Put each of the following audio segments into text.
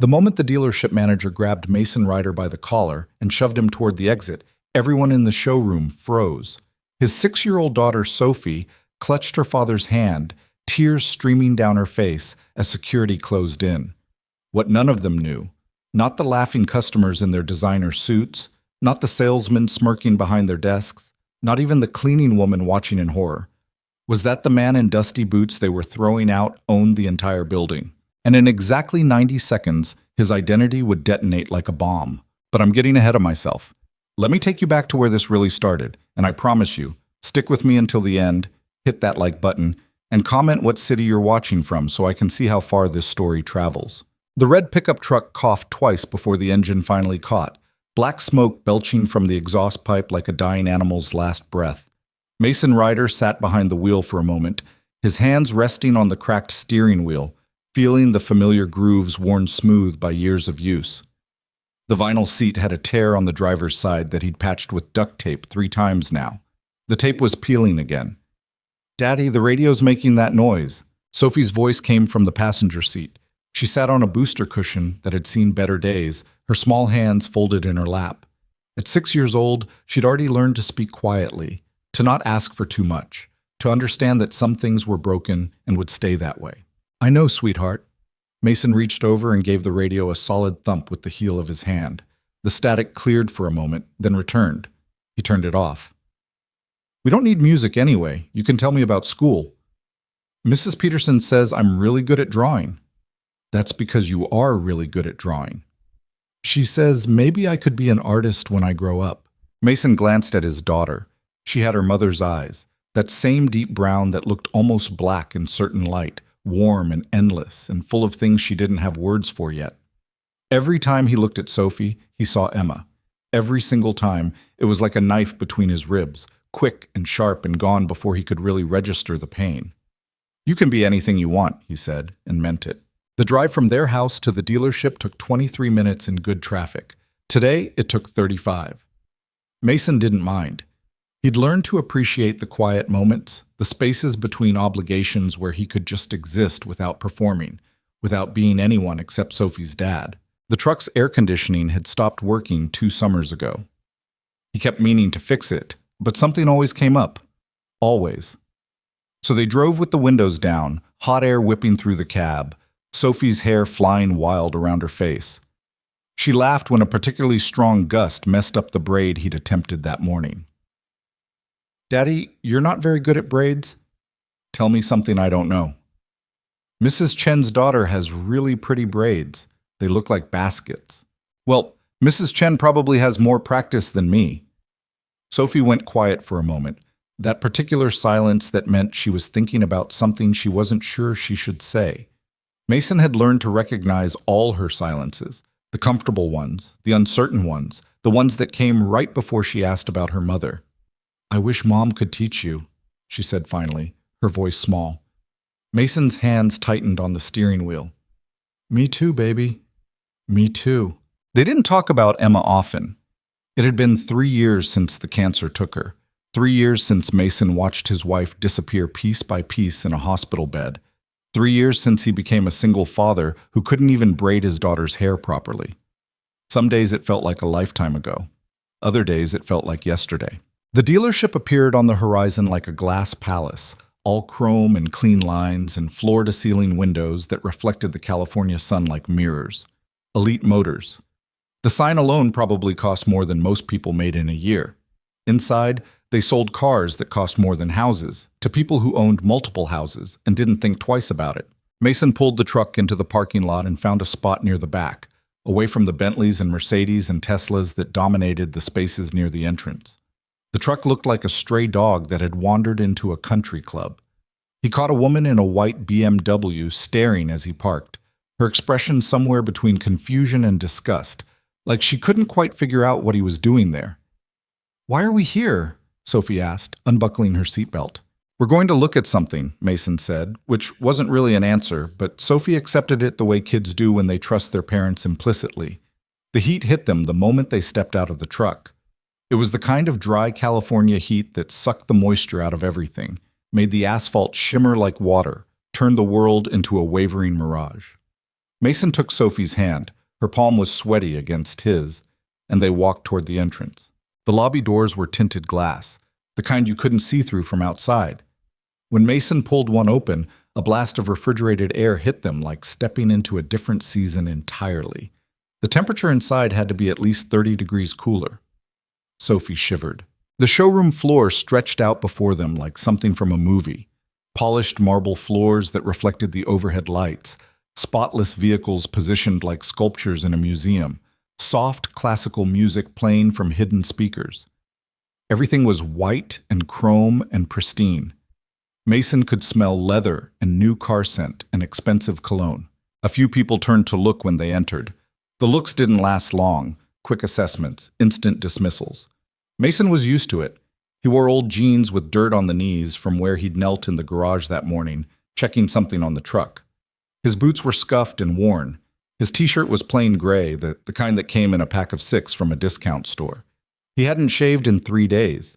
The moment the dealership manager grabbed Mason Ryder by the collar and shoved him toward the exit, everyone in the showroom froze. His 6-year-old daughter, Sophie, clutched her father's hand, tears streaming down her face as security closed in. What none of them knew, not the laughing customers in their designer suits, not the salesmen smirking behind their desks, not even the cleaning woman watching in horror, was that the man in dusty boots they were throwing out owned the entire building. And in exactly 90 seconds, his identity would detonate like a bomb. But I'm getting ahead of myself. Let me take you back to where this really started, and I promise you, stick with me until the end, hit that like button, and comment what city you're watching from so I can see how far this story travels. The red pickup truck coughed twice before the engine finally caught, black smoke belching from the exhaust pipe like a dying animal's last breath. Mason Ryder sat behind the wheel for a moment, his hands resting on the cracked steering wheel, feeling the familiar grooves worn smooth by years of use. The vinyl seat had a tear on the driver's side that he'd patched with duct tape 3 times now. The tape was peeling again. "Daddy, the radio's making that noise." Sophie's voice came from the passenger seat. She sat on a booster cushion that had seen better days, her small hands folded in her lap. At 6 years old, she'd already learned to speak quietly, to not ask for too much, to understand that some things were broken and would stay that way. "I know, sweetheart." Mason reached over and gave the radio a solid thump with the heel of his hand. The static cleared for a moment, then returned. He turned it off. "We don't need music anyway. You can tell me about school." "Mrs. Peterson says I'm really good at drawing." "That's because you are really good at drawing." "She says maybe I could be an artist when I grow up." Mason glanced at his daughter. She had her mother's eyes, that same deep brown that looked almost black in certain light, warm and endless and full of things she didn't have words for yet. Every time he looked at Sophie, he saw Emma. Every single time, it was like a knife between his ribs, quick and sharp and gone before he could really register the pain. "You can be anything you want," he said, and meant it. The drive from their house to the dealership took 23 minutes in good traffic. Today, it took 35. Mason didn't mind. He'd learned to appreciate the quiet moments, the spaces between obligations where he could just exist without performing, without being anyone except Sophie's dad. The truck's air conditioning had stopped working 2 summers ago. He kept meaning to fix it, but something always came up. Always. So they drove with the windows down, hot air whipping through the cab, Sophie's hair flying wild around her face. She laughed when a particularly strong gust messed up the braid he'd attempted that morning. "Daddy, you're not very good at braids?" "Tell me something I don't know." "Mrs. Chen's daughter has really pretty braids. They look like baskets." "Well, Mrs. Chen probably has more practice than me." Sophie went quiet for a moment, that particular silence that meant she was thinking about something she wasn't sure she should say. Mason had learned to recognize all her silences, the comfortable ones, the uncertain ones, the ones that came right before she asked about her mother. "I wish Mom could teach you," she said finally, her voice small. Mason's hands tightened on the steering wheel. "Me too, baby. Me too." They didn't talk about Emma often. It had been 3 years since the cancer took her, 3 years since Mason watched his wife disappear piece by piece in a hospital bed, 3 years since he became a single father who couldn't even braid his daughter's hair properly. Some days it felt like a lifetime ago. Other days it felt like yesterday. The dealership appeared on the horizon like a glass palace, all chrome and clean lines and floor-to-ceiling windows that reflected the California sun like mirrors. Elite Motors. The sign alone probably cost more than most people made in a year. Inside, they sold cars that cost more than houses to people who owned multiple houses and didn't think twice about it. Mason pulled the truck into the parking lot and found a spot near the back, away from the Bentleys and Mercedes and Teslas that dominated the spaces near the entrance. The truck looked like a stray dog that had wandered into a country club. He caught a woman in a white BMW staring as he parked, her expression somewhere between confusion and disgust, like she couldn't quite figure out what he was doing there. "Why are we here?" Sophie asked, unbuckling her seatbelt. "We're going to look at something," Mason said, which wasn't really an answer, but Sophie accepted it the way kids do when they trust their parents implicitly. The heat hit them the moment they stepped out of the truck. It was the kind of dry California heat that sucked the moisture out of everything, made the asphalt shimmer like water, turned the world into a wavering mirage. Mason took Sophie's hand. Her palm was sweaty against his, and they walked toward the entrance. The lobby doors were tinted glass, the kind you couldn't see through from outside. When Mason pulled one open, a blast of refrigerated air hit them like stepping into a different season entirely. The temperature inside had to be at least 30 degrees cooler. Sophie shivered. The showroom floor stretched out before them like something from a movie. Polished marble floors that reflected the overhead lights, spotless vehicles positioned like sculptures in a museum, soft classical music playing from hidden speakers. Everything was white and chrome and pristine. Mason could smell leather and new car scent and expensive cologne. A few people turned to look when they entered. The looks didn't last long, quick assessments, instant dismissals. Mason was used to it. He wore old jeans with dirt on the knees from where he'd knelt in the garage that morning, checking something on the truck. His boots were scuffed and worn. His t-shirt was plain gray, the kind that came in a pack of 6 from a discount store. He hadn't shaved in 3 days.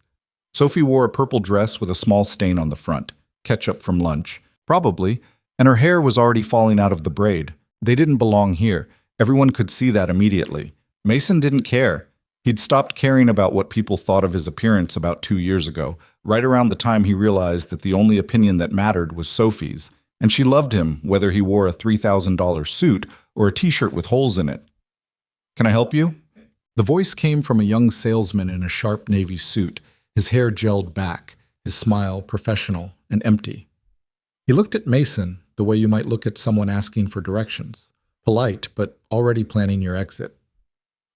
Sophie wore a purple dress with a small stain on the front, ketchup from lunch, probably, and her hair was already falling out of the braid. They didn't belong here. Everyone could see that immediately. Mason didn't care. He'd stopped caring about what people thought of his appearance about 2 years ago, right around the time he realized that the only opinion that mattered was Sophie's, and she loved him whether he wore a $3,000 suit or a t-shirt with holes in it. "Can I help you?" The voice came from a young salesman in a sharp navy suit, his hair gelled back, his smile professional and empty. He looked at Mason the way you might look at someone asking for directions, polite but already planning your exit.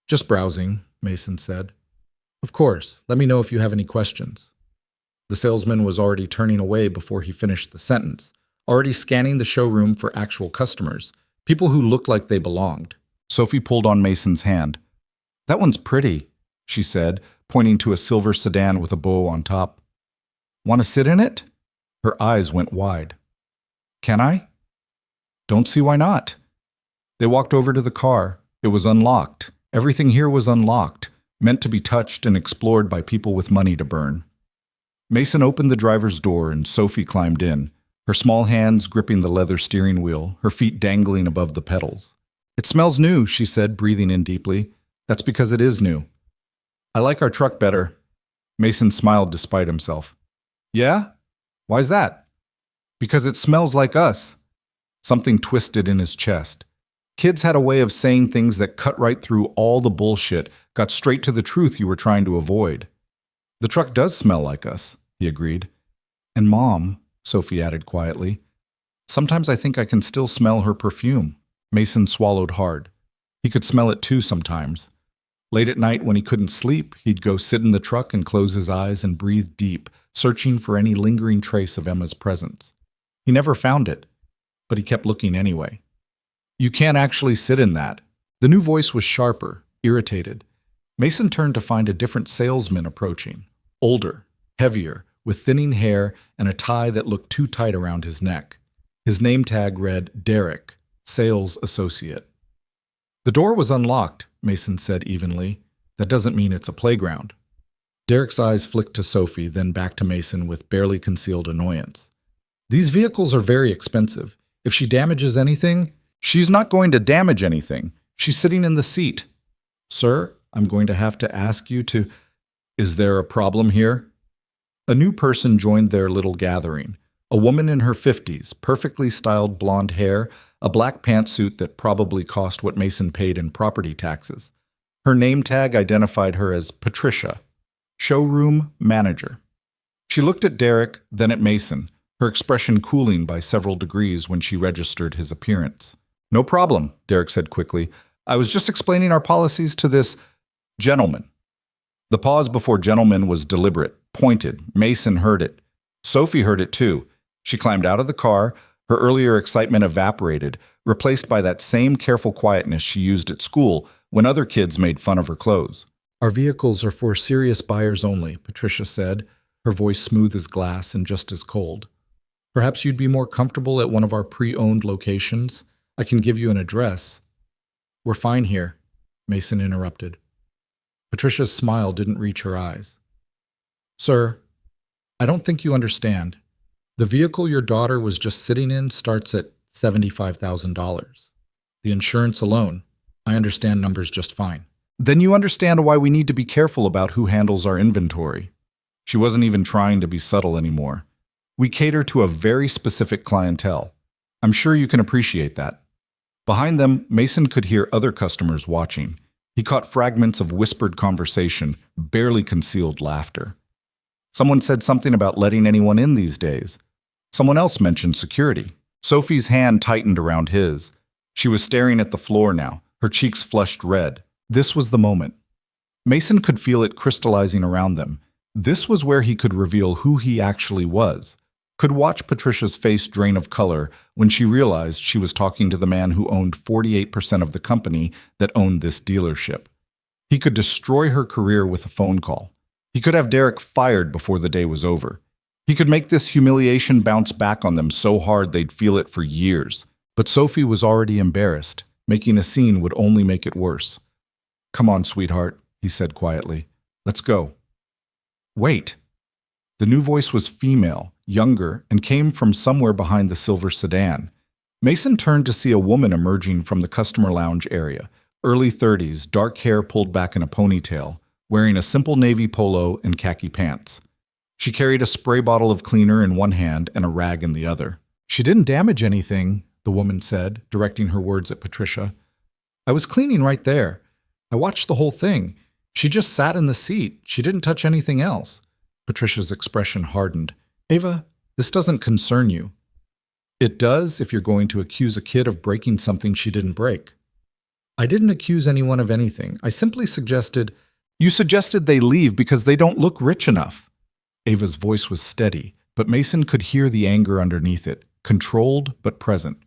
"Just browsing," Mason said. "Of course, let me know if you have any questions." The salesman was already turning away before he finished the sentence, already scanning the showroom for actual customers, people who looked like they belonged. Sophie pulled on Mason's hand. "That one's pretty," she said, pointing to a silver sedan with a bow on top. "Want to sit in it?" Her eyes went wide. "Can I?" "Don't see why not." They walked over to the car. It was unlocked. Everything here was unlocked, meant to be touched and explored by people with money to burn. Mason opened the driver's door and Sophie climbed in, her small hands gripping the leather steering wheel, her feet dangling above the pedals. "It smells new," she said, breathing in deeply. "That's because it is new." "I like our truck better." Mason smiled despite himself. "Yeah? Why's that?" "Because it smells like us." Something twisted in his chest. Kids had a way of saying things that cut right through all the bullshit, got straight to the truth you were trying to avoid. "The truck does smell like us," he agreed. "And Mom," Sophie added quietly, "sometimes I think I can still smell her perfume." Mason swallowed hard. He could smell it too sometimes. Late at night when he couldn't sleep, he'd go sit in the truck and close his eyes and breathe deep, searching for any lingering trace of Emma's presence. He never found it, but he kept looking anyway. "You can't actually sit in that." The new voice was sharper, irritated. Mason turned to find a different salesman approaching, older, heavier, with thinning hair and a tie that looked too tight around his neck. His name tag read Derek, Sales Associate. "The door was unlocked," Mason said evenly. "That doesn't mean it's a playground." Derek's eyes flicked to Sophie, then back to Mason with barely concealed annoyance. "These vehicles are very expensive. If she damages anything..." "She's not going to damage anything. She's sitting in the seat." "Sir, I'm going to have to ask you to..." "Is there a problem here?" A new person joined their little gathering. A woman in her 50s, perfectly styled blonde hair, a black pantsuit that probably cost what Mason paid in property taxes. Her name tag identified her as Patricia, showroom manager. She looked at Derek, then at Mason, her expression cooling by several degrees when she registered his appearance. "No problem," Derek said quickly. "I was just explaining our policies to this gentleman." The pause before gentleman was deliberate, pointed. Mason heard it. Sophie heard it too. She climbed out of the car. Her earlier excitement evaporated, replaced by that same careful quietness she used at school when other kids made fun of her clothes. "Our vehicles are for serious buyers only," Patricia said, her voice smooth as glass and just as cold. "Perhaps you'd be more comfortable at one of our pre-owned locations. I can give you an address." "We're fine here," Mason interrupted. Patricia's smile didn't reach her eyes. "Sir, I don't think you understand. The vehicle your daughter was just sitting in starts at $75,000. The insurance alone. I understand numbers just fine. Then you understand why we need to be careful about who handles our inventory. She wasn't even trying to be subtle anymore. We cater to a very specific clientele. I'm sure you can appreciate that. Behind them, Mason could hear other customers watching. He caught fragments of whispered conversation, barely concealed laughter. Someone said something about letting anyone in these days. Someone else mentioned security. Sophie's hand tightened around his. She was staring at the floor now, her cheeks flushed red. This was the moment. Mason could feel it crystallizing around them. This was where he could reveal who he actually was. Could watch Patricia's face drain of color when she realized she was talking to the man who owned 48% of the company that owned this dealership. He could destroy her career with a phone call. He could have Derek fired before the day was over. He could make this humiliation bounce back on them so hard they'd feel it for years. But Sophie was already embarrassed. Making a scene would only make it worse. "Come on, sweetheart," he said quietly. "Let's go." "Wait." The new voice was female, younger, and came from somewhere behind the silver sedan. Mason turned to see a woman emerging from the customer lounge area, early 30s, dark hair pulled back in a ponytail, wearing a simple navy polo and khaki pants. She carried a spray bottle of cleaner in one hand and a rag in the other. "She didn't damage anything," the woman said, directing her words at Patricia. "I was cleaning right there. I watched the whole thing. She just sat in the seat. She didn't touch anything else." Patricia's expression hardened. "Ava, this doesn't concern you." "It does if you're going to accuse a kid of breaking something she didn't break." "I didn't accuse anyone of anything. I simply suggested—" "You suggested they leave because they don't look rich enough." Ava's voice was steady, but Mason could hear the anger underneath it, controlled but present.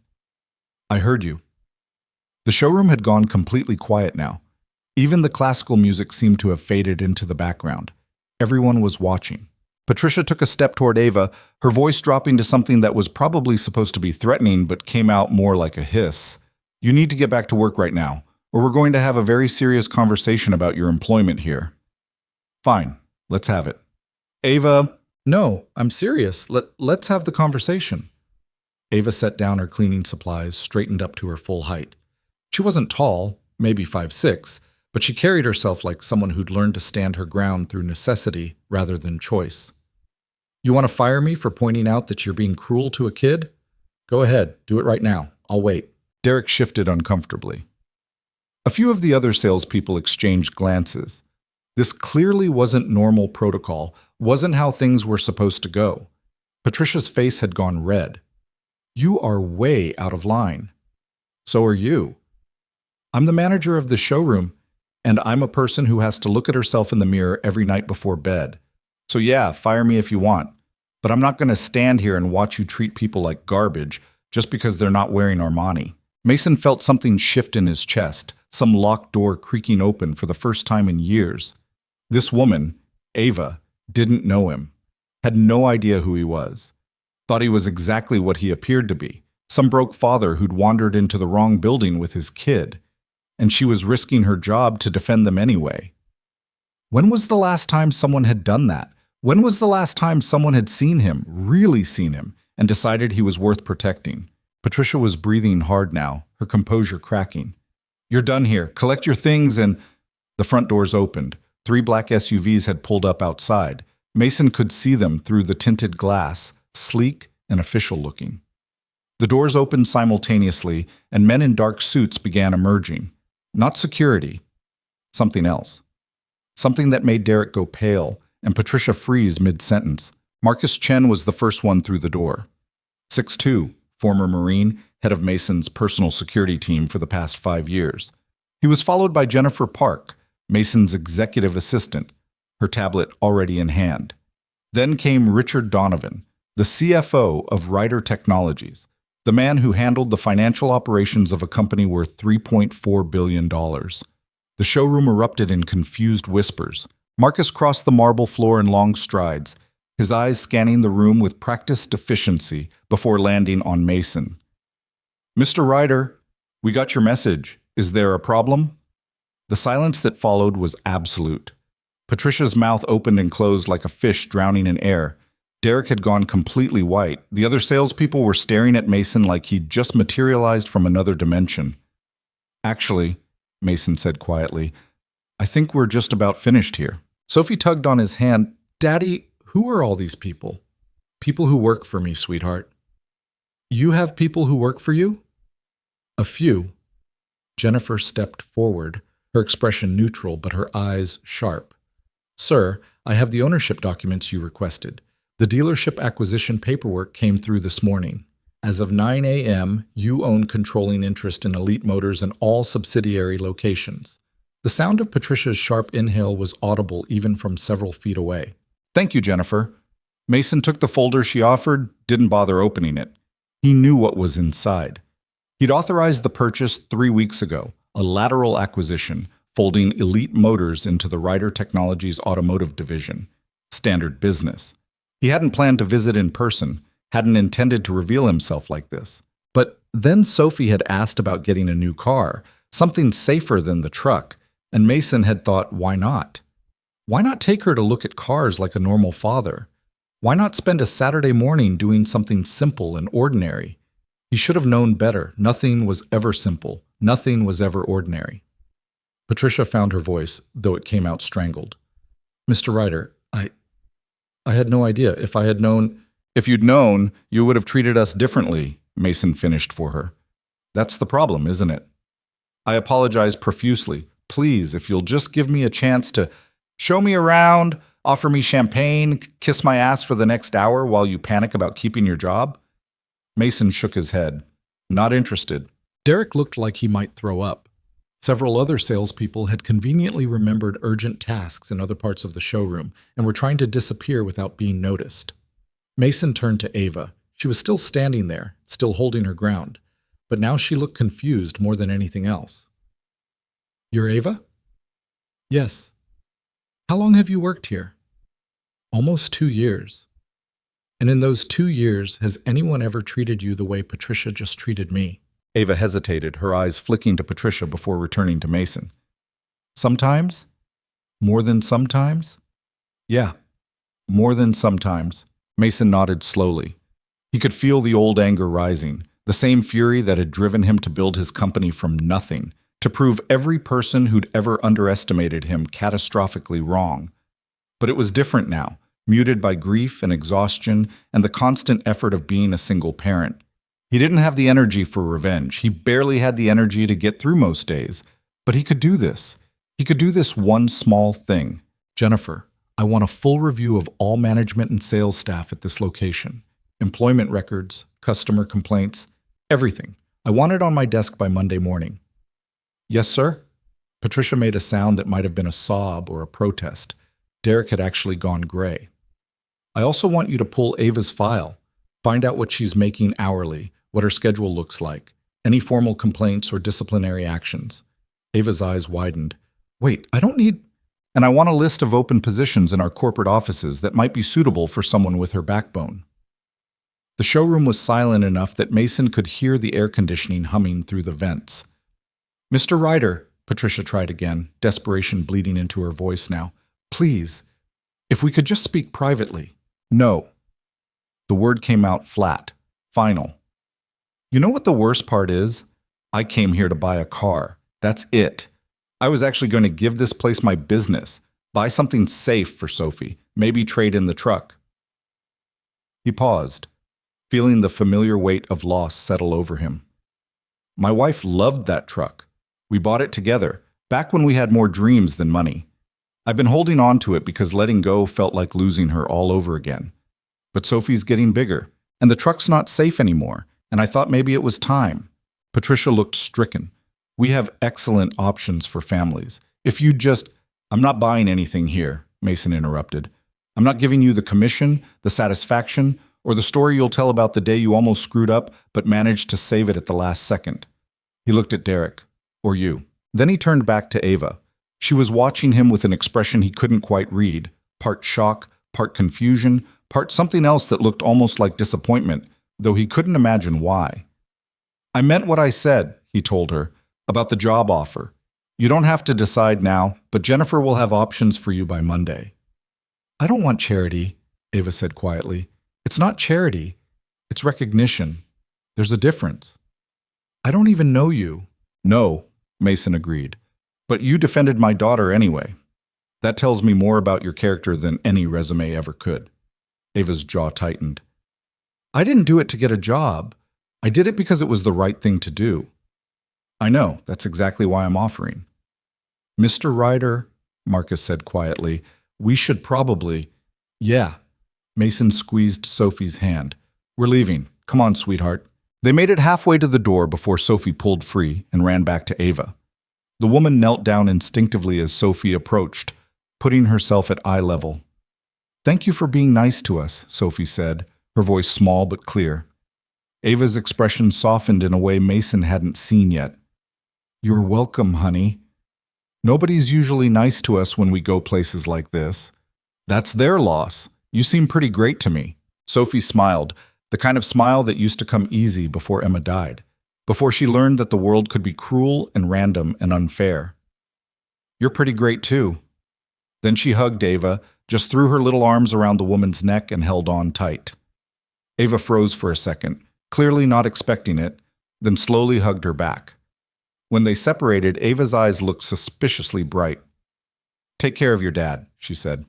"I heard you." The showroom had gone completely quiet now. Even the classical music seemed to have faded into the background. Everyone was watching. Patricia took a step toward Ava, her voice dropping to something that was probably supposed to be threatening but came out more like a hiss. "You need to get back to work right now, or we're going to have a very serious conversation about your employment here." "Fine, let's have it." "Ava..." "No, I'm serious. Let's have the conversation." Ava set down her cleaning supplies, straightened up to her full height. She wasn't tall, maybe 5'6", but she carried herself like someone who'd learned to stand her ground through necessity rather than choice. "You want to fire me for pointing out that you're being cruel to a kid? Go ahead, do it right now. I'll wait." Derek shifted uncomfortably. A few of the other salespeople exchanged glances. This clearly wasn't normal protocol, wasn't how things were supposed to go. Patricia's face had gone red. "You are way out of line." "So are you." "I'm the manager of the showroom, and I'm a person who has to look at herself in the mirror every night before bed. So yeah, fire me if you want, but I'm not going to stand here and watch you treat people like garbage just because they're not wearing Armani." Mason felt something shift in his chest, some locked door creaking open for the first time in years. This woman, Ava, didn't know him, had no idea who he was, thought he was exactly what he appeared to be, some broke father who'd wandered into the wrong building with his kid, and she was risking her job to defend them anyway. When was the last time someone had done that? When was the last time someone had seen him, really seen him, and decided he was worth protecting? Patricia was breathing hard now, her composure cracking. "You're done here. Collect your things and—" The front doors opened. 3 black SUVs had pulled up outside. Mason could see them through the tinted glass, sleek and official looking. The doors opened simultaneously, and men in dark suits began emerging. Not security. Something else. Something that made Derek go pale, and Patricia freeze mid-sentence. Marcus Chen was the first one through the door. 6'2", former Marine, head of Mason's personal security team for the past 5 years. He was followed by Jennifer Park, Mason's executive assistant, her tablet already in hand. Then came Richard Donovan, the CFO of Ryder Technologies, the man who handled the financial operations of a company worth $3.4 billion. The showroom erupted in confused whispers. Marcus crossed the marble floor in long strides, his eyes scanning the room with practiced efficiency before landing on Mason. "Mr. Ryder, we got your message. Is there a problem?" The silence that followed was absolute. Patricia's mouth opened and closed like a fish drowning in air. Derek had gone completely white. The other salespeople were staring at Mason like he'd just materialized from another dimension. Actually, Mason said quietly, I think we're just about finished here. Sophie tugged on his hand. Daddy, who are all these people? People who work for me, sweetheart. You have people who work for you? A few. Jennifer stepped forward, her expression neutral but her eyes sharp. Sir, I have the ownership documents you requested. The dealership acquisition paperwork came through this morning. As of 9 a.m., you own controlling interest in Elite Motors and all subsidiary locations. The sound of Patricia's sharp inhale was audible even from several feet away. Thank you, Jennifer. Mason took the folder she offered, didn't bother opening it. He knew what was inside. He'd authorized the purchase 3 weeks ago, a lateral acquisition, folding Elite Motors into the Ryder Technologies automotive division. Standard business. He hadn't planned to visit in person, hadn't intended to reveal himself like this. But then Sophie had asked about getting a new car, something safer than the truck, and Mason had thought, why not? Why not take her to look at cars like a normal father? Why not spend a Saturday morning doing something simple and ordinary? He should have known better. Nothing was ever simple. Nothing was ever ordinary. Patricia found her voice, though it came out strangled. Mr. Ryder, I had no idea. If I had known... If you'd known, you would have treated us differently, Mason finished for her. That's the problem, isn't it? I apologize profusely. Please, if you'll just give me a chance to show me around, offer me champagne, kiss my ass for the next hour while you panic about keeping your job? Mason shook his head. Not interested. Derek looked like he might throw up. Several other salespeople had conveniently remembered urgent tasks in other parts of the showroom and were trying to disappear without being noticed. Mason turned to Ava. She was still standing there, still holding her ground, but now she looked confused more than anything else. You're Ava? Yes. How long have you worked here? Almost 2 years. And in those 2 years, has anyone ever treated you the way Patricia just treated me? Ava hesitated, her eyes flicking to Patricia before returning to Mason. Sometimes? More than sometimes? Yeah, more than sometimes. Mason nodded slowly. He could feel the old anger rising, the same fury that had driven him to build his company from nothing, to prove every person who'd ever underestimated him catastrophically wrong. But it was different now, muted by grief and exhaustion and the constant effort of being a single parent. He didn't have the energy for revenge. He barely had the energy to get through most days. But he could do this. He could do this one small thing. Jennifer, I want a full review of all management and sales staff at this location. Employment records, customer complaints, everything. I want it on my desk by Monday morning. Yes, sir? Patricia made a sound that might have been a sob or a protest. Derek had actually gone gray. I also want you to pull Ava's file. Find out what she's making hourly, what her schedule looks like, any formal complaints or disciplinary actions. Ava's eyes widened. Wait, I don't need... And I want a list of open positions in our corporate offices that might be suitable for someone with her backbone. The showroom was silent enough that Mason could hear the air conditioning humming through the vents. Mr. Ryder, Patricia tried again, desperation bleeding into her voice now. Please, if we could just speak privately. No. The word came out flat, final. You know what the worst part is? I came here to buy a car. That's it. I was actually going to give this place my business, buy something safe for Sophie, maybe trade in the truck. He paused, feeling the familiar weight of loss settle over him. My wife loved that truck. We bought it together, back when we had more dreams than money. I've been holding on to it because letting go felt like losing her all over again. But Sophie's getting bigger, and the truck's not safe anymore, and I thought maybe it was time. Patricia looked stricken. We have excellent options for families. If you just... I'm not buying anything here, Mason interrupted. I'm not giving you the commission, the satisfaction, or the story you'll tell about the day you almost screwed up but managed to save it at the last second. He looked at Derek. Or you. Then he turned back to Ava. She was watching him with an expression he couldn't quite read, part shock, part confusion, part something else that looked almost like disappointment, though he couldn't imagine why. I meant what I said, he told her, about the job offer. You don't have to decide now, but Jennifer will have options for you by Monday. I don't want charity, Ava said quietly. It's not charity. It's recognition. There's a difference. I don't even know you. No, Mason agreed. But you defended my daughter anyway. That tells me more about your character than any resume ever could. Ava's jaw tightened. I didn't do it to get a job. I did it because it was the right thing to do. I know, that's exactly why I'm offering. Mr. Ryder, Marcus said quietly, we should probably… Yeah. Mason squeezed Sophie's hand. We're leaving. Come on, sweetheart. They made it halfway to the door before Sophie pulled free and ran back to Ava. The woman knelt down instinctively as Sophie approached, putting herself at eye level. Thank you for being nice to us, Sophie said, her voice small but clear. Ava's expression softened in a way Mason hadn't seen yet. You're welcome, honey. Nobody's usually nice to us when we go places like this. That's their loss. You seem pretty great to me. Sophie smiled, the kind of smile that used to come easy before Emma died, before she learned that the world could be cruel and random and unfair. You're pretty great too. Then she hugged Ava, just threw her little arms around the woman's neck and held on tight. Ava froze for a second, clearly not expecting it, then slowly hugged her back. When they separated, Ava's eyes looked suspiciously bright. Take care of your dad, she said.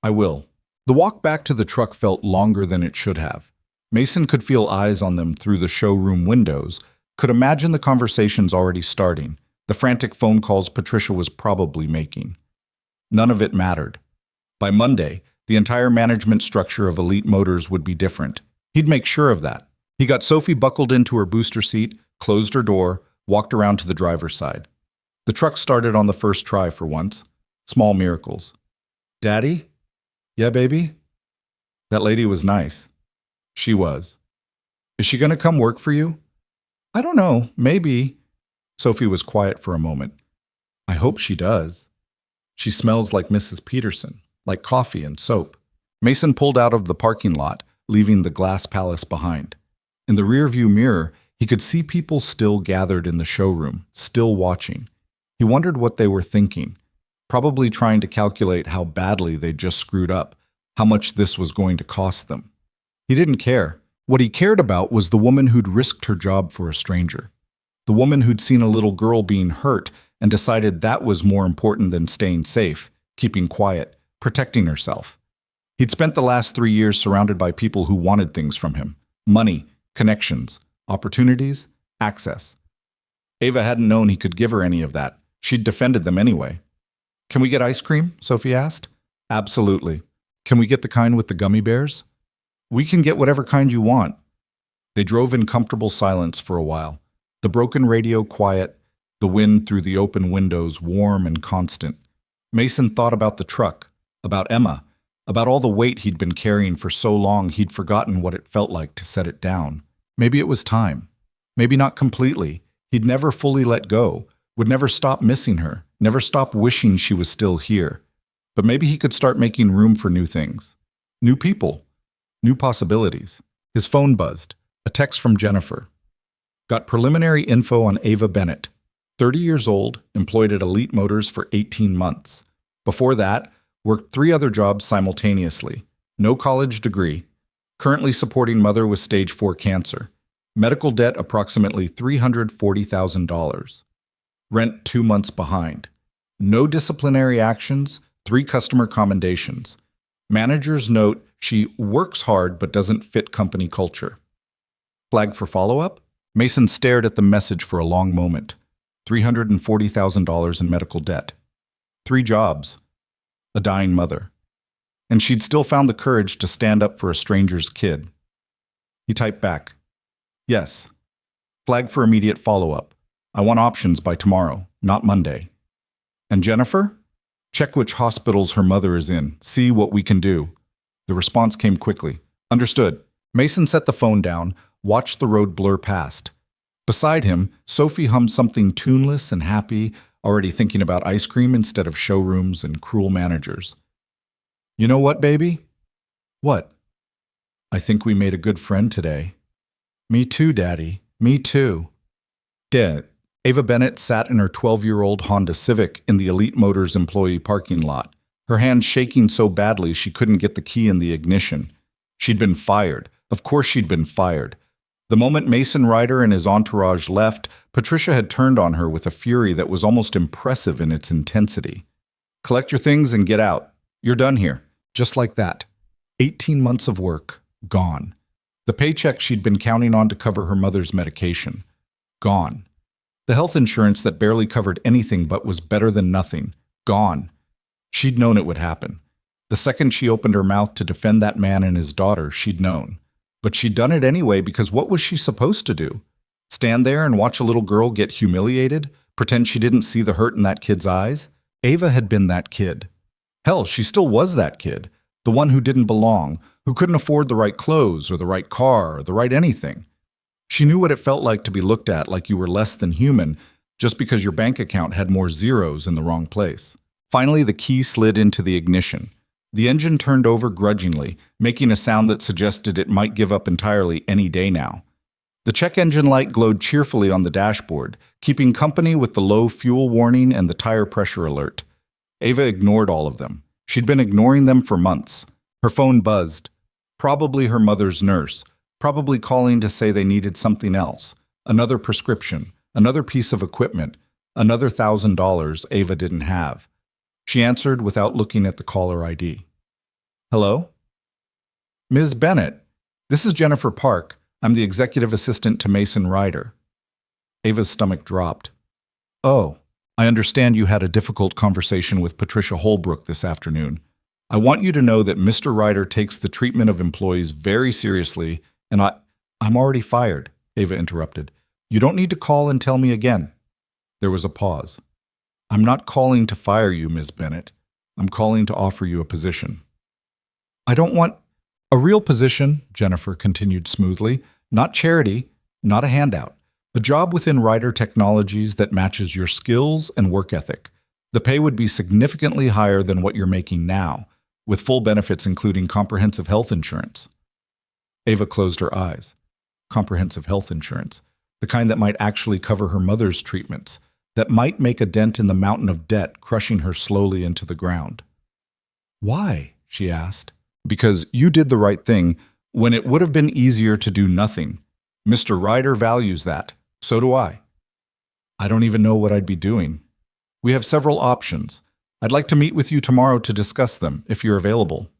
I will. The walk back to the truck felt longer than it should have. Mason could feel eyes on them through the showroom windows, could imagine the conversations already starting, the frantic phone calls Patricia was probably making. None of it mattered. By Monday, the entire management structure of Elite Motors would be different. He'd make sure of that. He got Sophie buckled into her booster seat, closed her door, walked around to the driver's side. The truck started on the first try for once. Small miracles. Daddy? Yeah, baby? That lady was nice. She was. Is she going to come work for you? I don't know. Maybe. Sophie was quiet for a moment. I hope she does. She smells like Mrs. Peterson, like coffee and soap. Mason pulled out of the parking lot, leaving the glass palace behind. In the rearview mirror, he could see people still gathered in the showroom, still watching. He wondered what they were thinking, probably trying to calculate how badly they'd just screwed up, how much this was going to cost them. He didn't care. What he cared about was the woman who'd risked her job for a stranger. The woman who'd seen a little girl being hurt and decided that was more important than staying safe, keeping quiet, protecting herself. He'd spent the last 3 years surrounded by people who wanted things from him. Money, connections, opportunities, access. Ava hadn't known he could give her any of that. She'd defended them anyway. Can we get ice cream? Sophie asked. Absolutely. Can we get the kind with the gummy bears? We can get whatever kind you want. They drove in comfortable silence for a while. The broken radio quiet, the wind through the open windows warm and constant. Mason thought about the truck, about Emma, about all the weight he'd been carrying for so long he'd forgotten what it felt like to set it down. Maybe it was time. Maybe not completely. He'd never fully let go, would never stop missing her, never stop wishing she was still here. But maybe he could start making room for new things. New people. New possibilities. His phone buzzed. A text from Jennifer. Got preliminary info on Ava Bennett. 30 years old, employed at Elite Motors for 18 months. Before that, worked 3 other jobs simultaneously. No college degree. Currently supporting mother with stage 4 cancer. Medical debt approximately $340,000. Rent 2 months behind. No disciplinary actions, 3 customer commendations. Managers note she works hard but doesn't fit company culture. Flag for follow-up? Mason stared at the message for a long moment. $340,000 in medical debt. 3 jobs. A dying mother. And she'd still found the courage to stand up for a stranger's kid. He typed back. Yes. Flag for immediate follow-up. I want options by tomorrow, not Monday. And Jennifer? Check which hospitals her mother is in. See what we can do. The response came quickly. Understood. Mason set the phone down, watched the road blur past. Beside him, Sophie hummed something tuneless and happy, already thinking about ice cream instead of showrooms and cruel managers. You know what, baby? What? I think we made a good friend today. Me too, Daddy. Me too. Dad. Ava Bennett sat in her 12-year-old Honda Civic in the Elite Motors employee parking lot, her hands shaking so badly she couldn't get the key in the ignition. She'd been fired. Of course she'd been fired. The moment Mason Ryder and his entourage left, Patricia had turned on her with a fury that was almost impressive in its intensity. "Collect your things and get out. You're done here." Just like that. 18 months of work, gone. The paycheck she'd been counting on to cover her mother's medication, gone. The health insurance that barely covered anything but was better than nothing, gone. She'd known it would happen. The second she opened her mouth to defend that man and his daughter, she'd known. But she'd done it anyway because what was she supposed to do? Stand there and watch a little girl get humiliated? Pretend she didn't see the hurt in that kid's eyes? Ava had been that kid. Hell, she still was that kid. The one who didn't belong, who couldn't afford the right clothes or the right car or the right anything. She knew what it felt like to be looked at like you were less than human just because your bank account had more zeros in the wrong place. Finally, the key slid into the ignition. The engine turned over grudgingly, making a sound that suggested it might give up entirely any day now. The check engine light glowed cheerfully on the dashboard, keeping company with the low fuel warning and the tire pressure alert. Ava ignored all of them. She'd been ignoring them for months. Her phone buzzed. Probably her mother's nurse, probably calling to say they needed something else. Another prescription, another piece of equipment, another $1,000 Ava didn't have. She answered without looking at the caller ID. "Hello? Ms. Bennett, this is Jennifer Park. I'm the executive assistant to Mason Ryder." Ava's stomach dropped. "Oh, I understand you had a difficult conversation with Patricia Holbrook this afternoon. I want you to know that Mr. Ryder takes the treatment of employees very seriously, and I'm already fired," Ava interrupted. "You don't need to call and tell me again." There was a pause. "I'm not calling to fire you, Ms. Bennett. I'm calling to offer you a position." "I don't want a real position," Jennifer continued smoothly. "Not charity, not a handout. A job within Ryder Technologies that matches your skills and work ethic. The pay would be significantly higher than what you're making now, with full benefits including comprehensive health insurance." Ava closed her eyes. Comprehensive health insurance, the kind that might actually cover her mother's treatments, that might make a dent in the mountain of debt crushing her slowly into the ground. "Why?" she asked. "Because you did the right thing when it would have been easier to do nothing. Mr. Ryder values that. So do I." "I don't even know what I'd be doing. We have several options. I'd like to meet with you tomorrow to discuss them, if you're available."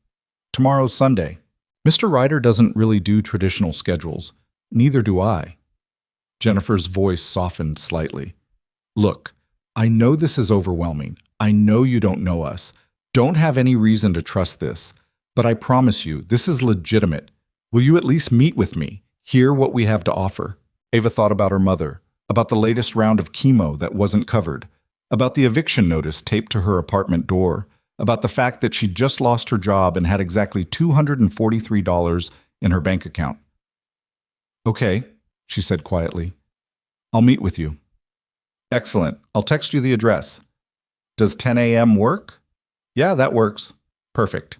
"Tomorrow's Sunday." "Mr. Ryder doesn't really do traditional schedules. Neither do I." Jennifer's voice softened slightly. "Look, I know this is overwhelming. I know you don't know us. Don't have any reason to trust this. But I promise you, this is legitimate. Will you at least meet with me? Hear what we have to offer?" Ava thought about her mother, about the latest round of chemo that wasn't covered, about the eviction notice taped to her apartment door, about the fact that she'd just lost her job and had exactly $243 in her bank account. "Okay," she said quietly. "I'll meet with you." "Excellent. I'll text you the address." "Does 10 a.m. work?" "Yeah, that works." "Perfect.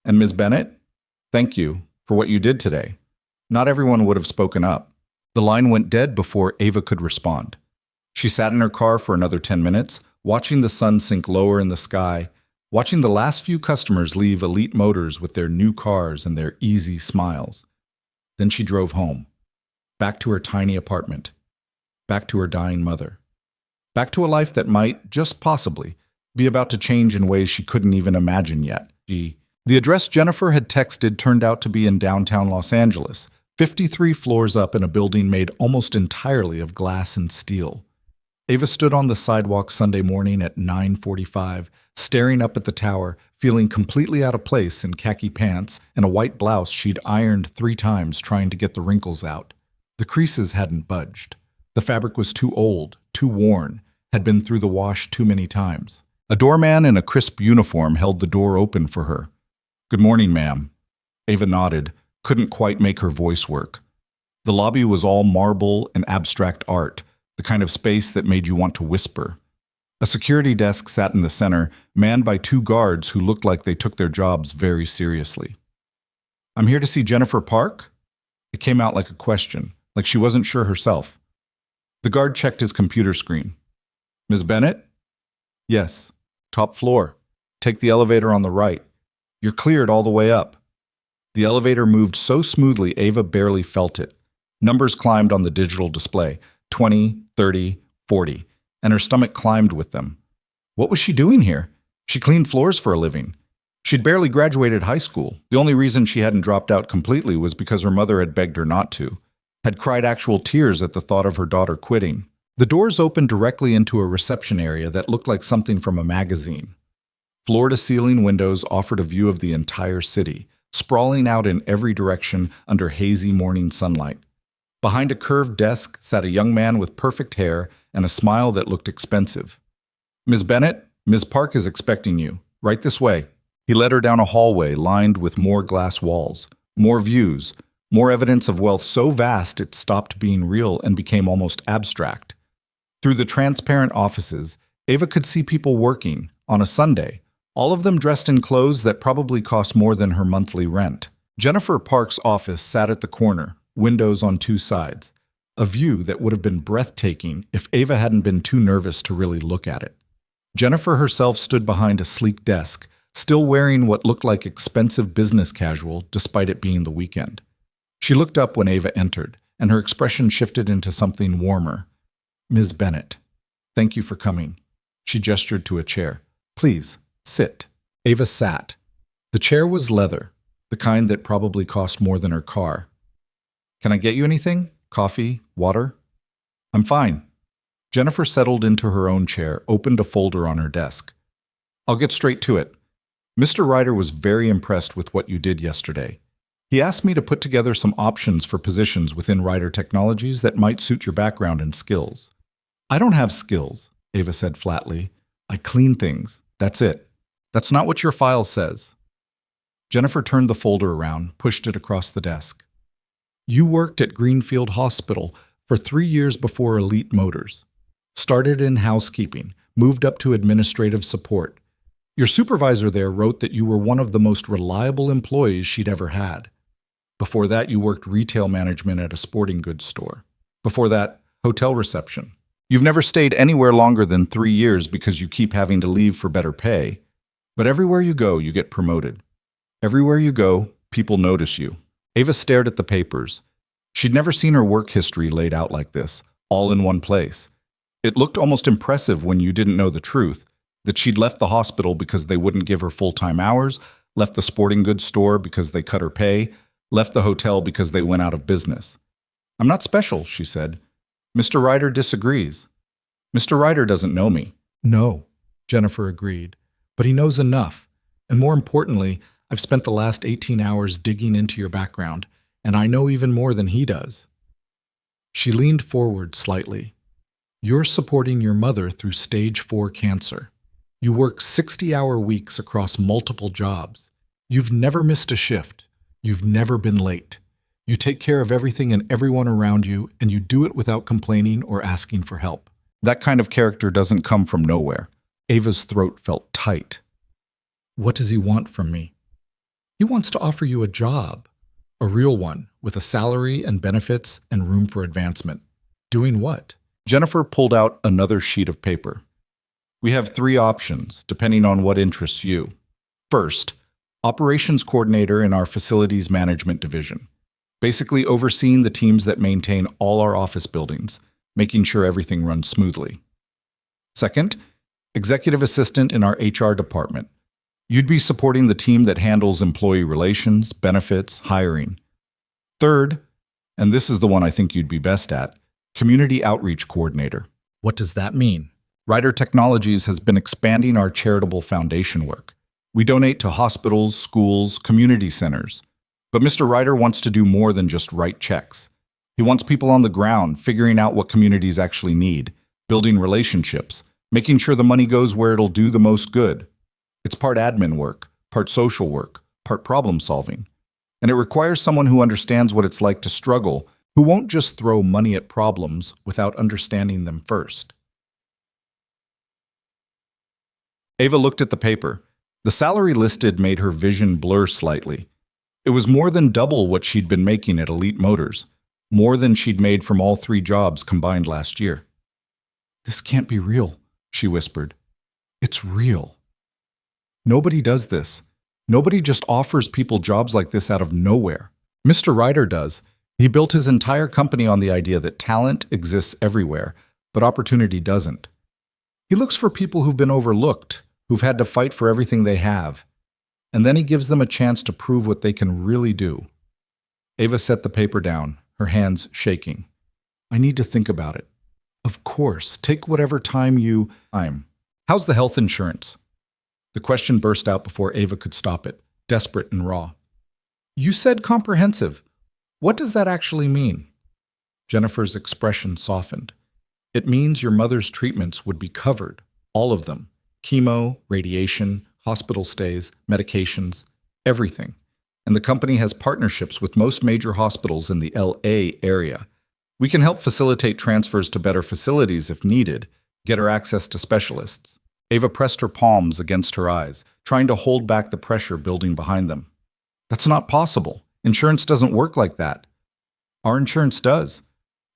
And Ms. Bennett, thank you for what you did today. Not everyone would have spoken up." The line went dead before Ava could respond. She sat in her car for another 10 minutes, watching the sun sink lower in the sky, watching the last few customers leave Elite Motors with their new cars and their easy smiles. Then she drove home, back to her tiny apartment, back to her dying mother, back to a life that might, just possibly, be about to change in ways she couldn't even imagine yet. The address Jennifer had texted turned out to be in downtown Los Angeles, 53 floors up in a building made almost entirely of glass and steel. Ava stood on the sidewalk Sunday morning at 9:45, staring up at the tower, feeling completely out of place in khaki pants and a white blouse she'd ironed 3 times trying to get the wrinkles out. The creases hadn't budged. The fabric was too old, too worn, had been through the wash too many times. A doorman in a crisp uniform held the door open for her. "Good morning, ma'am." Ava nodded, couldn't quite make her voice work. The lobby was all marble and abstract art, the kind of space that made you want to whisper. A security desk sat in the center, manned by 2 guards who looked like they took their jobs very seriously. "I'm here to see Jennifer Park?" It came out like a question, like she wasn't sure herself. The guard checked his computer screen. "Ms. Bennett?" "Yes. Top floor. Take the elevator on the right. You're cleared all the way up." The elevator moved so smoothly Ava barely felt it. Numbers climbed on the digital display, 20, 30, 40, and her stomach climbed with them. What was she doing here? She cleaned floors for a living. She'd barely graduated high school. The only reason she hadn't dropped out completely was because her mother had begged her not to, had cried actual tears at the thought of her daughter quitting. The doors opened directly into a reception area that looked like something from a magazine. Floor-to-ceiling windows offered a view of the entire city, sprawling out in every direction under hazy morning sunlight. Behind a curved desk sat a young man with perfect hair and a smile that looked expensive. "Ms. Bennett, Ms. Park is expecting you. Right this way." He led her down a hallway lined with more glass walls, more views, more evidence of wealth so vast it stopped being real and became almost abstract. Through the transparent offices, Ava could see people working on a Sunday, all of them dressed in clothes that probably cost more than her monthly rent. Jennifer Park's office sat at the corner, windows on two sides, a view that would have been breathtaking if Ava hadn't been too nervous to really look at it. Jennifer herself stood behind a sleek desk, still wearing what looked like expensive business casual despite it being the weekend. She looked up when Ava entered, and her expression shifted into something warmer. "Ms. Bennett, thank you for coming." She gestured to a chair. "Please, sit." Ava sat. The chair was leather, the kind that probably cost more than her car. "Can I get you anything? Coffee? Water?" "I'm fine." Jennifer settled into her own chair, opened a folder on her desk. "I'll get straight to it. Mr. Ryder was very impressed with what you did yesterday. He asked me to put together some options for positions within Ryder Technologies that might suit your background and skills." "I don't have skills," Ava said flatly. "I clean things. That's it." "That's not what your file says." Jennifer turned the folder around, pushed it across the desk. "You worked at Greenfield Hospital for 3 years before Elite Motors. Started in housekeeping, moved up to administrative support. Your supervisor there wrote that you were one of the most reliable employees she'd ever had. Before that, you worked retail management at a sporting goods store. Before that, hotel reception. You've never stayed anywhere longer than 3 years because you keep having to leave for better pay. But everywhere you go, you get promoted. Everywhere you go, people notice you." Ava stared at the papers. She'd never seen her work history laid out like this, all in one place. It looked almost impressive when you didn't know the truth, that she'd left the hospital because they wouldn't give her full-time hours, left the sporting goods store because they cut her pay, left the hotel because they went out of business. "I'm not special," she said. "Mr. Ryder disagrees. Mr. Ryder doesn't know me." "No," Jennifer agreed, "but he knows enough. And more importantly, I've spent the last 18 hours digging into your background, and I know even more than he does." She leaned forward slightly. "You're supporting your mother through stage 4 cancer. You work 60-hour weeks across multiple jobs. You've never missed a shift. You've never been late. You take care of everything and everyone around you, and you do it without complaining or asking for help. That kind of character doesn't come from nowhere." Ava's throat felt tight. "What does he want from me?" "He wants to offer you a job. A real one, with a salary and benefits and room for advancement." "Doing what?" Jennifer pulled out another sheet of paper. "We have 3 options, depending on what interests you. First, operations coordinator in our facilities management division, basically overseeing the teams that maintain all our office buildings, making sure everything runs smoothly. Second, executive assistant in our HR department. You'd be supporting the team that handles employee relations, benefits, hiring. Third, and this is the one I think you'd be best at, community outreach coordinator." "What does that mean?" "Ryder Technologies has been expanding our charitable foundation work. We donate to hospitals, schools, community centers. But Mr. Ryder wants to do more than just write checks. He wants people on the ground, figuring out what communities actually need, building relationships, making sure the money goes where it'll do the most good. It's part admin work, part social work, part problem solving. And it requires someone who understands what it's like to struggle, who won't just throw money at problems without understanding them first." Ava looked at the paper. The salary listed made her vision blur slightly. It was more than double what she'd been making at Elite Motors, more than she'd made from all 3 jobs combined last year. "This can't be real," she whispered. "It's real. Nobody does this. Nobody just offers people jobs like this out of nowhere. Mr. Ryder does. He built his entire company on the idea that talent exists everywhere, but opportunity doesn't. He looks for people who've been overlooked, who've had to fight for everything they have, and then he gives them a chance to prove what they can really do. Ava set the paper down, her hands shaking. I need to think about it. Of course, take whatever time I'm. How's the health insurance? The question burst out before Ava could stop it, desperate and raw. You said comprehensive. What does that actually mean? Jennifer's expression softened. It means your mother's treatments would be covered, all of them. Chemo, radiation, hospital stays, medications, everything. And the company has partnerships with most major hospitals in the LA area. We can help facilitate transfers to better facilities if needed, get her access to specialists. Ava pressed her palms against her eyes, trying to hold back the pressure building behind them. That's not possible. Insurance doesn't work like that. Our insurance does.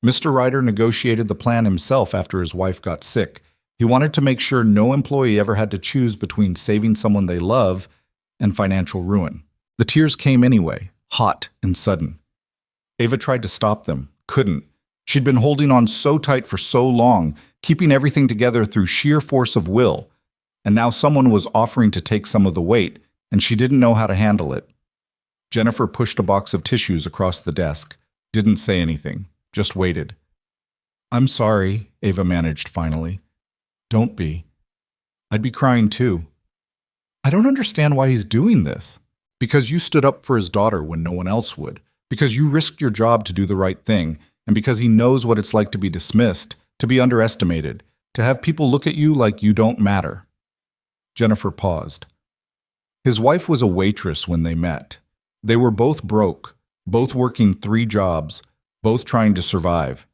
Mr. Ryder negotiated the plan himself after his wife got sick. He wanted to make sure no employee ever had to choose between saving someone they love and financial ruin. The tears came anyway, hot and sudden. Ava tried to stop them, couldn't. She'd been holding on so tight for so long, keeping everything together through sheer force of will. And now someone was offering to take some of the weight, and she didn't know how to handle it. Jennifer pushed a box of tissues across the desk, didn't say anything, just waited. I'm sorry, Ava managed finally. Don't be. I'd be crying too. I don't understand why he's doing this. Because you stood up for his daughter when no one else would. Because you risked your job to do the right thing. And because he knows what it's like to be dismissed, to be underestimated, to have people look at you like you don't matter. Jennifer paused. His wife was a waitress when they met. They were both broke, both working 3 jobs, both trying to survive.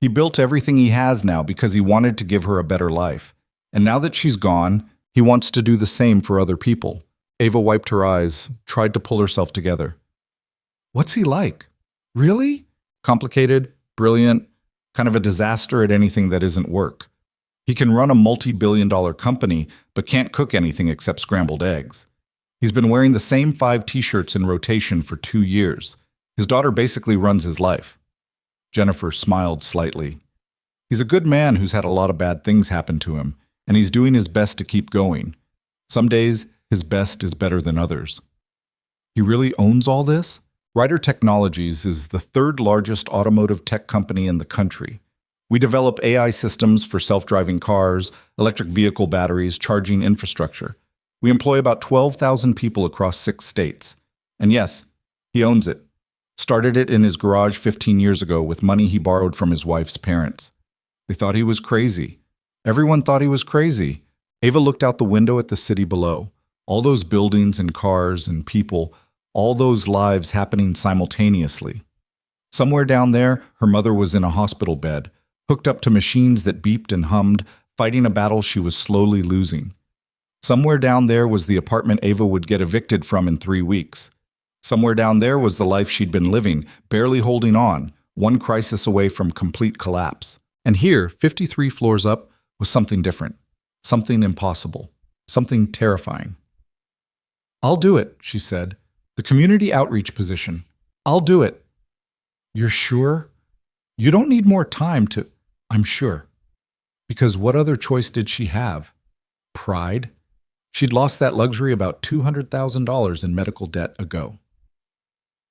He built everything he has now because he wanted to give her a better life. And now that she's gone, he wants to do the same for other people. Ava wiped her eyes, tried to pull herself together. What's he like? Really? Complicated, brilliant, kind of a disaster at anything that isn't work. He can run a multi-billion-dollar company, but can't cook anything except scrambled eggs. He's been wearing the same 5 t-shirts in rotation for 2 years. His daughter basically runs his life. Jennifer smiled slightly. He's a good man who's had a lot of bad things happen to him, and he's doing his best to keep going. Some days, his best is better than others. He really owns all this? Ryder Technologies is the 3rd largest automotive tech company in the country. We develop AI systems for self-driving cars, electric vehicle batteries, charging infrastructure. We employ about 12,000 people across 6 states. And yes, he owns it. Started it in his garage 15 years ago with money he borrowed from his wife's parents. They thought he was crazy. Everyone thought he was crazy. Ava looked out the window at the city below. All those buildings and cars and people, all those lives happening simultaneously. Somewhere down there, her mother was in a hospital bed, hooked up to machines that beeped and hummed, fighting a battle she was slowly losing. Somewhere down there was the apartment Ava would get evicted from in 3 weeks. Somewhere down there was the life she'd been living, barely holding on, one crisis away from complete collapse. And here, 53 floors up, was something different, something impossible, something terrifying. I'll do it, she said. The community outreach position. I'll do it. You're sure? You don't need more time to... I'm sure. Because what other choice did she have? Pride? She'd lost that luxury about $200,000 in medical debt ago.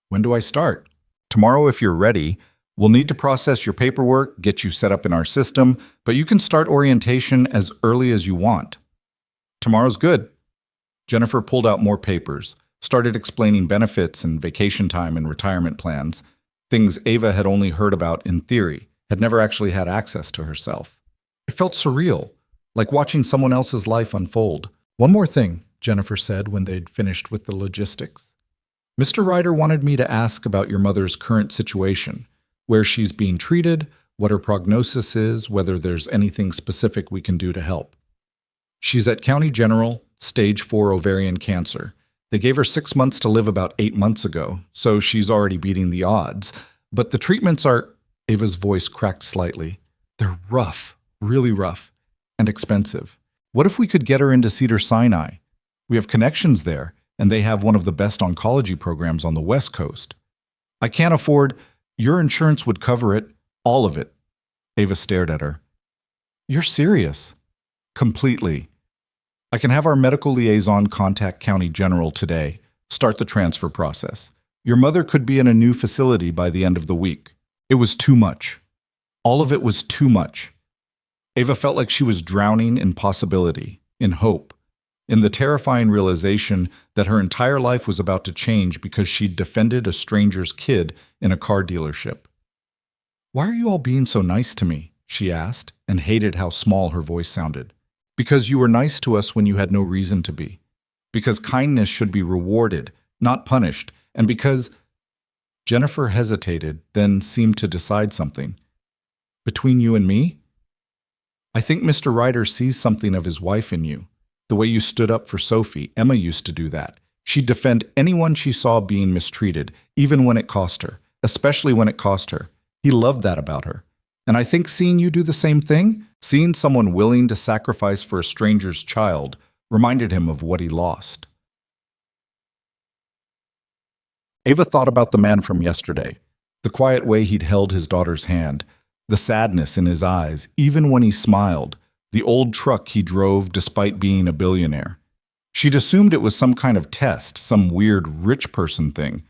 When do I start? Tomorrow if you're ready. We'll need to process your paperwork, get you set up in our system, but you can start orientation as early as you want. Tomorrow's good. Jennifer pulled out more papers, started explaining benefits and vacation time and retirement plans, things Ava had only heard about in theory, had never actually had access to herself. It felt surreal, like watching someone else's life unfold. One more thing, Jennifer said when they'd finished with the logistics. Mr. Ryder wanted me to ask about your mother's current situation, where she's being treated, what her prognosis is, whether there's anything specific we can do to help. She's at County General, stage 4 ovarian cancer. They gave her 6 months to live about 8 months ago, so she's already beating the odds. But the treatments are... Ava's voice cracked slightly. They're rough, really rough, and expensive. What if we could get her into Cedars-Sinai? We have connections there, and they have one of the best oncology programs on the West Coast. I can't afford... Your insurance would cover it, all of it. Ava stared at her. You're serious? Completely. I can have our medical liaison contact County General today, start the transfer process. Your mother could be in a new facility by the end of the week. It was too much. All of it was too much. Ava felt like she was drowning in possibility, in hope, in the terrifying realization that her entire life was about to change because she'd defended a stranger's kid in a car dealership. Why are you all being so nice to me? She asked, and hated how small her voice sounded. Because you were nice to us when you had no reason to be. Because kindness should be rewarded, not punished, and because... Jennifer hesitated, then seemed to decide something. Between you and me? I think Mr. Ryder sees something of his wife in you. The way you stood up for Sophie, Emma used to do that. She'd defend anyone she saw being mistreated, even when it cost her, especially when it cost her. He loved that about her. And I think seeing you do the same thing, seeing someone willing to sacrifice for a stranger's child, reminded him of what he lost. Ava thought about the man from yesterday, the quiet way he'd held his daughter's hand, the sadness in his eyes, even when he smiled, the old truck he drove despite being a billionaire. She'd assumed it was some kind of test, some weird rich person thing,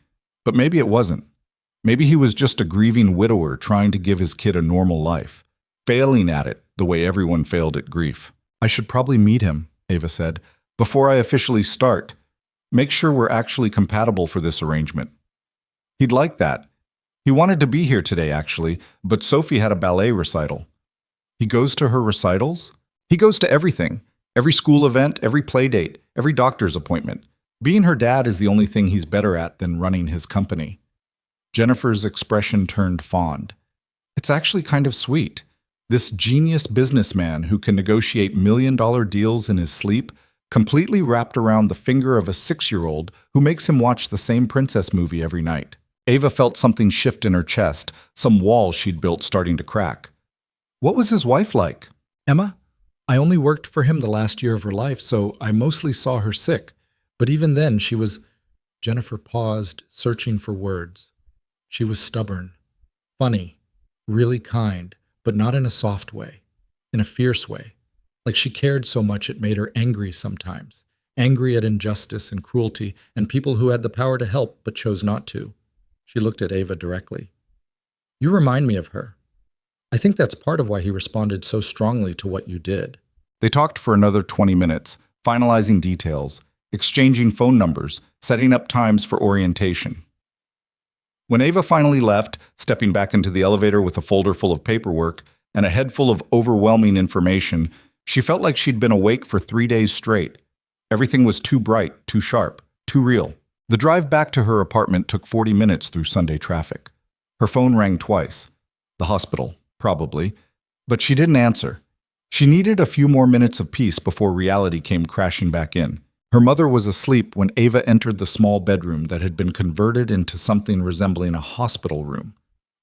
but maybe it wasn't. Maybe he was just a grieving widower trying to give his kid a normal life, failing at it the way everyone failed at grief. I should probably meet him, Ava said, before I officially start. Make sure we're actually compatible for this arrangement. He'd like that. He wanted to be here today, actually, but Sophie had a ballet recital. He goes to her recitals? He goes to everything. Every school event, every play date, every doctor's appointment. Being her dad is the only thing he's better at than running his company. Jennifer's expression turned fond. It's actually kind of sweet. This genius businessman who can negotiate million-dollar deals in his sleep, completely wrapped around the finger of a 6-year-old who makes him watch the same princess movie every night. Ava felt something shift in her chest, some wall she'd built starting to crack. What was his wife like? Emma? I only worked for him the last year of her life, so I mostly saw her sick. But even then, she was... Jennifer paused, searching for words. She was stubborn, funny, really kind, but not in a soft way, in a fierce way. Like she cared so much it made her angry sometimes, angry at injustice and cruelty and people who had the power to help but chose not to. She looked at Ava directly. You remind me of her. I think that's part of why he responded so strongly to what you did. They talked for another 20 minutes, finalizing details, exchanging phone numbers, setting up times for orientation. When Ava finally left, stepping back into the elevator with a folder full of paperwork and a head full of overwhelming information, she felt like she'd been awake for 3 days straight. Everything was too bright, too sharp, too real. The drive back to her apartment took 40 minutes through Sunday traffic. Her phone rang twice. The hospital, probably. But she didn't answer. She needed a few more minutes of peace before reality came crashing back in. Her mother was asleep when Ava entered the small bedroom that had been converted into something resembling a hospital room.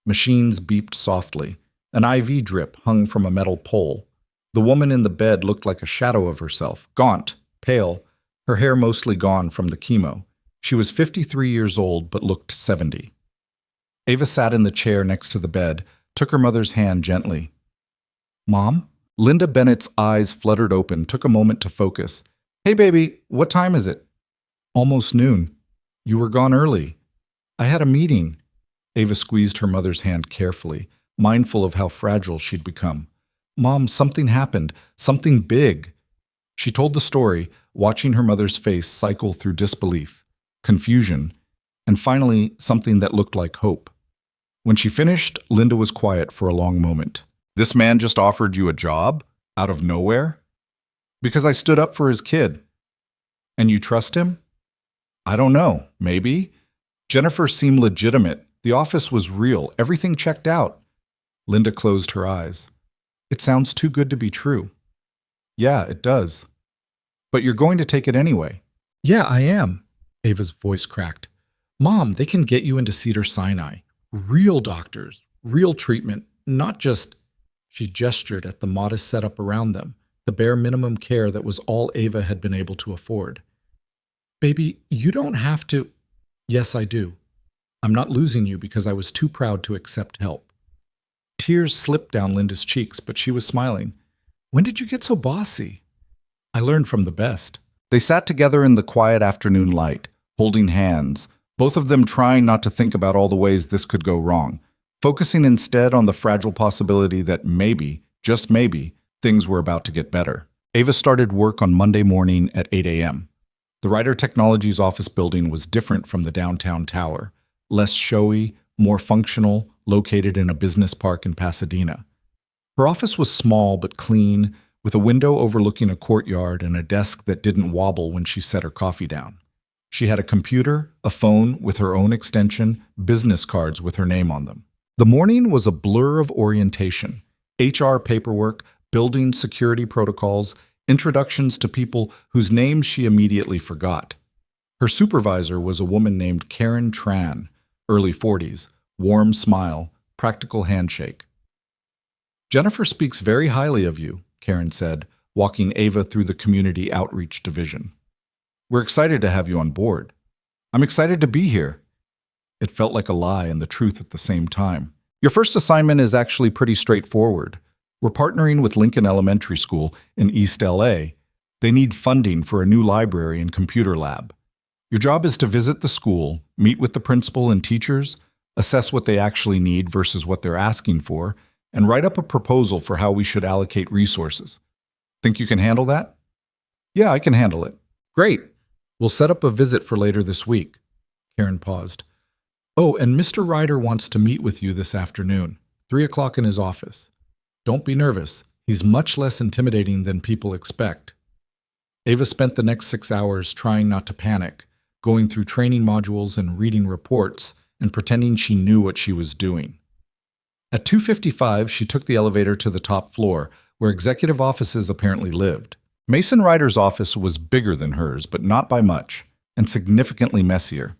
Machines beeped softly. An IV drip hung from a metal pole. The woman in the bed looked like a shadow of herself, gaunt, pale, her hair mostly gone from the chemo. She was 53 years old but looked 70. Ava sat in the chair next to the bed, took her mother's hand gently. Mom? Linda Bennett's eyes fluttered open, took a moment to focus. Hey baby, what time is it? Almost noon. You were gone early. I had a meeting. Ava squeezed her mother's hand carefully, mindful of how fragile she'd become. Mom, something happened. Something big. She told the story, watching her mother's face cycle through disbelief, confusion, and finally something that looked like hope. When she finished, Linda was quiet for a long moment. This man just offered you a job? Out of nowhere? Because I stood up for his kid. And you trust him? I don't know. Maybe. Jennifer seemed legitimate. The office was real. Everything checked out. Linda closed her eyes. It sounds too good to be true. Yeah, it does. But you're going to take it anyway. Yeah, I am. Ava's voice cracked. Mom, they can get you into Cedars-Sinai. Real doctors, real treatment, not just... She gestured at the modest setup around them, the bare minimum care that was all Ava had been able to afford. Baby, you don't have to... Yes, I do. I'm not losing you because I was too proud to accept help. Tears slipped down Linda's cheeks, but she was smiling. When did you get so bossy? I learned from the best. They sat together in the quiet afternoon light, holding hands, both of them trying not to think about all the ways this could go wrong, focusing instead on the fragile possibility that maybe, just maybe, things were about to get better. Ava started work on Monday morning at 8 a.m. The Ryder Technologies office building was different from the downtown tower, less showy, more functional, located in a business park in Pasadena. Her office was small but clean, with a window overlooking a courtyard and a desk that didn't wobble when she set her coffee down. She had a computer, a phone with her own extension, business cards with her name on them. The morning was a blur of orientation, HR paperwork, building security protocols, introductions to people whose names she immediately forgot. Her supervisor was a woman named Karen Tran, early 40s, warm smile, practical handshake. Jennifer speaks very highly of you, Karen said, walking Ava through the community outreach division. We're excited to have you on board. I'm excited to be here. It felt like a lie and the truth at the same time. Your first assignment is actually pretty straightforward. We're partnering with Lincoln Elementary School in East LA. They need funding for a new library and computer lab. Your job is to visit the school, meet with the principal and teachers, assess what they actually need versus what they're asking for, and write up a proposal for how we should allocate resources. Think you can handle that? Yeah, I can handle it. Great. We'll set up a visit for later this week. Karen paused. Oh, and Mr. Ryder wants to meet with you this afternoon, 3 o'clock in his office. Don't be nervous. He's much less intimidating than people expect. Ava spent the next 6 hours trying not to panic, going through training modules and reading reports, and pretending she knew what she was doing. At 2:55, she took the elevator to the top floor, where executive offices apparently lived. Mason Ryder's office was bigger than hers, but not by much, and significantly messier.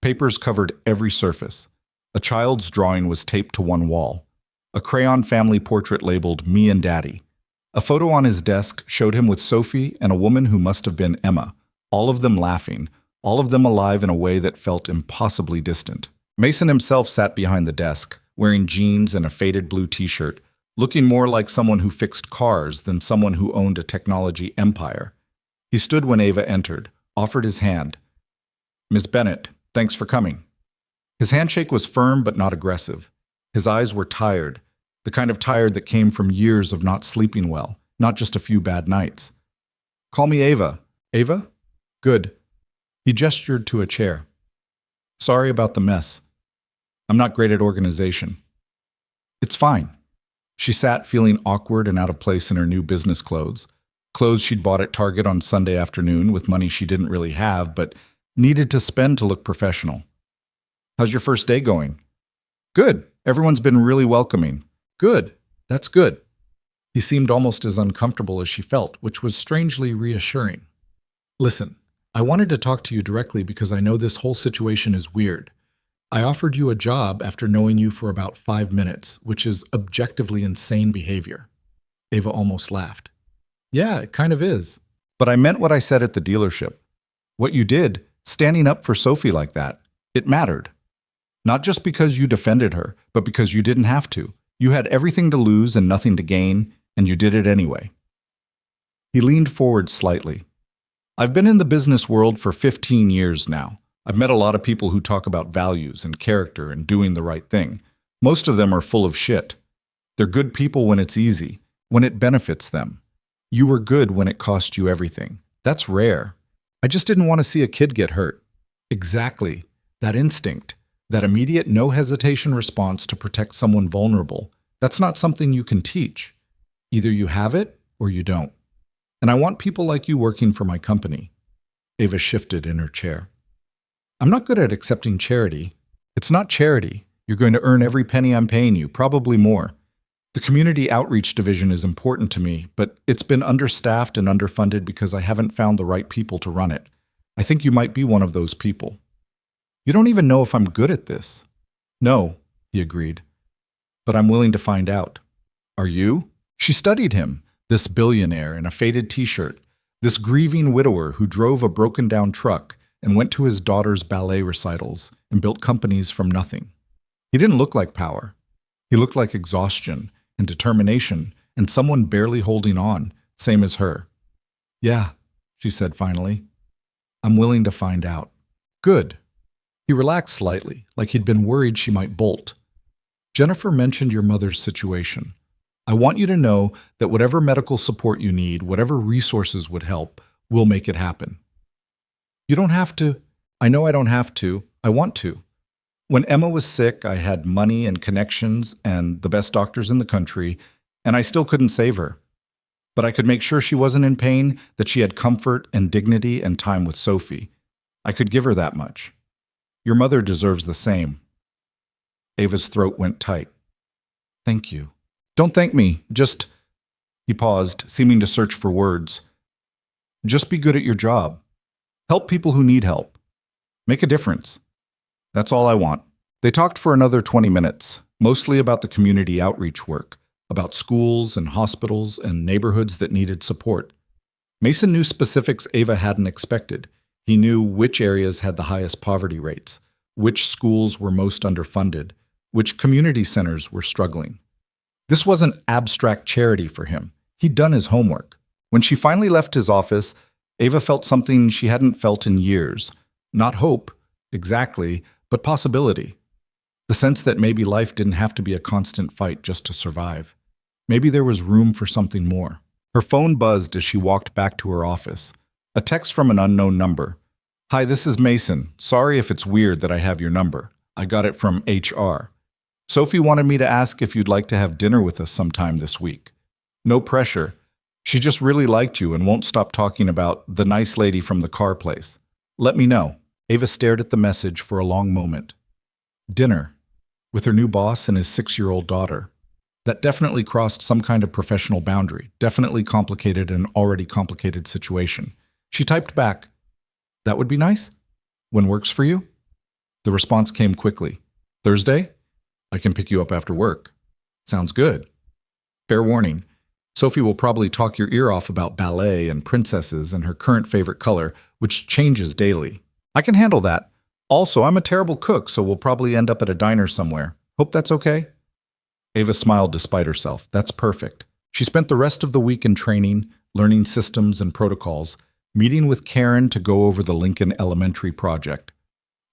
Papers covered every surface. A child's drawing was taped to one wall. A crayon family portrait labeled "Me and Daddy." A photo on his desk showed him with Sophie and a woman who must have been Emma, all of them laughing, all of them alive in a way that felt impossibly distant. Mason himself sat behind the desk, wearing jeans and a faded blue t-shirt, looking more like someone who fixed cars than someone who owned a technology empire. He stood when Ava entered, offered his hand. Miss Bennett, thanks for coming. His handshake was firm but not aggressive. His eyes were tired, the kind of tired that came from years of not sleeping well, not just a few bad nights. Call me Ava. Ava? Good. He gestured to a chair. Sorry about the mess. I'm not great at organization. It's fine. She sat feeling awkward and out of place in her new business clothes she'd bought at Target on Sunday afternoon with money she didn't really have but needed to spend to look professional. How's your first day going? Good. Everyone's been really welcoming. Good. That's good. He seemed almost as uncomfortable as she felt, which was strangely reassuring. Listen, I wanted to talk to you directly because I know this whole situation is weird. I offered you a job after knowing you for about 5 minutes, which is objectively insane behavior. Ava almost laughed. Yeah, it kind of is. But I meant what I said at the dealership. What you did, standing up for Sophie like that, it mattered. Not just because you defended her, but because you didn't have to. You had everything to lose and nothing to gain, and you did it anyway. He leaned forward slightly. I've been in the business world for 15 years now. I've met a lot of people who talk about values and character and doing the right thing. Most of them are full of shit. They're good people when it's easy, when it benefits them. You were good when it cost you everything. That's rare. I just didn't want to see a kid get hurt. Exactly. That instinct, that immediate no hesitation response to protect someone vulnerable, that's not something you can teach. Either you have it or you don't. And I want people like you working for my company. Ava shifted in her chair. I'm not good at accepting charity. It's not charity. You're going to earn every penny I'm paying you, probably more. The community outreach division is important to me, but it's been understaffed and underfunded because I haven't found the right people to run it. I think you might be one of those people. You don't even know if I'm good at this. No, he agreed. But I'm willing to find out. Are you? She studied him, this billionaire in a faded t-shirt, this grieving widower who drove a broken-down truck and went to his daughter's ballet recitals and built companies from nothing. He didn't look like power. He looked like exhaustion and determination and someone barely holding on, same as her. "Yeah," she said finally. "I'm willing to find out." "Good." He relaxed slightly, like he'd been worried she might bolt. "Jennifer mentioned your mother's situation. I want you to know that whatever medical support you need, whatever resources would help, we'll make it happen." "You don't have to." "I know I don't have to. I want to. When Emma was sick, I had money and connections and the best doctors in the country, and I still couldn't save her. But I could make sure she wasn't in pain, that she had comfort and dignity and time with Sophie. I could give her that much. Your mother deserves the same." Ava's throat went tight. "Thank you." "Don't thank me, just—" He paused, seeming to search for words. "Just be good at your job. Help people who need help. Make a difference. That's all I want." They talked for another 20 minutes, mostly about the community outreach work, about schools and hospitals and neighborhoods that needed support. Mason knew specifics Ava hadn't expected. He knew which areas had the highest poverty rates, which schools were most underfunded, which community centers were struggling. This wasn't abstract charity for him. He'd done his homework. When she finally left his office, Ava felt something she hadn't felt in years. Not hope, exactly, but possibility. The sense that maybe life didn't have to be a constant fight just to survive. Maybe there was room for something more. Her phone buzzed as she walked back to her office. A text from an unknown number. "Hi, this is Mason. Sorry if it's weird that I have your number. I got it from HR. Sophie wanted me to ask if you'd like to have dinner with us sometime this week. No pressure. She just really liked you and won't stop talking about the nice lady from the car place. Let me know." Ava stared at the message for a long moment. Dinner. With her new boss and his 6-year-old daughter. That definitely crossed some kind of professional boundary, definitely complicated an already complicated situation. She typed back, "That would be nice. When works for you?" The response came quickly. "Thursday? I can pick you up after work." "Sounds good. Fair warning. Sophie will probably talk your ear off about ballet and princesses and her current favorite color, which changes daily. I can handle that. Also, I'm a terrible cook, so we'll probably end up at a diner somewhere. Hope that's okay?" Ava smiled despite herself. That's perfect. She spent the rest of the week in training, learning systems and protocols, meeting with Karen to go over the Lincoln Elementary project.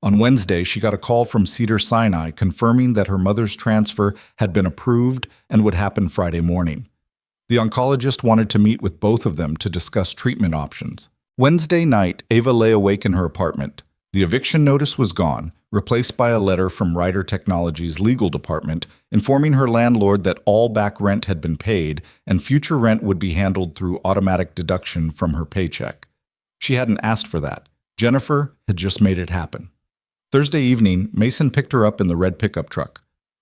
On Wednesday, she got a call from Cedars-Sinai confirming that her mother's transfer had been approved and would happen Friday morning. The oncologist wanted to meet with both of them to discuss treatment options. Wednesday night, Ava lay awake in her apartment. The eviction notice was gone, replaced by a letter from Ryder Technologies' legal department informing her landlord that all back rent had been paid and future rent would be handled through automatic deduction from her paycheck. She hadn't asked for that. Jennifer had just made it happen. Thursday evening, Mason picked her up in the red pickup truck.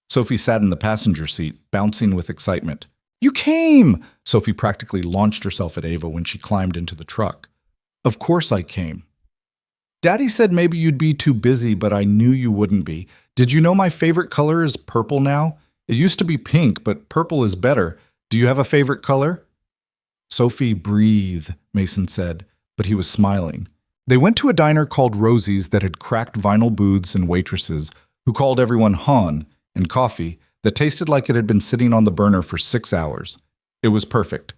Sophie sat in the passenger seat, bouncing with excitement. "You came!" Sophie practically launched herself at Ava when she climbed into the truck. "Of course I came. Daddy said maybe you'd be too busy, but I knew you wouldn't be. Did you know my favorite color is purple now? It used to be pink, but purple is better. Do you have a favorite color?" "Sophie, breathe," Mason said, but he was smiling. They went to a diner called Rosie's that had cracked vinyl booths and waitresses who called everyone hon and coffee that tasted like it had been sitting on the burner for 6 hours. It was perfect.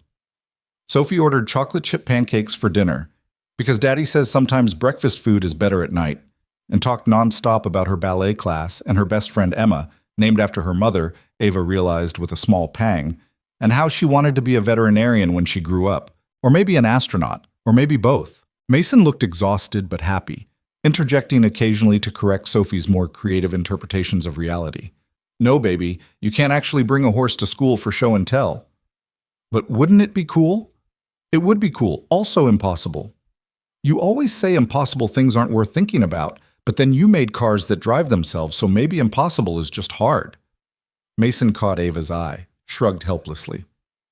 Sophie ordered chocolate chip pancakes for dinner, because Daddy says sometimes breakfast food is better at night, and talked nonstop about her ballet class and her best friend Emma, named after her mother, Ava realized with a small pang, and how she wanted to be a veterinarian when she grew up, or maybe an astronaut, or maybe both. Mason looked exhausted but happy, interjecting occasionally to correct Sophie's more creative interpretations of reality. "No, baby, you can't actually bring a horse to school for show and tell." "But wouldn't it be cool?" "It would be cool, also impossible." "You always say impossible things aren't worth thinking about, but then you made cars that drive themselves, so maybe impossible is just hard." Mason caught Ava's eye, shrugged helplessly.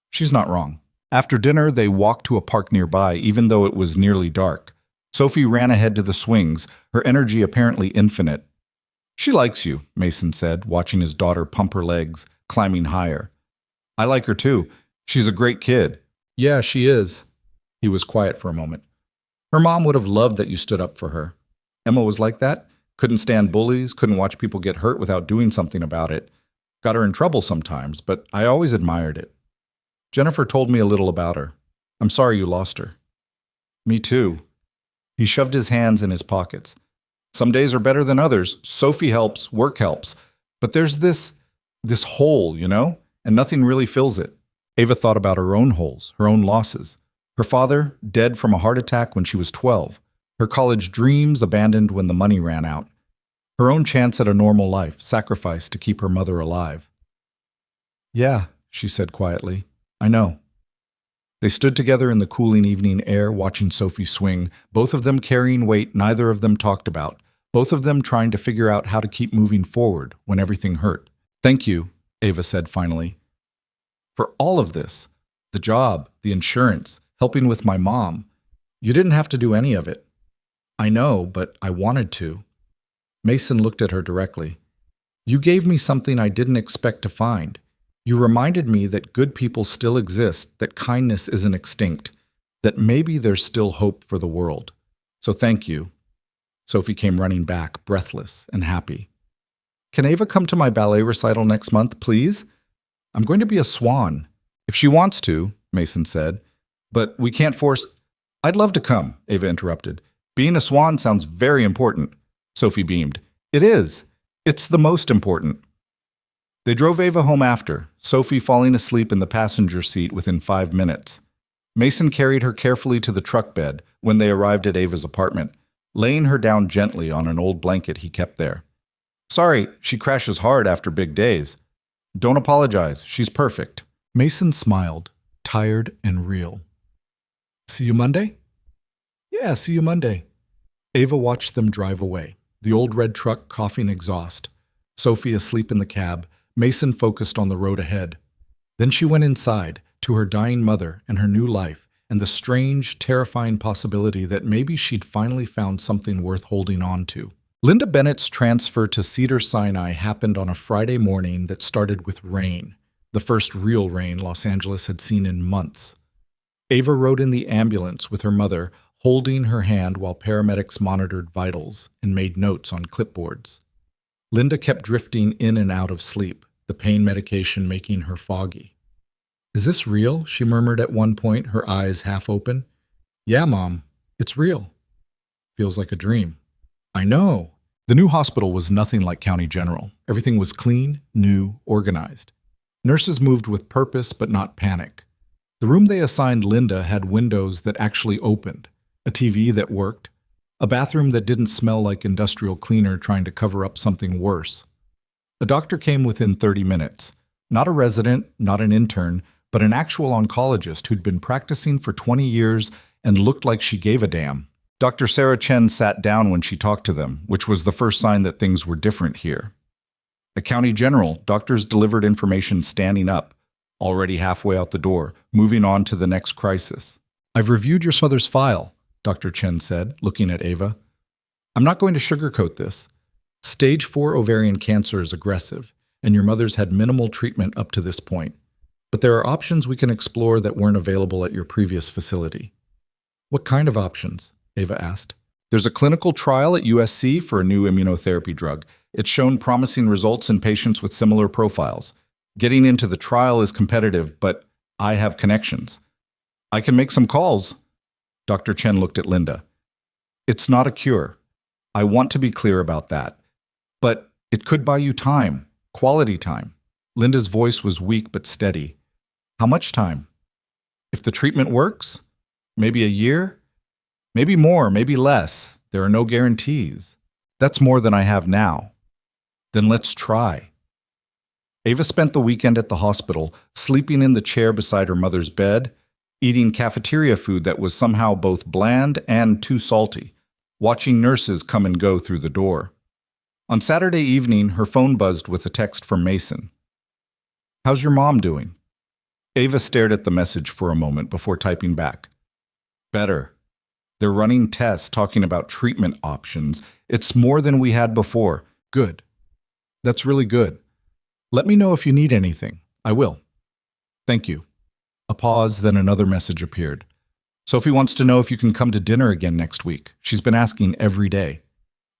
She's not wrong. After dinner, they walked to a park nearby, even though it was nearly dark. Sophie ran ahead to the swings, her energy apparently infinite. "She likes you," Mason said, watching his daughter pump her legs, climbing higher. "I like her too. She's a great kid." "Yeah, she is." He was quiet for a moment. "Her mom would have loved that you stood up for her." Emma was like that. Couldn't stand bullies, couldn't watch people get hurt without doing something about it. Got her in trouble sometimes, but I always admired it. Jennifer told me a little about her. I'm sorry you lost her. Me too. He shoved his hands in his pockets. Some days are better than others. Sophie helps, work helps. But there's this hole, and nothing really fills it. Ava thought about her own holes, her own losses. Her father, dead from a heart attack when she was 12. Her college dreams abandoned when the money ran out. Her own chance at a normal life, sacrificed to keep her mother alive. Yeah, she said quietly. I know. They stood together in the cooling evening air, watching Sophie swing, both of them carrying weight neither of them talked about, both of them trying to figure out how to keep moving forward when everything hurt. Thank you, Ava said finally. For all of this, the job, the insurance, helping with my mom. You didn't have to do any of it. I know, but I wanted to. Mason looked at her directly. You gave me something I didn't expect to find. You reminded me that good people still exist, that kindness isn't extinct, that maybe there's still hope for the world. So thank you. Sophie came running back, breathless and happy. Can Ava come to my ballet recital next month, please? I'm going to be a swan. If she wants to, Mason said. But we can't force... I'd love to come, Ava interrupted. Being a swan sounds very important. Sophie beamed. It is. It's the most important. They drove Ava home after, Sophie falling asleep in the passenger seat within 5 minutes. Mason carried her carefully to the truck bed when they arrived at Ava's apartment, laying her down gently on an old blanket he kept there. Sorry, she crashes hard after big days. Don't apologize, she's perfect. Mason smiled, tired and real. See you Monday? Yeah, see you Monday. Ava watched them drive away, the old red truck coughing exhaust. Sophie asleep in the cab, Mason focused on the road ahead. Then she went inside, to her dying mother and her new life, and the strange, terrifying possibility that maybe she'd finally found something worth holding on to. Linda Bennett's transfer to Cedars-Sinai happened on a Friday morning that started with rain, the first real rain Los Angeles had seen in months. Ava rode in the ambulance with her mother, holding her hand while paramedics monitored vitals and made notes on clipboards. Linda kept drifting in and out of sleep, the pain medication making her foggy. Is this real? She murmured at one point, her eyes half open. Yeah, Mom, it's real. Feels like a dream. I know. The new hospital was nothing like County General. Everything was clean, new, organized. Nurses moved with purpose but not panic. The room they assigned Linda had windows that actually opened, a TV that worked, a bathroom that didn't smell like industrial cleaner trying to cover up something worse. A doctor came within 30 minutes. Not a resident, not an intern, but an actual oncologist who'd been practicing for 20 years and looked like she gave a damn. Dr. Sarah Chen sat down when she talked to them, which was the first sign that things were different here. At County General, doctors delivered information standing up, already halfway out the door, moving on to the next crisis. I've reviewed your mother's file, Dr. Chen said, looking at Ava. I'm not going to sugarcoat this. Stage 4 ovarian cancer is aggressive, and your mother's had minimal treatment up to this point. But there are options we can explore that weren't available at your previous facility. What kind of options? Ava asked. There's a clinical trial at USC for a new immunotherapy drug. It's shown promising results in patients with similar profiles. Getting into the trial is competitive, but I have connections. I can make some calls. Dr. Chen looked at Linda. It's not a cure. I want to be clear about that. But it could buy you time, quality time. Linda's voice was weak but steady. How much time? If the treatment works, maybe a year? Maybe more, maybe less. There are no guarantees. That's more than I have now. Then let's try. Ava spent the weekend at the hospital, sleeping in the chair beside her mother's bed, eating cafeteria food that was somehow both bland and too salty, watching nurses come and go through the door. On Saturday evening, her phone buzzed with a text from Mason. How's your mom doing? Ava stared at the message for a moment before typing back. Better. They're running tests talking about treatment options. It's more than we had before. Good. That's really good. Let me know if you need anything. I will. Thank you. A pause, then another message appeared. Sophie wants to know if you can come to dinner again next week. She's been asking every day.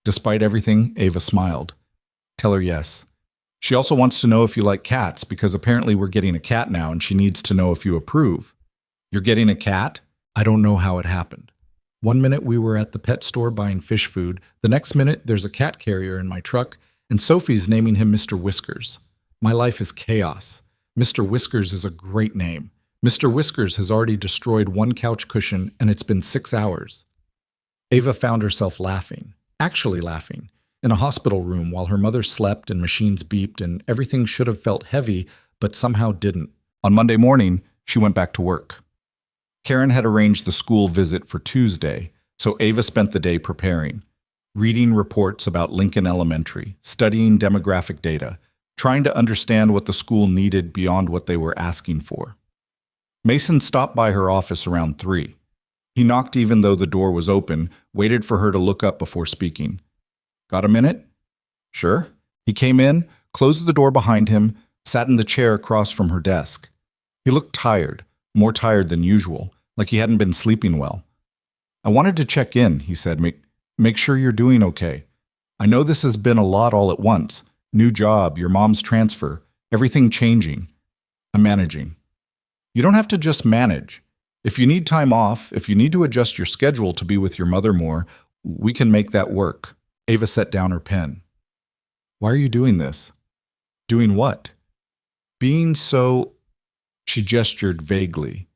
Despite everything, Ava smiled. Tell her yes. She also wants to know if you like cats, because apparently we're getting a cat now and she needs to know if you approve. You're getting a cat? I don't know how it happened. One minute we were at the pet store buying fish food. The next minute there's a cat carrier in my truck, and Sophie's naming him Mr. Whiskers. My life is chaos. Mr. Whiskers is a great name. Mr. Whiskers has already destroyed one couch cushion, and it's been 6 hours. Ava found herself laughing, actually laughing, in a hospital room while her mother slept and machines beeped and everything should have felt heavy, but somehow didn't. On Monday morning, she went back to work. Karen had arranged the school visit for Tuesday, so Ava spent the day preparing, reading reports about Lincoln Elementary, studying demographic data, trying to understand what the school needed beyond what they were asking for. Mason stopped by her office around 3. He knocked even though the door was open, waited for her to look up before speaking. Got a minute? Sure. He came in, closed the door behind him, sat in the chair across from her desk. He looked tired, more tired than usual, like he hadn't been sleeping well. I wanted to check in, he said. Make sure you're doing okay. I know this has been a lot all at once. New job, your mom's transfer, everything changing. I'm managing. You don't have to just manage. If you need time off, if you need to adjust your schedule to be with your mother more, we can make that work. Ava set down her pen. Why are you doing this? Doing what? Being so... She gestured vaguely.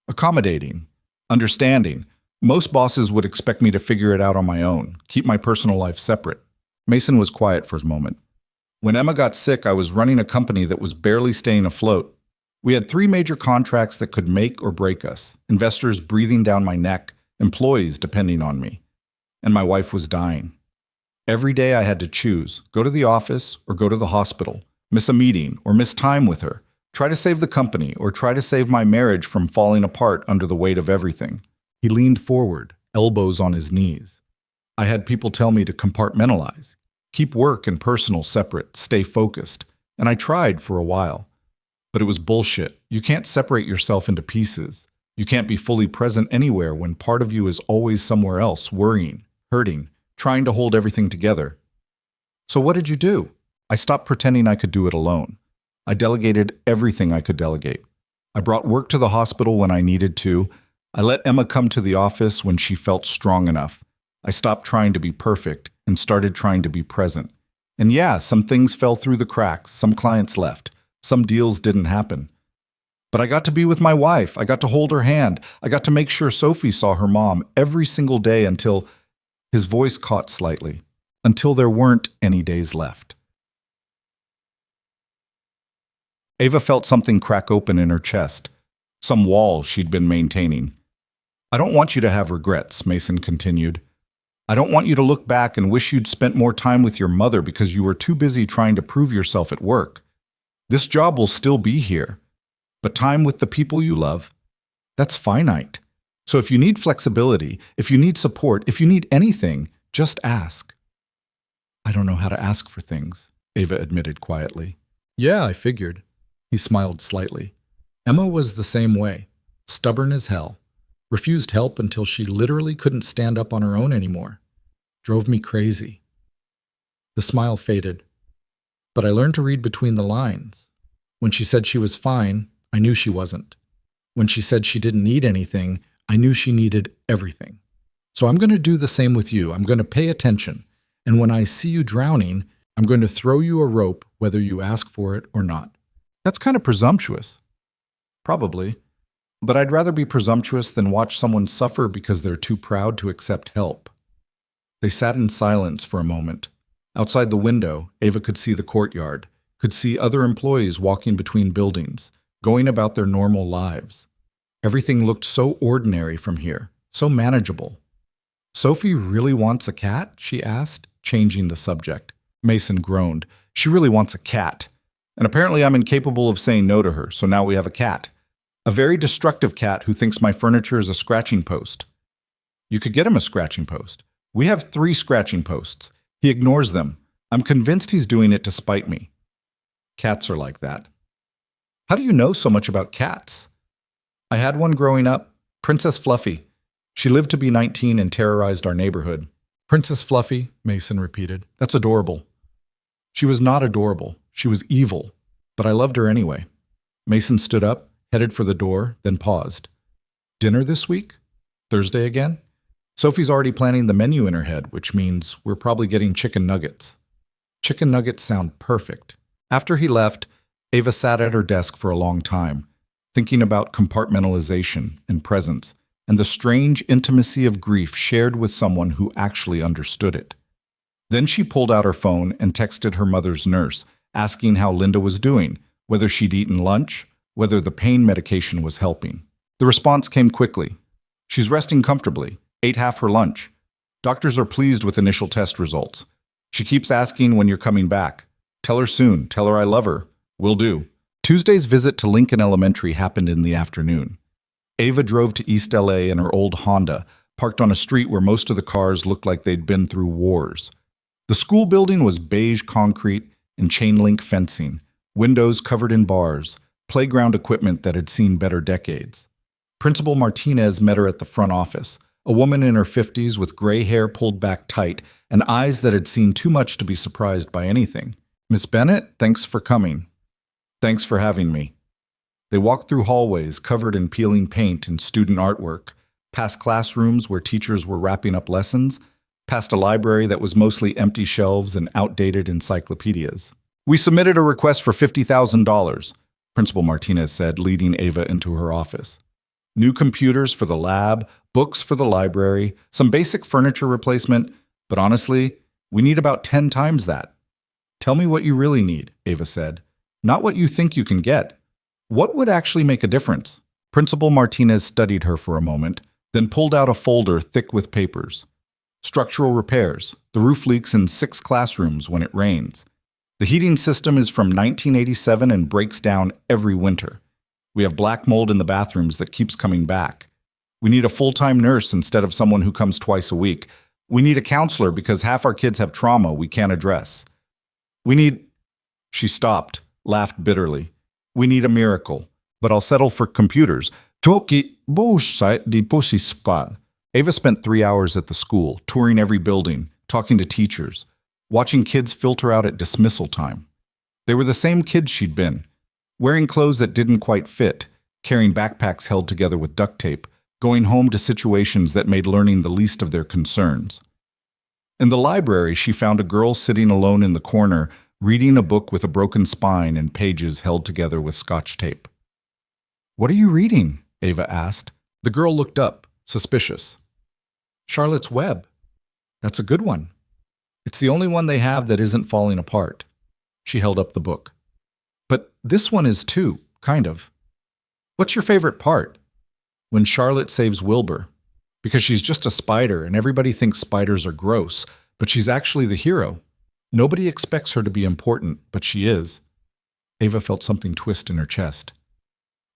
Accommodating. Understanding. Most bosses would expect me to figure it out on my own, keep my personal life separate. Mason was quiet for a moment. When Emma got sick, I was running a company that was barely staying afloat. We had 3 major contracts that could make or break us, investors breathing down my neck, employees depending on me. And my wife was dying. Every day I had to choose, go to the office or go to the hospital, miss a meeting or miss time with her, try to save the company or try to save my marriage from falling apart under the weight of everything. He leaned forward, elbows on his knees. I had people tell me to compartmentalize, keep work and personal separate, stay focused, and I tried for a while. But it was bullshit. You can't separate yourself into pieces. You can't be fully present anywhere when part of you is always somewhere else, worrying, hurting, trying to hold everything together. So what did you do? I stopped pretending I could do it alone. I delegated everything I could delegate. I brought work to the hospital when I needed to. I let Emma come to the office when she felt strong enough. I stopped trying to be perfect and started trying to be present. And yeah, some things fell through the cracks, some clients left, some deals didn't happen. But I got to be with my wife, I got to hold her hand, I got to make sure Sophie saw her mom every single day until... His voice caught slightly. Until there weren't any days left. Ava felt something crack open in her chest, some wall she'd been maintaining. I don't want you to have regrets, Mason continued. I don't want you to look back and wish you'd spent more time with your mother because you were too busy trying to prove yourself at work. This job will still be here, but time with the people you love, that's finite. So if you need flexibility, if you need support, if you need anything, just ask. I don't know how to ask for things, Ava admitted quietly. Yeah, I figured. He smiled slightly. Emma was the same way, stubborn as hell. Refused help until she literally couldn't stand up on her own anymore. Drove me crazy. The smile faded. But I learned to read between the lines. When she said she was fine, I knew she wasn't. When she said she didn't need anything, I knew she needed everything. So I'm going to do the same with you. I'm going to pay attention. And when I see you drowning, I'm going to throw you a rope whether you ask for it or not. That's kind of presumptuous. Probably. But I'd rather be presumptuous than watch someone suffer because they're too proud to accept help. They sat in silence for a moment. Outside the window, Ava could see the courtyard, could see other employees walking between buildings, going about their normal lives. Everything looked so ordinary from here, so manageable. Sophie really wants a cat? She asked, changing the subject. Mason groaned. She really wants a cat. And apparently I'm incapable of saying no to her, so now we have a cat. A very destructive cat who thinks my furniture is a scratching post. You could get him a scratching post. We have 3 scratching posts. He ignores them. I'm convinced he's doing it to spite me. Cats are like that. How do you know so much about cats? I had one growing up, Princess Fluffy. She lived to be 19 and terrorized our neighborhood. Princess Fluffy, Mason repeated. That's adorable. She was not adorable. She was evil. But I loved her anyway. Mason stood up, headed for the door, then paused. Dinner this week? Thursday again? Sophie's already planning the menu in her head, which means we're probably getting chicken nuggets. Chicken nuggets sound perfect. After he left, Ava sat at her desk for a long time, thinking about compartmentalization and presence, and the strange intimacy of grief shared with someone who actually understood it. Then she pulled out her phone and texted her mother's nurse, asking how Linda was doing, whether she'd eaten lunch, whether the pain medication was helping. The response came quickly. She's resting comfortably, ate half her lunch. Doctors are pleased with initial test results. She keeps asking when you're coming back. Tell her soon. Tell her I love her. Will do. Tuesday's visit to Lincoln Elementary happened in the afternoon. Ava drove to East LA in her old Honda, parked on a street where most of the cars looked like they'd been through wars. The school building was beige concrete and chain-link fencing, windows covered in bars, playground equipment that had seen better decades. Principal Martinez met her at the front office, a woman in her 50s with gray hair pulled back tight and eyes that had seen too much to be surprised by anything. Miss Bennett, thanks for coming. Thanks for having me. They walked through hallways covered in peeling paint and student artwork, past classrooms where teachers were wrapping up lessons, past a library that was mostly empty shelves and outdated encyclopedias. We submitted a request for $50,000, Principal Martinez said, leading Ava into her office. New computers for the lab, books for the library, some basic furniture replacement, but honestly, we need about 10 times that. Tell me what you really need, Ava said. Not what you think you can get. What would actually make a difference? Principal Martinez studied her for a moment, then pulled out a folder thick with papers. Structural repairs. The roof leaks in 6 classrooms when it rains. The heating system is from 1987 and breaks down every winter. We have black mold in the bathrooms that keeps coming back. We need a full-time nurse instead of someone who comes twice a week. We need a counselor because half our kids have trauma we can't address. We need... She stopped, laughed bitterly. We need a miracle, but I'll settle for computers. Ava spent 3 hours at the school, touring every building, talking to teachers, watching kids filter out at dismissal time. They were the same kids she'd been, wearing clothes that didn't quite fit, carrying backpacks held together with duct tape, going home to situations that made learning the least of their concerns. In the library, she found a girl sitting alone in the corner, reading a book with a broken spine and pages held together with Scotch tape. What are you reading? Ava asked. The girl looked up, suspicious. Charlotte's Web. That's a good one. It's the only one they have that isn't falling apart. She held up the book. But this one is too, kind of. What's your favorite part? When Charlotte saves Wilbur. Because she's just a spider and everybody thinks spiders are gross, but she's actually the hero. Nobody expects her to be important, but she is. Ava felt something twist in her chest.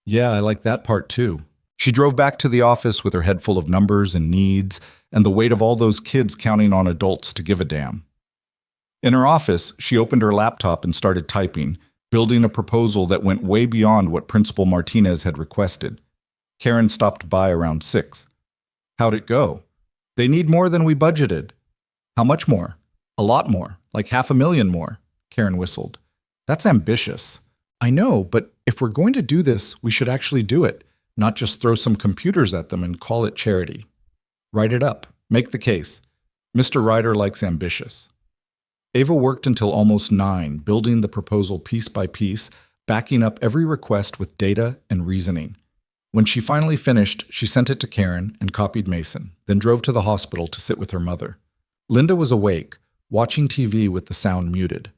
Yeah, I like that part too. She drove back to the office with her head full of numbers and needs and the weight of all those kids counting on adults to give a damn. In her office, she opened her laptop and started typing, building a proposal that went way beyond what Principal Martinez had requested. Karen stopped by around 6. How'd it go? They need more than we budgeted. How much more? A lot more, like $500,000 more, Karen whistled. That's ambitious. I know, but if we're going to do this, we should actually do it, not just throw some computers at them and call it charity. Write it up. Make the case. Mr. Ryder likes ambitious. Ava worked until almost 9, building the proposal piece by piece, backing up every request with data and reasoning. When she finally finished, she sent it to Karen and copied Mason, then drove to the hospital to sit with her mother. Linda was awake, watching TV with the sound muted.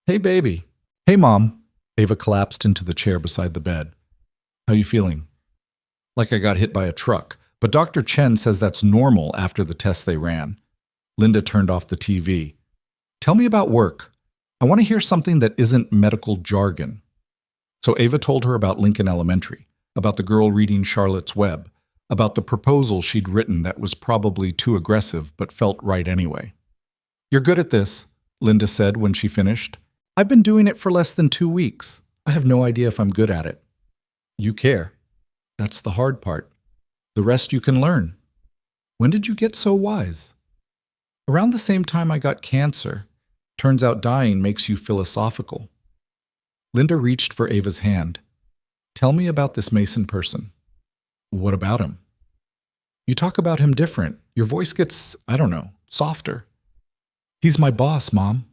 Hey, baby. Hey, Mom. Ava collapsed into the chair beside the bed. How you feeling? Like I got hit by a truck, but Dr. Chen says that's normal after the tests they ran. Linda turned off the TV. Tell me about work. I want to hear something that isn't medical jargon. So Ava told her about Lincoln Elementary, about the girl reading Charlotte's Web, about the proposal she'd written that was probably too aggressive but felt right anyway. You're good at this, Linda said when she finished. I've been doing it for less than 2 weeks. I have no idea if I'm good at it. You care. That's the hard part. The rest you can learn. When did you get so wise? Around the same time I got cancer. Turns out dying makes you philosophical. Linda reached for Ava's hand. Tell me about this Mason person. What about him? You talk about him different. Your voice gets, I don't know, softer. He's my boss, Mom.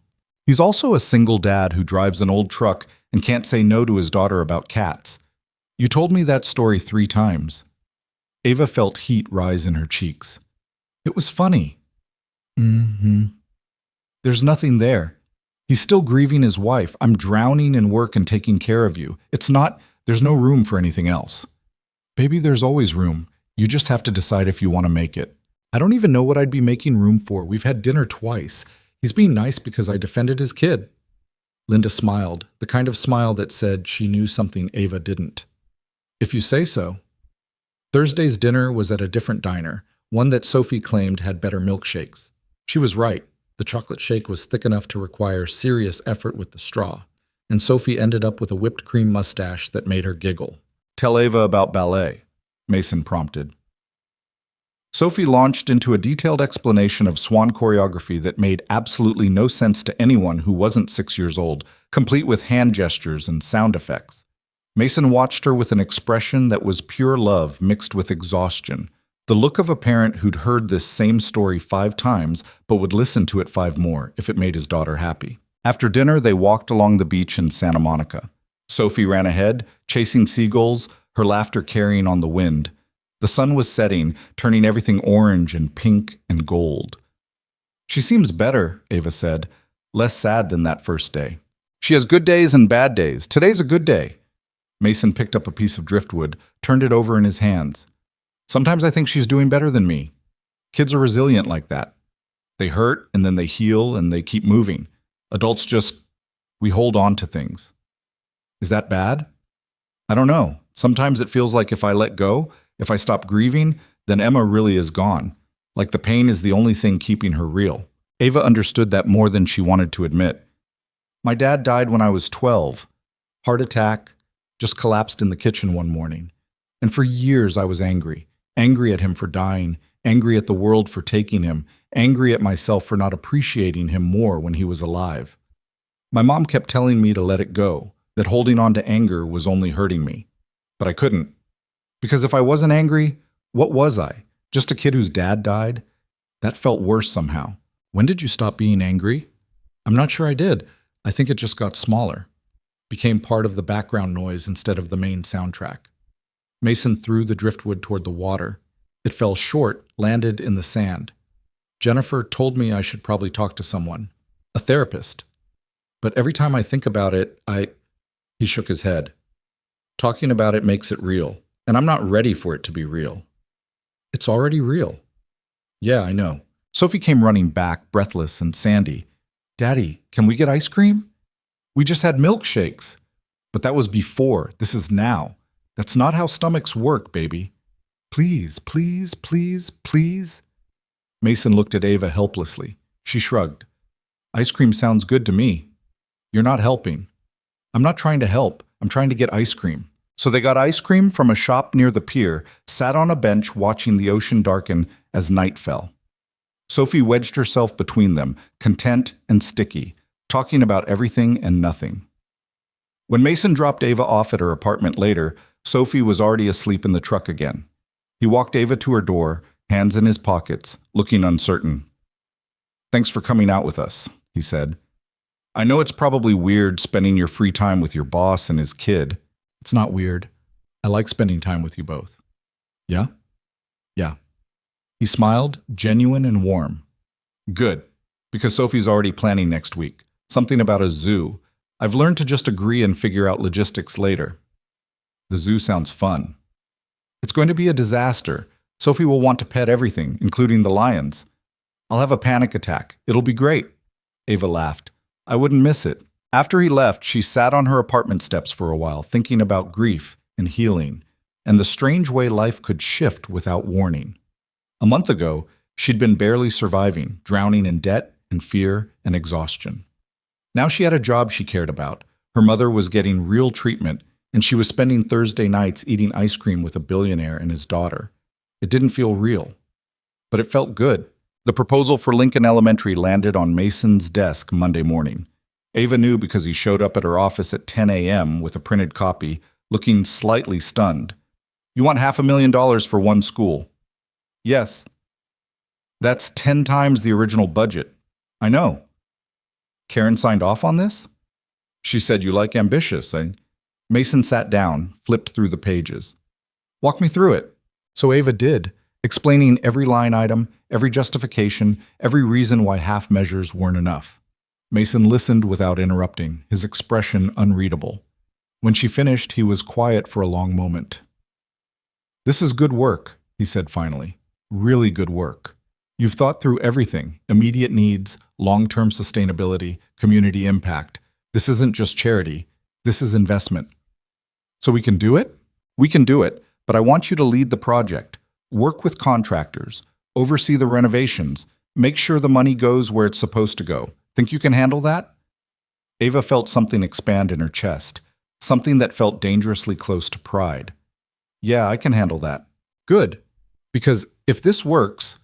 He's also a single dad who drives an old truck and can't say no to his daughter about cats. You told me that story 3 times. Ava felt heat rise in her cheeks. It was funny. There's nothing there. He's still grieving his wife. I'm drowning in work and taking care of you. There's no room for anything else. Baby, there's always room. You just have to decide if you want to make it. I don't even know what I'd be making room for. We've had dinner twice. He's being nice because I defended his kid. Linda smiled, the kind of smile that said she knew something Ava didn't. If you say so. Thursday's dinner was at a different diner, one that Sophie claimed had better milkshakes. She was right. The chocolate shake was thick enough to require serious effort with the straw, and Sophie ended up with a whipped cream mustache that made her giggle. Tell Ava about ballet, Mason prompted. Sophie launched into a detailed explanation of swan choreography that made absolutely no sense to anyone who wasn't 6 years old, complete with hand gestures and sound effects. Mason watched her with an expression that was pure love mixed with exhaustion, the look of a parent who'd heard this same story 5 times but would listen to it 5 more if it made his daughter happy. After dinner, they walked along the beach in Santa Monica. Sophie ran ahead, chasing seagulls, her laughter carrying on the wind. The sun was setting, turning everything orange and pink and gold. She seems better, Ava said, less sad than that first day. She has good days and bad days. Today's a good day. Mason picked up a piece of driftwood, turned it over in his hands. Sometimes I think she's doing better than me. Kids are resilient like that. They hurt, and then they heal, and they keep moving. Adults we hold on to things. Is that bad? I don't know. Sometimes it feels like if I let go, if I stop grieving, then Emma really is gone. Like the pain is the only thing keeping her real. Ava understood that more than she wanted to admit. My dad died when I was 12. Heart attack, just collapsed in the kitchen one morning. And for years I was angry. Angry at him for dying, angry at the world for taking him, angry at myself for not appreciating him more when he was alive. My mom kept telling me to let it go, that holding on to anger was only hurting me. But I couldn't. Because if I wasn't angry, what was I? Just a kid whose dad died? That felt worse somehow. When did you stop being angry? I'm not sure I did. I think it just got smaller. Became part of the background noise instead of the main soundtrack. Mason threw the driftwood toward the water. It fell short, landed in the sand. Jennifer told me I should probably talk to someone, a therapist. But every time I think about it, He shook his head. Talking about it makes it real, and I'm not ready for it to be real. It's already real. Yeah, I know. Sophie came running back, breathless and sandy. Daddy, can we get ice cream? We just had milkshakes. But that was before. This is now. That's not how stomachs work, baby. Please, please, please, please. Mason looked at Ava helplessly. She shrugged. Ice cream sounds good to me. You're not helping. I'm not trying to help. I'm trying to get ice cream. So they got ice cream from a shop near the pier, sat on a bench watching the ocean darken as night fell. Sophie wedged herself between them, content and sticky, talking about everything and nothing. When Mason dropped Ava off at her apartment later, Sophie was already asleep in the truck again. He walked Ava to her door, hands in his pockets, looking uncertain. Thanks for coming out with us, he said. I know it's probably weird spending your free time with your boss and his kid. It's not weird. I like spending time with you both. Yeah? Yeah. He smiled, genuine and warm. Good, because Sophie's already planning next week. Something about a zoo. I've learned to just agree and figure out logistics later. The zoo sounds fun. It's going to be a disaster. Sophie will want to pet everything, including the lions. I'll have a panic attack. It'll be great. Ava laughed. I wouldn't miss it. After he left, she sat on her apartment steps for a while, thinking about grief and healing, and the strange way life could shift without warning. A month ago, she'd been barely surviving, drowning in debt and fear and exhaustion. Now she had a job she cared about. Her mother was getting real treatment, and she was spending Thursday nights eating ice cream with a billionaire and his daughter. It didn't feel real, but it felt good. The proposal for Lincoln Elementary landed on Mason's desk Monday morning. Ava knew because he showed up at her office at 10 a.m. with a printed copy, looking slightly stunned. You want $500,000 for one school? Yes. That's 10 times the original budget. I know. Karen signed off on this? She said you like ambitious. Mason sat down, flipped through the pages. Walk me through it. So Ava did, explaining every line item, every justification, every reason why half measures weren't enough. Mason listened without interrupting, his expression unreadable. When she finished, he was quiet for a long moment. This is good work, he said finally. Really good work. You've thought through everything, immediate needs, long-term sustainability, community impact. This isn't just charity. This is investment. So we can do it? We can do it, but I want you to lead the project, work with contractors, oversee the renovations, make sure the money goes where it's supposed to go. Think you can handle that? Ava felt something expand in her chest, something that felt dangerously close to pride. Yeah, I can handle that. Good. Because if this works,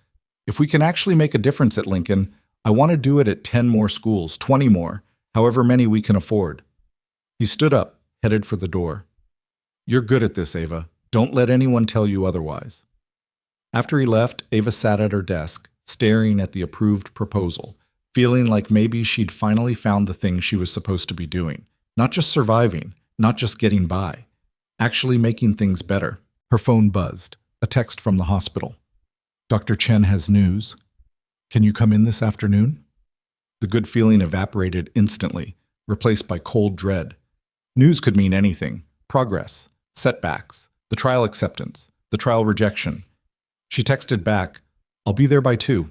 if we can actually make a difference at Lincoln, I want to do it at 10 more schools, 20 more, however many we can afford. He stood up, headed for the door. You're good at this, Ava. Don't let anyone tell you otherwise. After he left, Ava sat at her desk, staring at the approved proposal, feeling like maybe she'd finally found the thing she was supposed to be doing. Not just surviving, not just getting by, actually making things better. Her phone buzzed, a text from the hospital. Dr. Chen has news. Can you come in this afternoon? The good feeling evaporated instantly, replaced by cold dread. News could mean anything. Progress, setbacks, the trial acceptance, the trial rejection. She texted back, I'll be there by 2.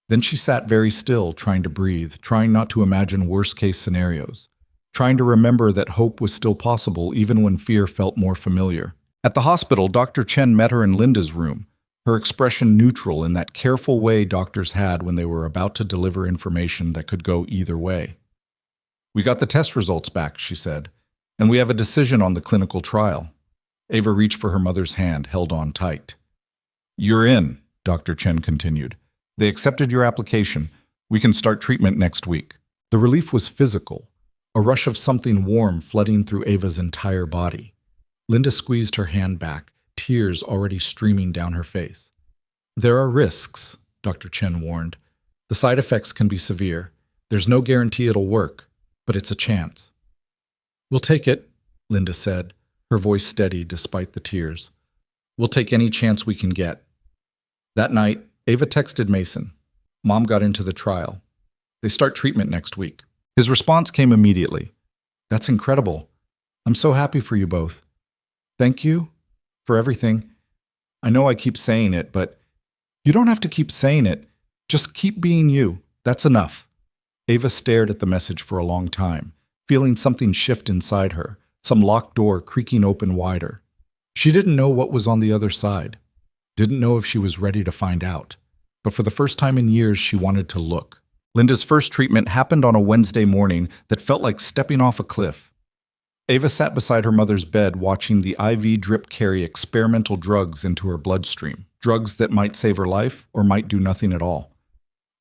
Then she sat very still, trying to breathe, trying not to imagine worst-case scenarios, trying to remember that hope was still possible even when fear felt more familiar. At the hospital, Dr. Chen met her in Linda's room, her expression neutral in that careful way doctors had when they were about to deliver information that could go either way. We got the test results back, she said, and we have a decision on the clinical trial. Ava reached for her mother's hand, held on tight. You're in, Dr. Chen continued. They accepted your application. We can start treatment next week. The relief was physical, a rush of something warm flooding through Ava's entire body. Linda squeezed her hand back, tears already streaming down her face. There are risks, Dr. Chen warned. The side effects can be severe. There's no guarantee it'll work, but it's a chance. We'll take it, Linda said, her voice steady despite the tears. We'll take any chance we can get. That night, Ava texted Mason. Mom got into the trial. They start treatment next week. His response came immediately. That's incredible. I'm so happy for you both. Thank you for everything. I know I keep saying it, but you don't have to keep saying it. Just keep being you. That's enough. Ava stared at the message for a long time, feeling something shift inside her, some locked door creaking open wider. She didn't know what was on the other side. Didn't know if she was ready to find out. But for the first time in years, she wanted to look. Linda's first treatment happened on a Wednesday morning that felt like stepping off a cliff. Ava sat beside her mother's bed watching the IV drip carry experimental drugs into her bloodstream, drugs that might save her life or might do nothing at all.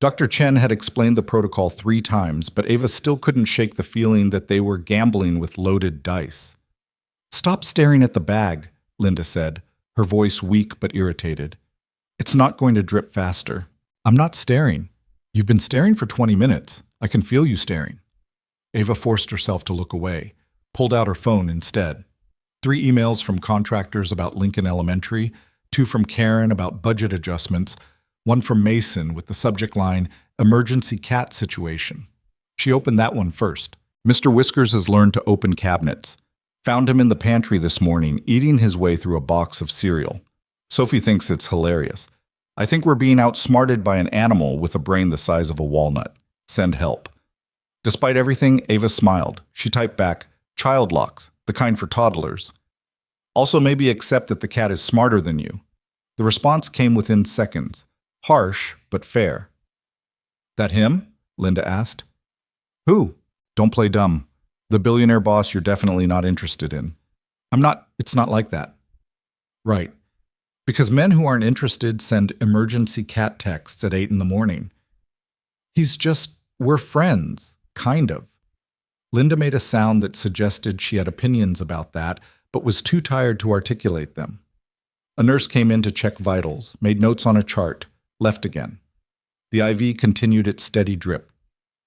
Dr. Chen had explained the protocol 3 times, but Ava still couldn't shake the feeling that they were gambling with loaded dice. Stop staring at the bag, Linda said, her voice weak but irritated. It's not going to drip faster. I'm not staring. You've been staring for 20 minutes. I can feel you staring. Ava forced herself to look away, pulled out her phone instead. 3 emails from contractors about Lincoln Elementary, 2 from Karen about budget adjustments, 1 from Mason with the subject line, emergency cat situation. She opened that one first. Mr. Whiskers has learned to open cabinets. Found him in the pantry this morning, eating his way through a box of cereal. Sophie thinks it's hilarious. I think we're being outsmarted by an animal with a brain the size of a walnut. Send help. Despite everything, Ava smiled. She typed back, child locks, the kind for toddlers. Also maybe accept that the cat is smarter than you. The response came within seconds. Harsh, but fair. That him? Linda asked. Who? Don't play dumb. The billionaire boss you're definitely not interested in. It's not like that. Right. Because men who aren't interested send emergency cat texts at 8 in the morning. We're friends, kind of. Linda made a sound that suggested she had opinions about that, but was too tired to articulate them. A nurse came in to check vitals, made notes on a chart, left again. The IV continued its steady drip.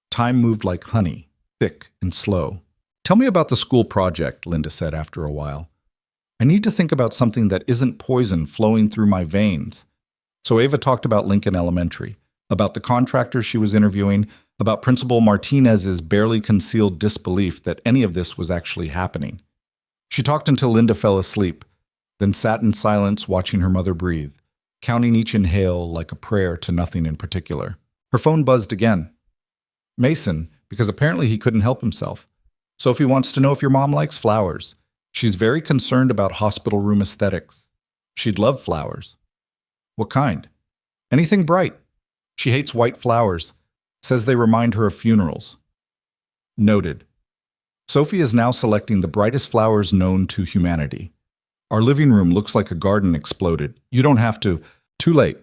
Time moved like honey, thick and slow. Tell me about the school project, Linda said after a while. I need to think about something that isn't poison flowing through my veins. So Ava talked about Lincoln Elementary, about the contractor she was interviewing, about Principal Martinez's barely concealed disbelief that any of this was actually happening. She talked until Linda fell asleep, then sat in silence watching her mother breathe, counting each inhale like a prayer to nothing in particular. Her phone buzzed again. Mason, because apparently he couldn't help himself. Sophie wants to know if your mom likes flowers. She's very concerned about hospital room aesthetics. She'd love flowers. What kind? Anything bright. She hates white flowers. Says they remind her of funerals. Noted. Sophie is now selecting the brightest flowers known to humanity. Our living room looks like a garden exploded. You don't have to. Too late.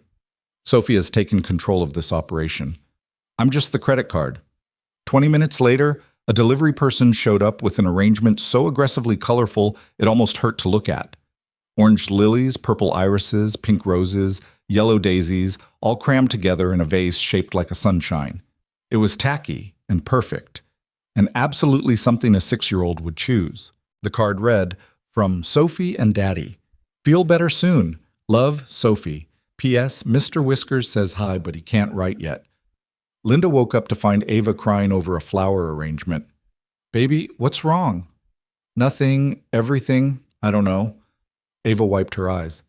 Sophie has taken control of this operation. I'm just the credit card. 20 minutes later, a delivery person showed up with an arrangement so aggressively colorful it almost hurt to look at. Orange lilies, purple irises, pink roses, yellow daisies, all crammed together in a vase shaped like a sunshine. It was tacky and perfect, and absolutely something a 6-year-old would choose. The card read, "From Sophie and Daddy. Feel better soon. Love, Sophie. P.S. Mr. Whiskers says hi, but he can't write yet." Linda woke up to find Ava crying over a flower arrangement. "Baby, what's wrong?" "Nothing, everything, I don't know." Ava wiped her eyes.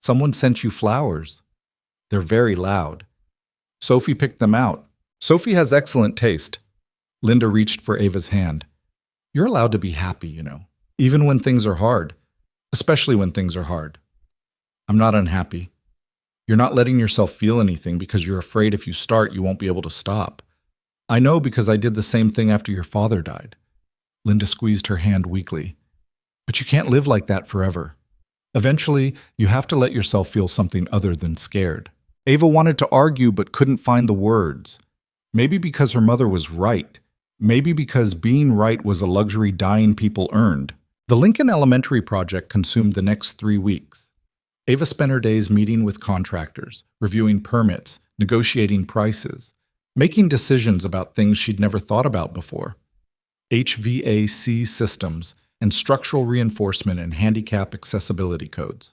"Someone sent you flowers. They're very loud." Sophie picked them out. Sophie has excellent taste. Linda reached for Ava's hand. "You're allowed to be happy, you know, even when things are hard, especially when things are hard." "I'm not unhappy. You're not letting yourself feel anything because you're afraid if you start, you won't be able to stop. I know because I did the same thing after your father died." Linda squeezed her hand weakly. "But you can't live like that forever. Eventually, you have to let yourself feel something other than scared." Ava wanted to argue but couldn't find the words. Maybe because her mother was right. Maybe because being right was a luxury dying people earned. The Lincoln Elementary project consumed the next 3 weeks. Ava spent her days meeting with contractors, reviewing permits, negotiating prices, making decisions about things she'd never thought about before. HVAC systems and structural reinforcement and handicap accessibility codes.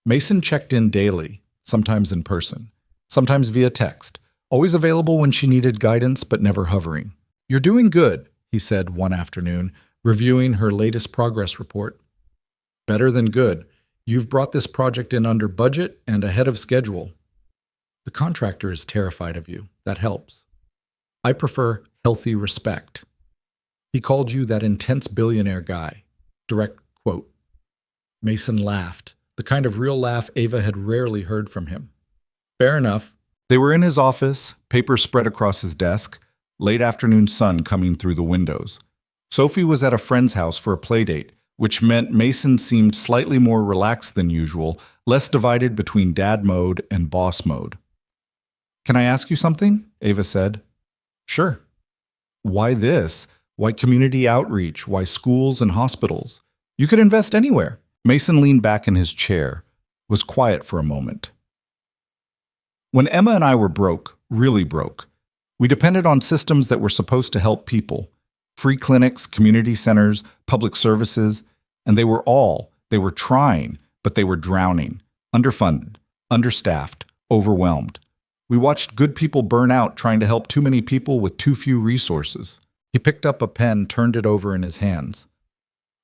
Mason checked in daily, sometimes in person, sometimes via text, always available when she needed guidance but never hovering. "You're doing good," he said one afternoon, reviewing her latest progress report. "Better than good. You've brought this project in under budget and ahead of schedule." "The contractor is terrified of you. That helps." "I prefer healthy respect." "He called you that intense billionaire guy." Direct quote. Mason laughed, the kind of real laugh Ava had rarely heard from him. Fair enough. They were in his office, papers spread across his desk, late afternoon sun coming through the windows. Sophie was at a friend's house for a playdate, which meant Mason seemed slightly more relaxed than usual, less divided between dad mode and boss mode. "Can I ask you something?" Ava said. "Sure." "Why this? Why community outreach? Why schools and hospitals? You could invest anywhere." Mason leaned back in his chair, was quiet for a moment. "When Emma and I were broke, really broke, we depended on systems that were supposed to help people. Free clinics, community centers, public services, and they were trying, but they were drowning, underfunded, understaffed, overwhelmed. We watched good people burn out trying to help too many people with too few resources." He picked up a pen, turned it over in his hands.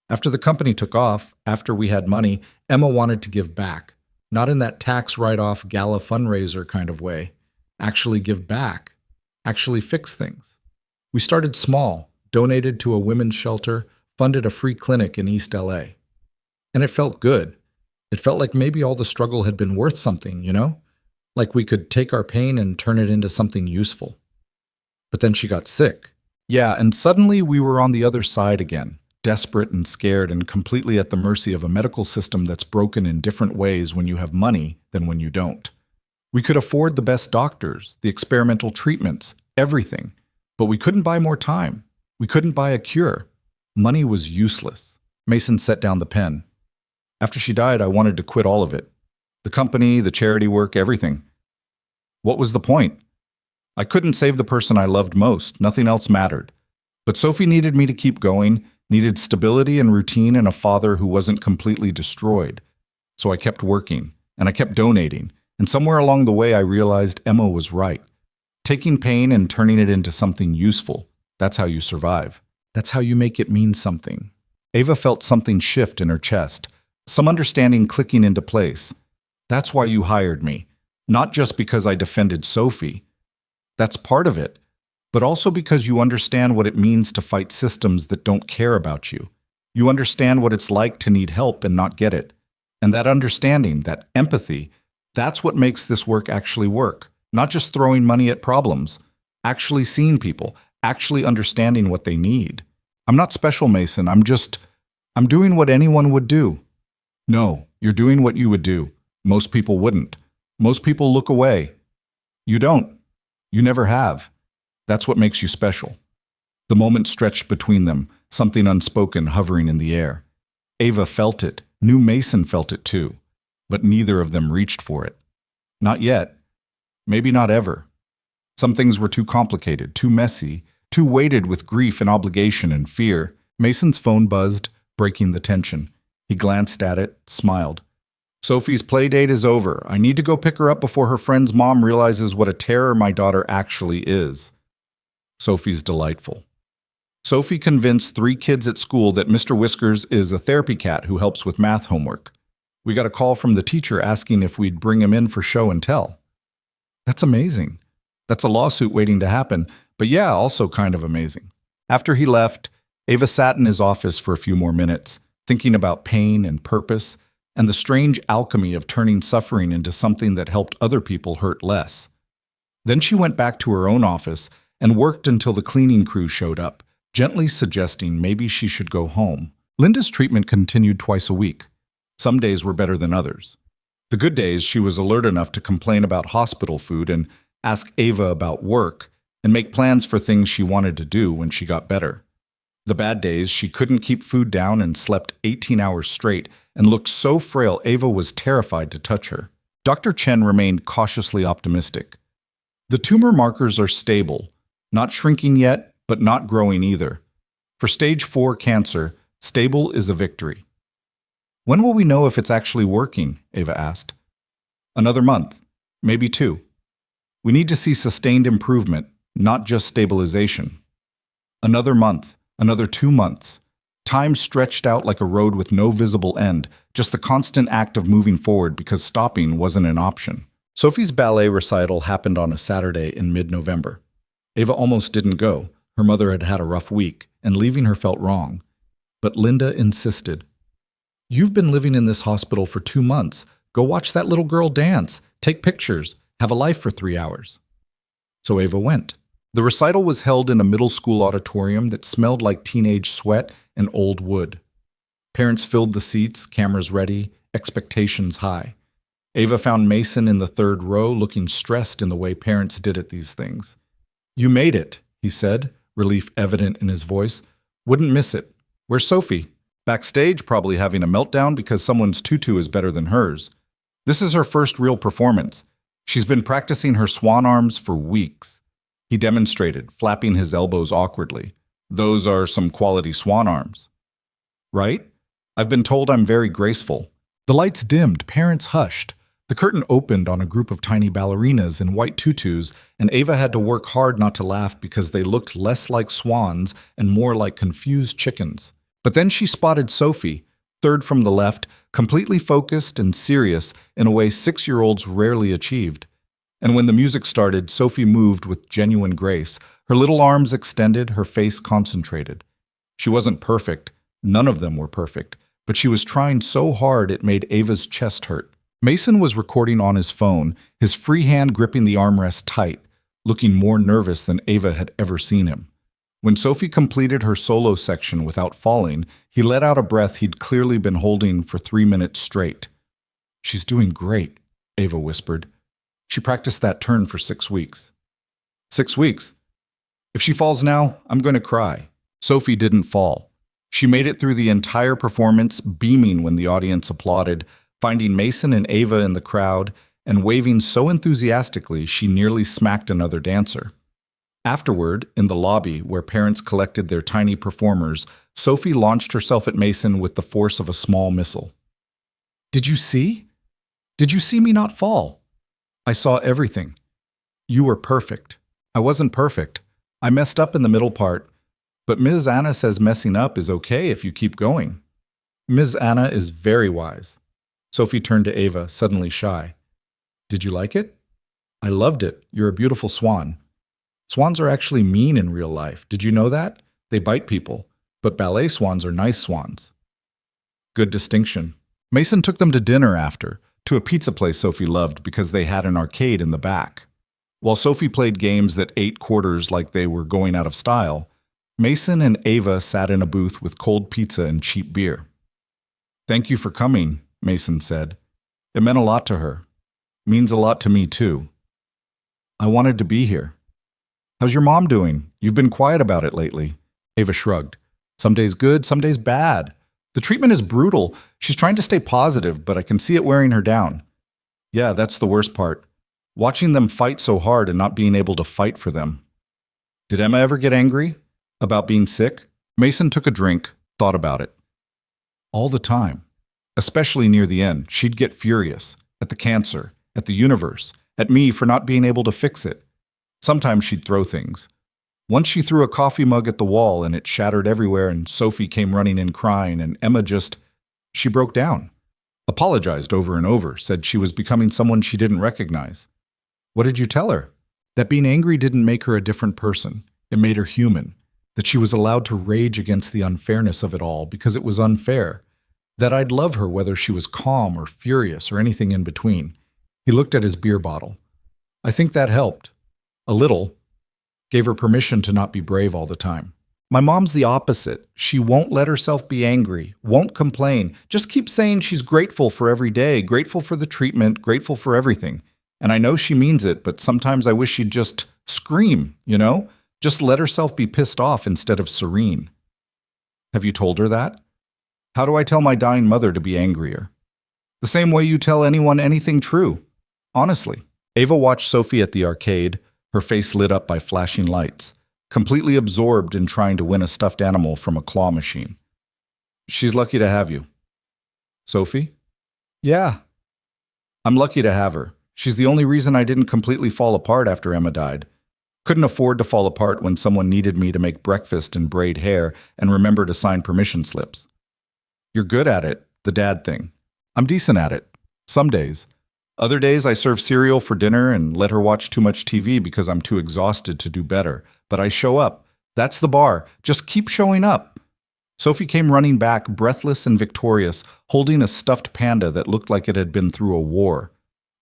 "After the company took off, after we had money, Emma wanted to give back. Not in that tax write-off gala fundraiser kind of way. Actually give back. Actually fix things. We started small, donated to a women's shelter, funded a free clinic in East LA. And it felt good. It felt like maybe all the struggle had been worth something, you know? Like we could take our pain and turn it into something useful. But then she got sick. Yeah, and suddenly we were on the other side again. desperate and scared and completely at the mercy of a medical system that's broken in different ways when you have money than when you don't. We could afford the best doctors, the experimental treatments, everything, but we couldn't buy more time. We couldn't buy a cure. Money was useless. Mason set down the pen. After she died, I wanted to quit all of it. The company, the charity work, everything. What was the point? I couldn't save the person I loved most. Nothing else mattered. But Sophie needed me to keep going, needed stability and routine and a father who wasn't completely destroyed. So I kept working, and I kept donating, and somewhere along the way I realized Emma was right. Taking pain and turning it into something useful, that's how you survive. That's how you make it mean something. Ava felt something shift in her chest, some understanding clicking into place. That's why you hired me, not just because I defended Sophie. That's part of it, but also because you understand what it means to fight systems that don't care about you. You understand what it's like to need help and not get it. And that understanding, that empathy, that's what makes this work actually work. Not just throwing money at problems, actually seeing people, actually understanding what they need. I'm not special, Mason. I'm doing what anyone would do. No, you're doing what you would do. Most people wouldn't. Most people look away. You don't. You never have. That's what makes you special. The moment stretched between them, something unspoken hovering in the air. Ava felt it, knew Mason felt it too, but neither of them reached for it. Not yet. Maybe not ever. Some things were too complicated, too messy, too weighted with grief and obligation and fear. Mason's phone buzzed, breaking the tension. He glanced at it, smiled. Sophie's play date is over. I need to go pick her up before her friend's mom realizes what a terror my daughter actually is. Sophie's delightful. Sophie convinced 3 kids at school that Mr. Whiskers is a therapy cat who helps with math homework. We got a call from the teacher asking if we'd bring him in for show and tell. That's amazing. That's a lawsuit waiting to happen, but yeah, also kind of amazing. After he left, Ava sat in his office for a few more minutes, thinking about pain and purpose, and the strange alchemy of turning suffering into something that helped other people hurt less. Then she went back to her own office and worked until the cleaning crew showed up, gently suggesting maybe she should go home. Linda's treatment continued twice a week. Some days were better than others. The good days, she was alert enough to complain about hospital food and ask Ava about work and make plans for things she wanted to do when she got better. The bad days, she couldn't keep food down and slept 18 hours straight and looked so frail Ava was terrified to touch her. Dr. Chen remained cautiously optimistic. The tumor markers are stable, not shrinking yet, but not growing either. For stage 4 cancer, stable is a victory. When will we know if it's actually working? Ava asked. Another month, maybe 2. We need to see sustained improvement, not just stabilization. Another month, another 2 months. Time stretched out like a road with no visible end, just the constant act of moving forward because stopping wasn't an option. Sophie's ballet recital happened on a Saturday in mid-November. Ava almost didn't go. Her mother had had a rough week, and leaving her felt wrong. But Linda insisted. You've been living in this hospital for 2 months. Go watch that little girl dance, take pictures, have a life for 3 hours. So Ava went. The recital was held in a middle school auditorium that smelled like teenage sweat and old wood. Parents filled the seats, cameras ready, expectations high. Ava found Mason in the 3rd row, looking stressed in the way parents did at these things. You made it, he said, relief evident in his voice. Wouldn't miss it. Where's Sophie? Backstage, probably having a meltdown because someone's tutu is better than hers. This is her first real performance. She's been practicing her swan arms for weeks. He demonstrated, flapping his elbows awkwardly. Those are some quality swan arms. Right? I've been told I'm very graceful. The lights dimmed, parents hushed. The curtain opened on a group of tiny ballerinas in white tutus, and Ava had to work hard not to laugh because they looked less like swans and more like confused chickens. But then she spotted Sophie, 3rd from the left, completely focused and serious in a way 6-year-olds rarely achieved. And when the music started, Sophie moved with genuine grace, her little arms extended, her face concentrated. She wasn't perfect. None of them were perfect. But she was trying so hard it made Ava's chest hurt. Mason was recording on his phone, his free hand gripping the armrest tight, looking more nervous than Ava had ever seen him. When Sophie completed her solo section without falling, he let out a breath he'd clearly been holding for 3 minutes straight. "She's doing great," Ava whispered. "She practiced that turn for 6 weeks." 6 weeks? If she falls now, I'm going to cry. Sophie didn't fall. She made it through the entire performance, beaming when the audience applauded, finding Mason and Ava in the crowd, and waving so enthusiastically she nearly smacked another dancer. Afterward, in the lobby where parents collected their tiny performers, Sophie launched herself at Mason with the force of a small missile. "Did you see? Did you see me not fall? I saw everything. You were perfect. I wasn't perfect. I messed up in the middle part, but Ms. Anna says messing up is okay if you keep going." "Ms. Anna is very wise." Sophie turned to Ava, suddenly shy. "Did you like it?" "I loved it. You're a beautiful swan." "Swans are actually mean in real life. Did you know that? They bite people, but ballet swans are nice swans." Good distinction. Mason took them to dinner after, to a pizza place Sophie loved because they had an arcade in the back. While Sophie played games that ate quarters like they were going out of style, Mason and Ava sat in a booth with cold pizza and cheap beer. "Thank you for coming," Mason said. It meant a lot to her. Means a lot to me, too. "I wanted to be here." "How's your mom doing? You've been quiet about it lately." Ava shrugged. "Some days good, some days bad. The treatment is brutal. She's trying to stay positive, but I can see it wearing her down." "Yeah, that's the worst part. Watching them fight so hard and not being able to fight for them." "Did Emma ever get angry? About being sick?" Mason took a drink, thought about it. "All the time. Especially near the end, she'd get furious. At the cancer, at the universe, at me for not being able to fix it. Sometimes she'd throw things. Once she threw a coffee mug at the wall and it shattered everywhere and Sophie came running in crying and Emma she broke down. Apologized over and over, said she was becoming someone she didn't recognize." "What did you tell her?" "That being angry didn't make her a different person. It made her human. That she was allowed to rage against the unfairness of it all because it was unfair. That I'd love her whether she was calm or furious or anything in between." He looked at his beer bottle. "I think that helped. A little. Gave her permission to not be brave all the time. My mom's the opposite. She won't let herself be angry, won't complain, just keeps saying she's grateful for every day, grateful for the treatment, grateful for everything. And I know she means it, but sometimes I wish she'd just scream, you know? Just let herself be pissed off instead of serene." "Have you told her that?" "How do I tell my dying mother to be angrier?" "The same way you tell anyone anything true. Honestly." Ava watched Sophie at the arcade, her face lit up by flashing lights, completely absorbed in trying to win a stuffed animal from a claw machine. "She's lucky to have you." "Sophie?" "Yeah. I'm lucky to have her. She's the only reason I didn't completely fall apart after Emma died. Couldn't afford to fall apart when someone needed me to make breakfast and braid hair and remember to sign permission slips." "You're good at it, the dad thing." "I'm decent at it. Some days. Other days I serve cereal for dinner and let her watch too much TV because I'm too exhausted to do better. But I show up. That's the bar. Just keep showing up." Sophie came running back, breathless and victorious, holding a stuffed panda that looked like it had been through a war.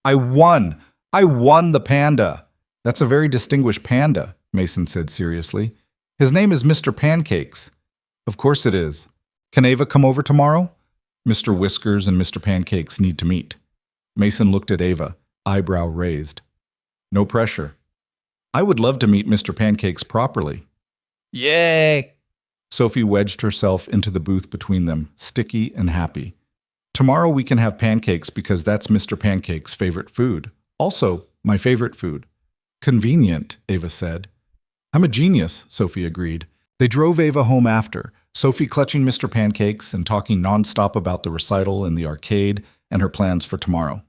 "I won! I won the panda!" "That's a very distinguished panda," Mason said seriously. "His name is Mr. Pancakes." "Of course it is. Can Ava come over tomorrow?" Mr. Whiskers and Mr. Pancakes need to meet. Mason looked at Ava, eyebrow raised. "No pressure." "I would love to meet Mr. Pancakes properly." "Yay!" Sophie wedged herself into the booth between them, sticky and happy. "Tomorrow we can have pancakes because that's Mr. Pancake's favorite food. Also, my favorite food." "Convenient," Ava said. "I'm a genius," Sophie agreed. They drove Ava home after, Sophie clutching Mr. Pancakes and talking nonstop about the recital and the arcade and her plans for tomorrow.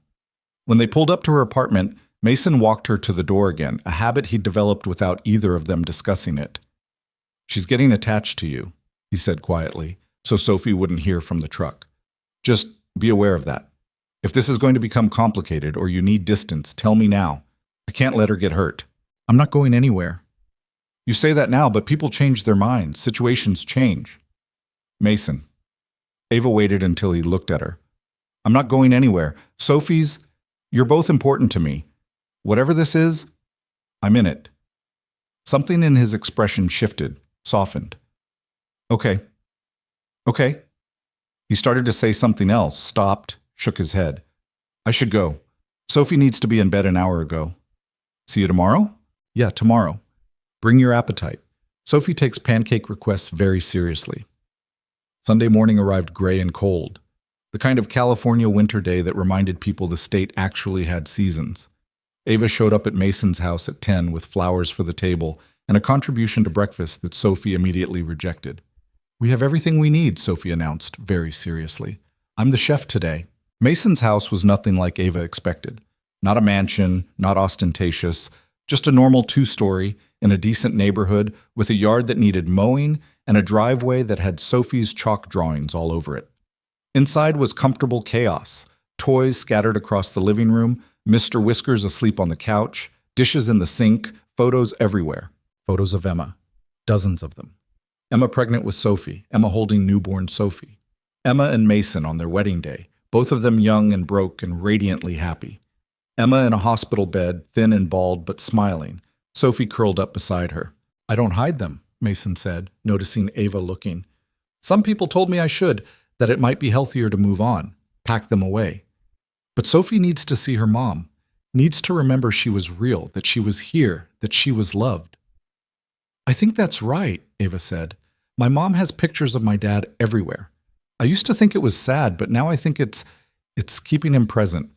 When they pulled up to her apartment, Mason walked her to the door again, a habit he'd developed without either of them discussing it. "She's getting attached to you," he said quietly, so Sophie wouldn't hear from the truck. "Just be aware of that. If this is going to become complicated or you need distance, tell me now. I can't let her get hurt." "I'm not going anywhere." "You say that now, but people change their minds. Situations change." "Mason." Ava waited until he looked at her. "I'm not going anywhere. You're both important to me. Whatever this is, I'm in it." Something in his expression shifted. softened. Okay, okay. He started to say something else, stopped, shook his head. I should go. Sophie needs to be in bed an hour ago. See you tomorrow? Yeah, tomorrow. Bring your appetite. Sophie takes pancake requests very seriously. Sunday morning arrived gray and cold, the kind of California winter day that reminded people the state actually had seasons. Ava showed up at Mason's house at 10 with flowers for the table and a contribution to breakfast that Sophie immediately rejected. We have everything we need, Sophie announced, very seriously. I'm the chef today. Mason's house was nothing like Ava expected. Not a mansion, not ostentatious, just a normal two-story in a decent neighborhood with a yard that needed mowing and a driveway that had Sophie's chalk drawings all over it. Inside was comfortable chaos, toys scattered across the living room, Mr. Whiskers asleep on the couch, dishes in the sink, photos everywhere. Photos of Emma. Dozens of them. Emma pregnant with Sophie, Emma holding newborn Sophie. Emma and Mason on their wedding day, both of them young and broke and radiantly happy. Emma in a hospital bed, thin and bald but smiling, Sophie curled up beside her. I don't hide them, Mason said, noticing Ava looking. Some people told me I should, that it might be healthier to move on, pack them away. But Sophie needs to see her mom, needs to remember she was real, that she was here, that she was loved. I think that's right, Ava said. My mom has pictures of my dad everywhere. I used to think it was sad, but now I think it's keeping him present,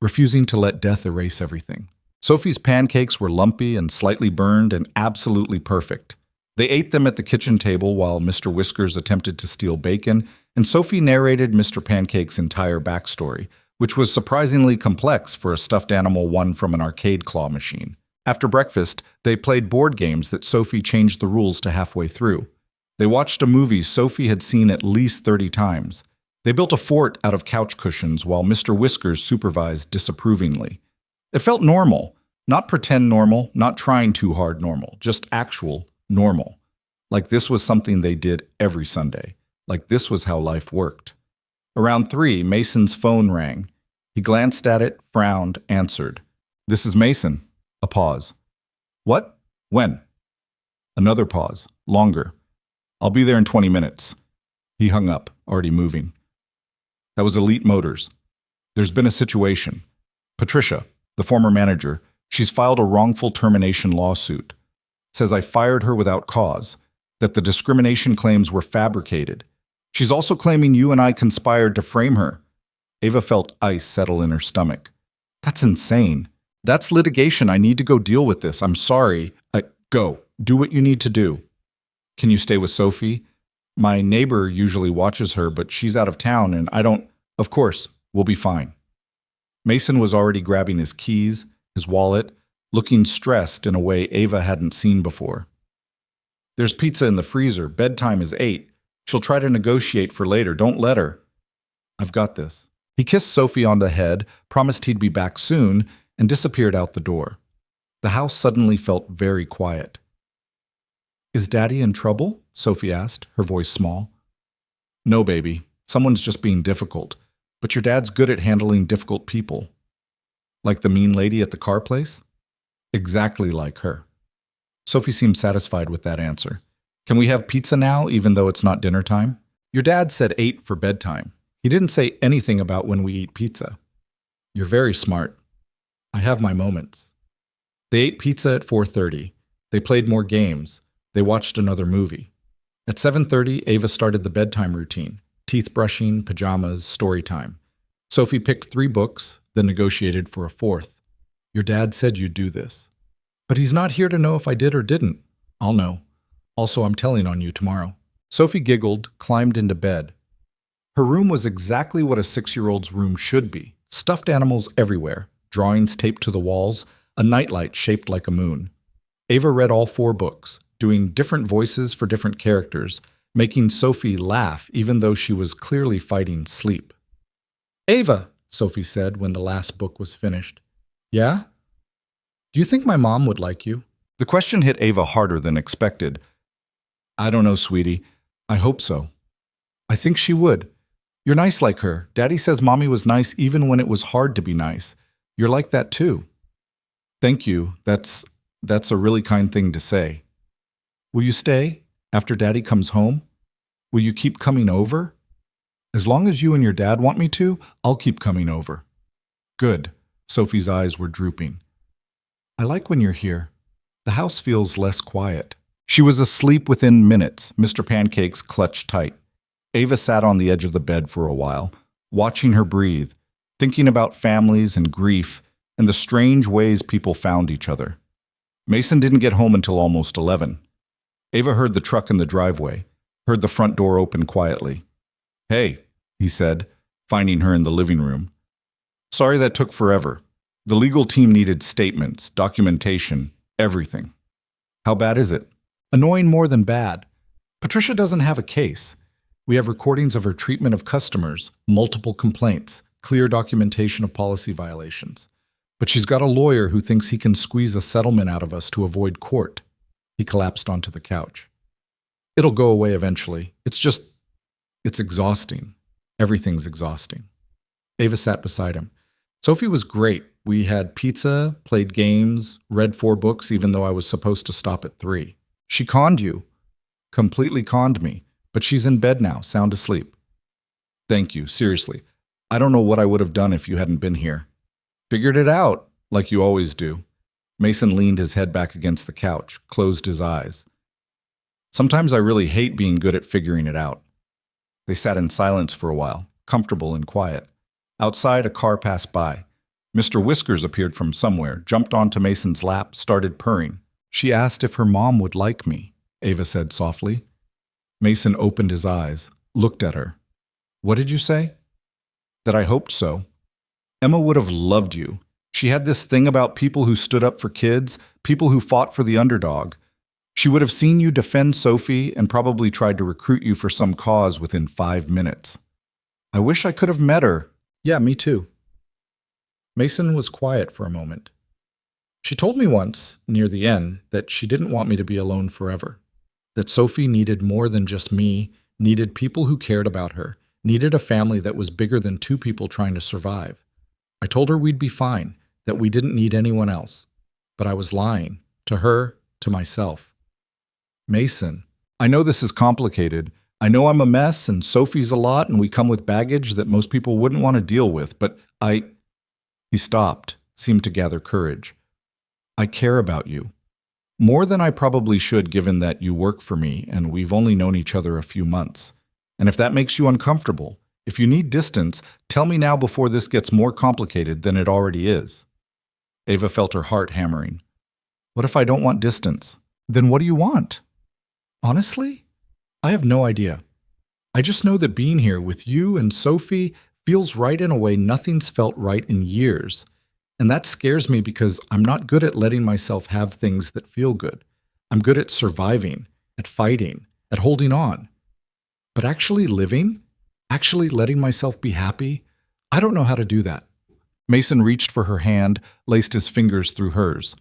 refusing to let death erase everything. Sophie's pancakes were lumpy and slightly burned and absolutely perfect. They ate them at the kitchen table while Mr. Whiskers attempted to steal bacon, and Sophie narrated Mr. Pancake's entire backstory, which was surprisingly complex for a stuffed animal won from an arcade claw machine. After breakfast, they played board games that Sophie changed the rules to halfway through. They watched a movie Sophie had seen at least 30 times. They built a fort out of couch cushions while Mr. Whiskers supervised disapprovingly. It felt normal, not pretend normal, not trying too hard normal, just actual normal. Like this was something they did every Sunday. Like this was how life worked. Around 3, Mason's phone rang. He glanced at it, frowned, answered. This is Mason. A pause. What? When? Another pause. Longer. I'll be there in 20 minutes. He hung up, already moving. That was Elite Motors. There's been a situation. Patricia, the former manager, she's filed a wrongful termination lawsuit. Says I fired her without cause, that the discrimination claims were fabricated. She's also claiming you and I conspired to frame her. Ava felt ice settle in her stomach. That's insane. That's litigation. I need to go deal with this. I'm sorry. Go. Do what you need to do. Can you stay with Sophie? My neighbor usually watches her, but she's out of town and I don't... Of course, we'll be fine. Mason was already grabbing his keys, his wallet, looking stressed in a way Ava hadn't seen before. There's pizza in the freezer. Bedtime is 8. She'll try to negotiate for later. Don't let her. I've got this. He kissed Sophie on the head, promised he'd be back soon, and disappeared out the door. The house suddenly felt very quiet. Is Daddy in trouble? Sophie asked, her voice small. No, baby. Someone's just being difficult. But your dad's good at handling difficult people. Like the mean lady at the car place? Exactly like her. Sophie seemed satisfied with that answer. Can we have pizza now, even though it's not dinner time? Your dad said 8 for bedtime. He didn't say anything about when we eat pizza. You're very smart. I have my moments. They ate pizza at 4:30. They played more games. They watched another movie. At 7:30, Ava started the bedtime routine. Teeth brushing, pajamas, story time. Sophie picked 3 books, then negotiated for a 4th. Your dad said you'd do this. But he's not here to know if I did or didn't. I'll know. Also, I'm telling on you tomorrow. Sophie giggled, climbed into bed. Her room was exactly what a 6-year-old's room should be. Stuffed animals everywhere, drawings taped to the walls, a nightlight shaped like a moon. Ava read all 4 books, doing different voices for different characters, making Sophie laugh even though she was clearly fighting sleep. Ava, Sophie said when the last book was finished. Yeah? Do you think my mom would like you? The question hit Ava harder than expected. I don't know, sweetie. I hope so. I think she would. You're nice like her. Daddy says Mommy was nice even when it was hard to be nice. You're like that too. Thank you. That's a really kind thing to say. Will you stay? After Daddy comes home? Will you keep coming over? As long as you and your dad want me to, I'll keep coming over. Good. Sophie's eyes were drooping. I like when you're here. The house feels less quiet. She was asleep within minutes, Mr. Pancake's clutched tight. Ava sat on the edge of the bed for a while, watching her breathe, thinking about families and grief and the strange ways people found each other. Mason didn't get home until almost 11. Ava heard the truck in the driveway, heard the front door open quietly. Hey, he said, finding her in the living room. Sorry that took forever. The legal team needed statements, documentation, everything. How bad is it? Annoying more than bad. Patricia doesn't have a case. We have recordings of her treatment of customers, multiple complaints, clear documentation of policy violations. But she's got a lawyer who thinks he can squeeze a settlement out of us to avoid court. He collapsed onto the couch. It'll go away eventually. It's exhausting. Everything's exhausting. Ava sat beside him. Sophie was great. We had pizza, played games, read 4 books even though I was supposed to stop at 3. She conned you. Completely conned me. But she's in bed now, sound asleep. Thank you, seriously. I don't know what I would have done if you hadn't been here. Figured it out, like you always do. Mason leaned his head back against the couch, closed his eyes. Sometimes I really hate being good at figuring it out. They sat in silence for a while, comfortable and quiet. Outside, a car passed by. Mr. Whiskers appeared from somewhere, jumped onto Mason's lap, started purring. She asked if her mom would like me, Ava said softly. Mason opened his eyes, looked at her. What did you say? That I hoped so. Emma would have loved you. She had this thing about people who stood up for kids, people who fought for the underdog. She would have seen you defend Sophie and probably tried to recruit you for some cause within 5 minutes. I wish I could have met her. Yeah, me too. Mason was quiet for a moment. She told me once, near the end, that she didn't want me to be alone forever. That Sophie needed more than just me, needed people who cared about her, needed a family that was bigger than 2 people trying to survive. I told her we'd be fine, that we didn't need anyone else. But I was lying, to her, to myself. Mason, I know this is complicated. I know I'm a mess and Sophie's a lot and we come with baggage that most people wouldn't want to deal with, but He stopped, seemed to gather courage. I care about you. More than I probably should given that you work for me and we've only known each other a few months. And if that makes you uncomfortable, if you need distance, tell me now before this gets more complicated than it already is. Ava felt her heart hammering. What if I don't want distance? Then what do you want? Honestly, I have no idea. I just know that being here with you and Sophie feels right in a way nothing's felt right in years. And that scares me because I'm not good at letting myself have things that feel good. I'm good at surviving, at fighting, at holding on. But actually living, actually letting myself be happy, I don't know how to do that. Mason reached for her hand, laced his fingers through hers.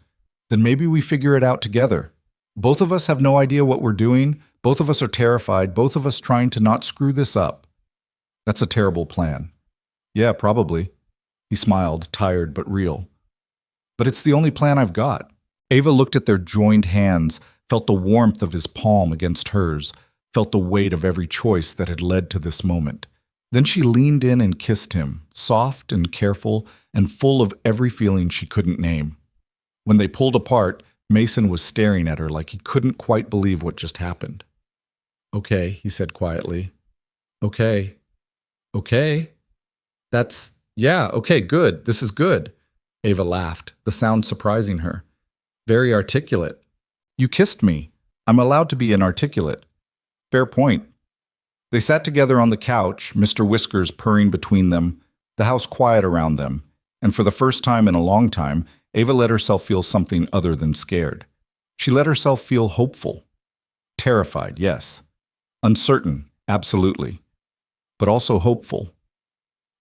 Then maybe we figure it out together. Both of us have no idea what we're doing. Both of us are terrified. Both of us trying to not screw this up. That's a terrible plan. Yeah, probably. He smiled, tired but real. But it's the only plan I've got. Ava looked at their joined hands, felt the warmth of his palm against hers, felt the weight of every choice that had led to this moment. Then she leaned in and kissed him, soft and careful and full of every feeling she couldn't name. When they pulled apart, Mason was staring at her like he couldn't quite believe what just happened. Okay, he said quietly. Okay. Okay. Yeah, okay, good. This is good. Ava laughed, the sound surprising her. Very articulate. You kissed me. I'm allowed to be inarticulate. Fair point. They sat together on the couch, Mr. Whiskers purring between them, the house quiet around them, and for the first time in a long time, Ava let herself feel something other than scared. She let herself feel hopeful. Terrified, yes. Uncertain, absolutely. But also hopeful.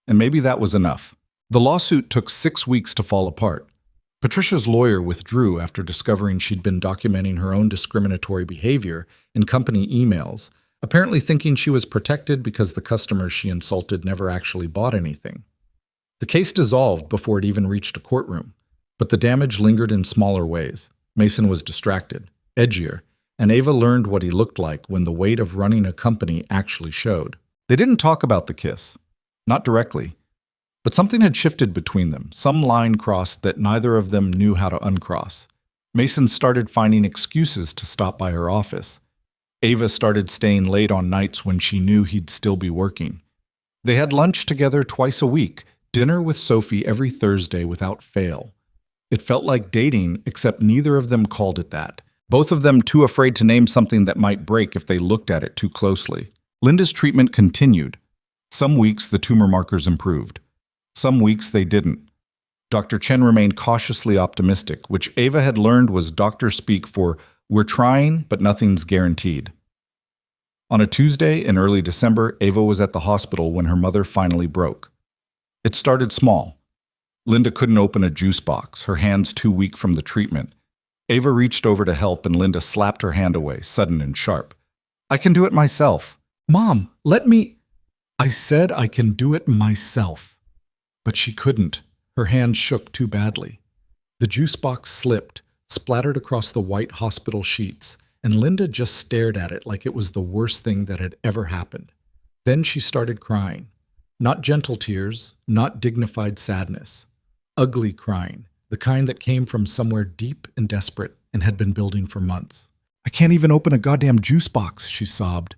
And maybe that was enough. The lawsuit took 6 weeks to fall apart. Patricia's lawyer withdrew after discovering she'd been documenting her own discriminatory behavior in company emails, apparently thinking she was protected because the customers she insulted never actually bought anything. The case dissolved before it even reached a courtroom, but the damage lingered in smaller ways. Mason was distracted, edgier, and Ava learned what he looked like when the weight of running a company actually showed. They didn't talk about the kiss, not directly, but something had shifted between them, some line crossed that neither of them knew how to uncross. Mason started finding excuses to stop by her office. Ava started staying late on nights when she knew he'd still be working. They had lunch together twice a week, dinner with Sophie every Thursday without fail. It felt like dating, except neither of them called it that. Both of them too afraid to name something that might break if they looked at it too closely. Linda's treatment continued. Some weeks the tumor markers improved. Some weeks they didn't. Dr. Chen remained cautiously optimistic, which Ava had learned was doctor speak for "we're trying, but nothing's guaranteed." On a Tuesday in early December, Ava was at the hospital when her mother finally broke. It started small. Linda couldn't open a juice box, her hands too weak from the treatment. Ava reached over to help and Linda slapped her hand away, sudden and sharp. "I can do it myself." "Mom, let me—" "I said I can do it myself." But she couldn't. Her hand shook too badly. The juice box slipped, splattered across the white hospital sheets, and Linda just stared at it like it was the worst thing that had ever happened. Then she started crying. Not gentle tears, not dignified sadness. Ugly crying, the kind that came from somewhere deep and desperate and had been building for months. "I can't even open a goddamn juice box," she sobbed.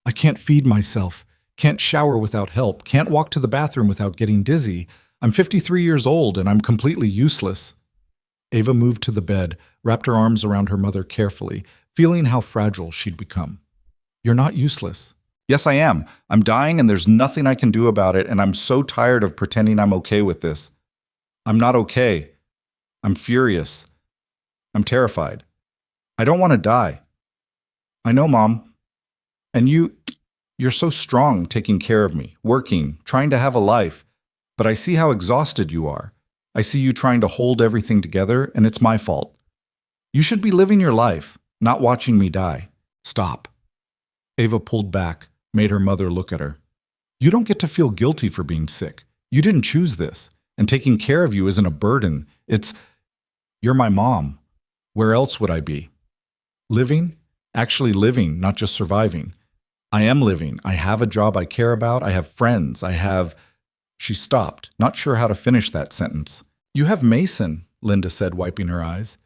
"I can't feed myself, can't shower without help, can't walk to the bathroom without getting dizzy. I'm 53 years old and I'm completely useless." Ava moved to the bed, wrapped her arms around her mother carefully, feeling how fragile she'd become. "You're not useless." "Yes, I am. I'm dying and there's nothing I can do about it, and I'm so tired of pretending I'm okay with this. I'm not okay. I'm furious. I'm terrified. I don't want to die." "I know, Mom. And you're so strong taking care of me, working, trying to have a life. But I see how exhausted you are. I see you trying to hold everything together, and it's my fault. You should be living your life, not watching me die. Stop." Ava pulled back, made her mother look at her. "You don't get to feel guilty for being sick. You didn't choose this, and taking care of you isn't a burden. You're my mom. Where else would I be? Living? Actually living, not just surviving. I am living. I have a job I care about. I have friends. I have—" She stopped, not sure how to finish that sentence. "You have Mason," Linda said, wiping her eyes.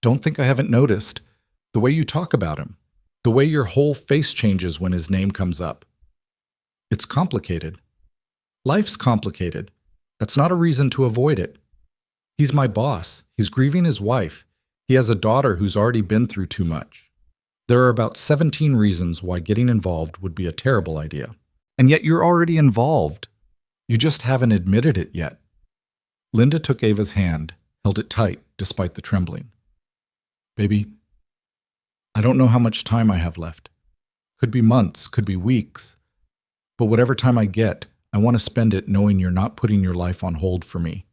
"Don't think I haven't noticed. The way you talk about him. The way your whole face changes when his name comes up. It's complicated. Life's complicated. That's not a reason to avoid it. He's my boss. He's grieving his wife. He has a daughter who's already been through too much. There are about 17 reasons why getting involved would be a terrible idea. And yet you're already involved. You just haven't admitted it yet." Linda took Ava's hand, held it tight despite the trembling. "Baby, I don't know how much time I have left. Could be months, could be weeks. But whatever time I get, I want to spend it knowing you're not putting your life on hold for me.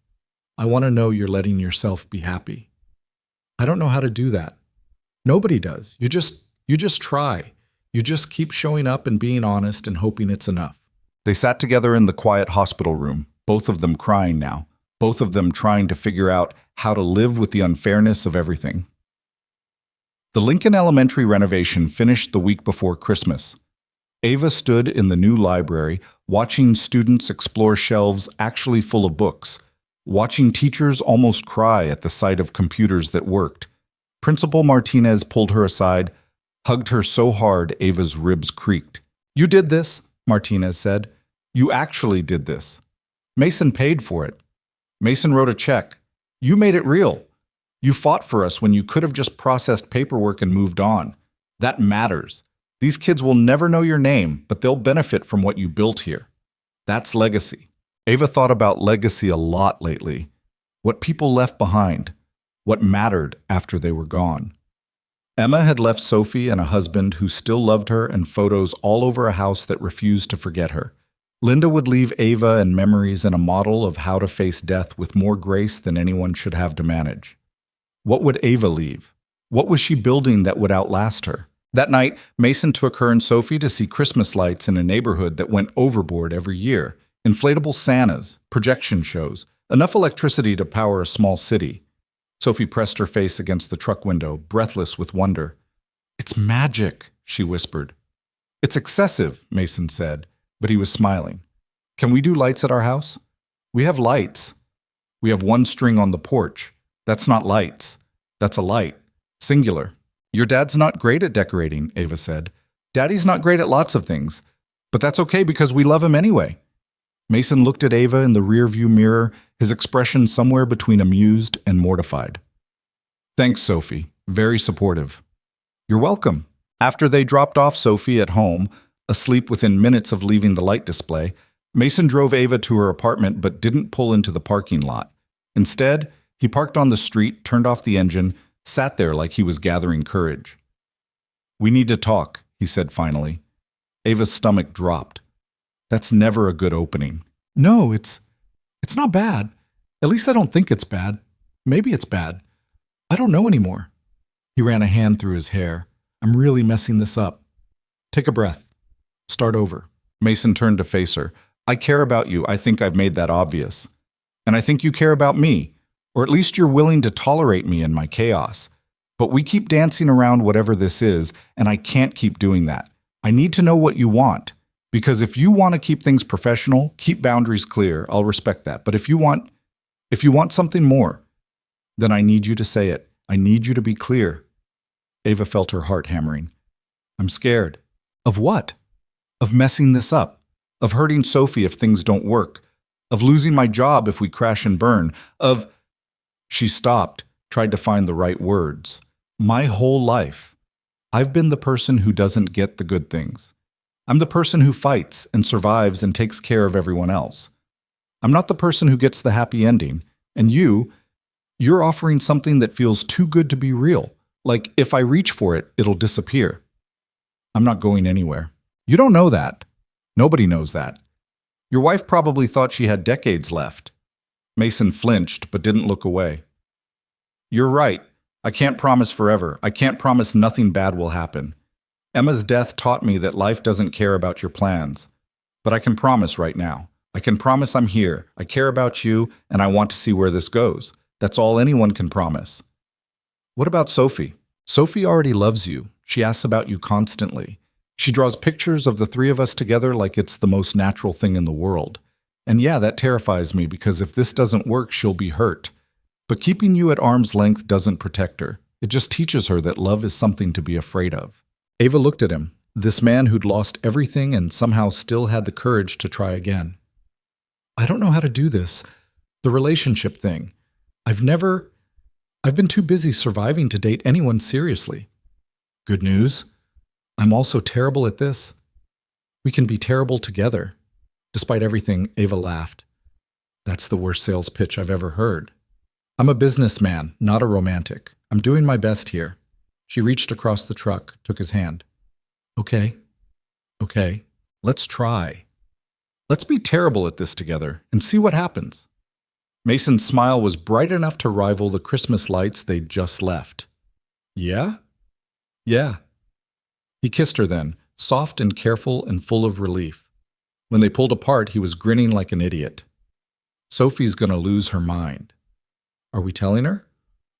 I want to know you're letting yourself be happy. I don't know how to do that. Nobody does. You just try. You just keep showing up and being honest and hoping it's enough." They sat together in the quiet hospital room, both of them crying now, both of them trying to figure out how to live with the unfairness of everything. The Lincoln Elementary renovation finished the week before Christmas. Ava stood in the new library, watching students explore shelves actually full of books, watching teachers almost cry at the sight of computers that worked. Principal Martinez pulled her aside, hugged her so hard Ava's ribs creaked. "You did this," Martinez said. "You actually did this. Mason paid for it. Mason wrote a check. You made it real. You fought for us when you could have just processed paperwork and moved on. That matters. These kids will never know your name, but they'll benefit from what you built here. That's legacy." Ava thought about legacy a lot lately. What people left behind. What mattered after they were gone. Emma had left Sophie and a husband who still loved her and photos all over a house that refused to forget her. Linda would leave Ava and memories and a model of how to face death with more grace than anyone should have to manage. What would Ava leave? What was she building that would outlast her? That night, Mason took her and Sophie to see Christmas lights in a neighborhood that went overboard every year. Inflatable Santas, projection shows, enough electricity to power a small city. Sophie pressed her face against the truck window, breathless with wonder. It's magic, she whispered. It's excessive, Mason said, but he was smiling. Can we do lights at our house? We have lights. We have one string on the porch. That's not lights. That's a light. Singular. Your dad's not great at decorating, Ava said. Daddy's not great at lots of things, but that's okay because we love him anyway. Mason looked at Ava in the rearview mirror, his expression somewhere between amused and mortified. Thanks, Sophie. Very supportive. You're welcome. After they dropped off Sophie at home, asleep within minutes of leaving the light display, Mason drove Ava to her apartment but didn't pull into the parking lot. Instead, he parked on the street, turned off the engine, sat there like he was gathering courage. We need to talk, he said finally. Ava's stomach dropped. That's never a good opening. No, it's not bad. At least I don't think it's bad. Maybe it's bad. I don't know anymore. He ran a hand through his hair. I'm really messing this up. Take a breath. Start over. Mason turned to face her. I care about you. I think I've made that obvious. And I think you care about me. Or at least you're willing to tolerate me in my chaos. But we keep dancing around whatever this is, and I can't keep doing that. I need to know what you want. Because if you want to keep things professional, keep boundaries clear, I'll respect that. But if you want something more, then I need you to say it. I need you to be clear. Ava felt her heart hammering. I'm scared. Of what? Of messing this up. Of hurting Sophie if things don't work. Of losing my job if we crash and burn. She stopped, tried to find the right words. My whole life, I've been the person who doesn't get the good things. I'm the person who fights and survives and takes care of everyone else. I'm not the person who gets the happy ending. And you're offering something that feels too good to be real. Like if I reach for it, it'll disappear. I'm not going anywhere. You don't know that. Nobody knows that. Your wife probably thought she had decades left. Mason flinched, but didn't look away. You're right. I can't promise forever. I can't promise nothing bad will happen. Emma's death taught me that life doesn't care about your plans. But I can promise right now. I can promise I'm here. I care about you, and I want to see where this goes. That's all anyone can promise. What about Sophie? Sophie already loves you. She asks about you constantly. She draws pictures of the three of us together like it's the most natural thing in the world. And yeah, that terrifies me because if this doesn't work, she'll be hurt. But keeping you at arm's length doesn't protect her. It just teaches her that love is something to be afraid of. Ava looked at him, this man who'd lost everything and somehow still had the courage to try again. I don't know how to do this. The relationship thing. I've been too busy surviving to date anyone seriously. Good news. I'm also terrible at this. We can be terrible together. Despite everything, Ava laughed. That's the worst sales pitch I've ever heard. I'm a businessman, not a romantic. I'm doing my best here. She reached across the truck, took his hand. Okay. Let's try. Let's be terrible at this together and see what happens. Mason's smile was bright enough to rival the Christmas lights they'd just left. Yeah? Yeah. He kissed her then, soft and careful and full of relief. When they pulled apart, he was grinning like an idiot. Sophie's gonna lose her mind. Are we telling her?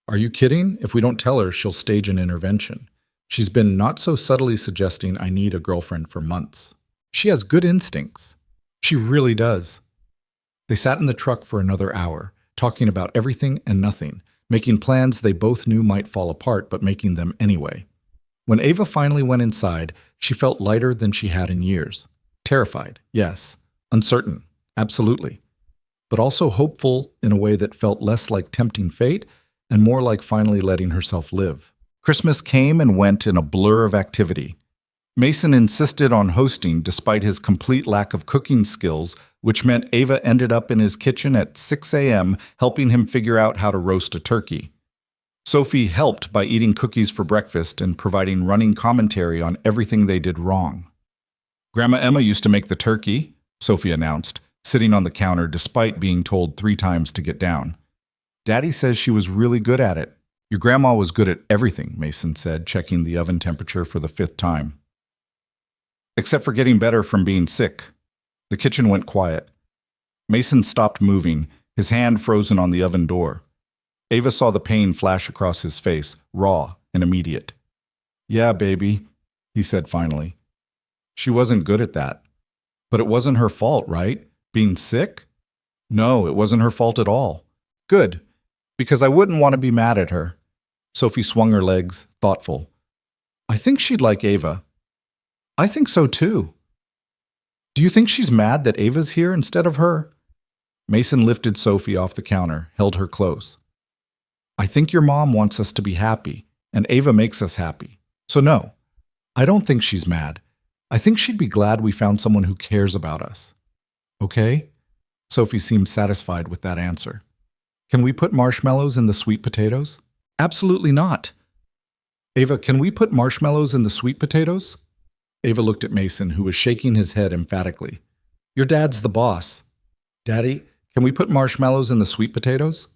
Are you kidding? If we don't tell her, she'll stage an intervention. She's been not so subtly suggesting I need a girlfriend for months. She has good instincts. She really does. They sat in the truck for another hour, talking about everything and nothing, making plans they both knew might fall apart, but making them anyway. When Ava finally went inside, she felt lighter than she had in years. Terrified, yes. Uncertain, absolutely. But also hopeful in a way that felt less like tempting fate and more like finally letting herself live. Christmas came and went in a blur of activity. Mason insisted on hosting despite his complete lack of cooking skills, which meant Ava ended up in his kitchen at 6 a.m. helping him figure out how to roast a turkey. Sophie helped by eating cookies for breakfast and providing running commentary on everything they did wrong. Grandma Emma used to make the turkey, Sophie announced, sitting on the counter despite being told 3 times to get down. Daddy says she was really good at it. Your grandma was good at everything, Mason said, checking the oven temperature for the 5th time. Except for getting better from being sick. The kitchen went quiet. Mason stopped moving, his hand frozen on the oven door. Ava saw the pain flash across his face, raw and immediate. Yeah, baby, he said finally. She wasn't good at that. But it wasn't her fault, right? Being sick? No, it wasn't her fault at all. Good, because I wouldn't want to be mad at her. Sophie swung her legs, thoughtful. I think she'd like Ava. I think so too. Do you think she's mad that Ava's here instead of her? Mason lifted Sophie off the counter, held her close. I think your mom wants us to be happy, and Ava makes us happy. So no, I don't think she's mad. I think she'd be glad we found someone who cares about us. Okay? Sophie seemed satisfied with that answer. Can we put marshmallows in the sweet potatoes? Absolutely not. Ava, can we put marshmallows in the sweet potatoes? Ava looked at Mason, who was shaking his head emphatically. Your dad's the boss. Daddy, can we put marshmallows in the sweet potatoes?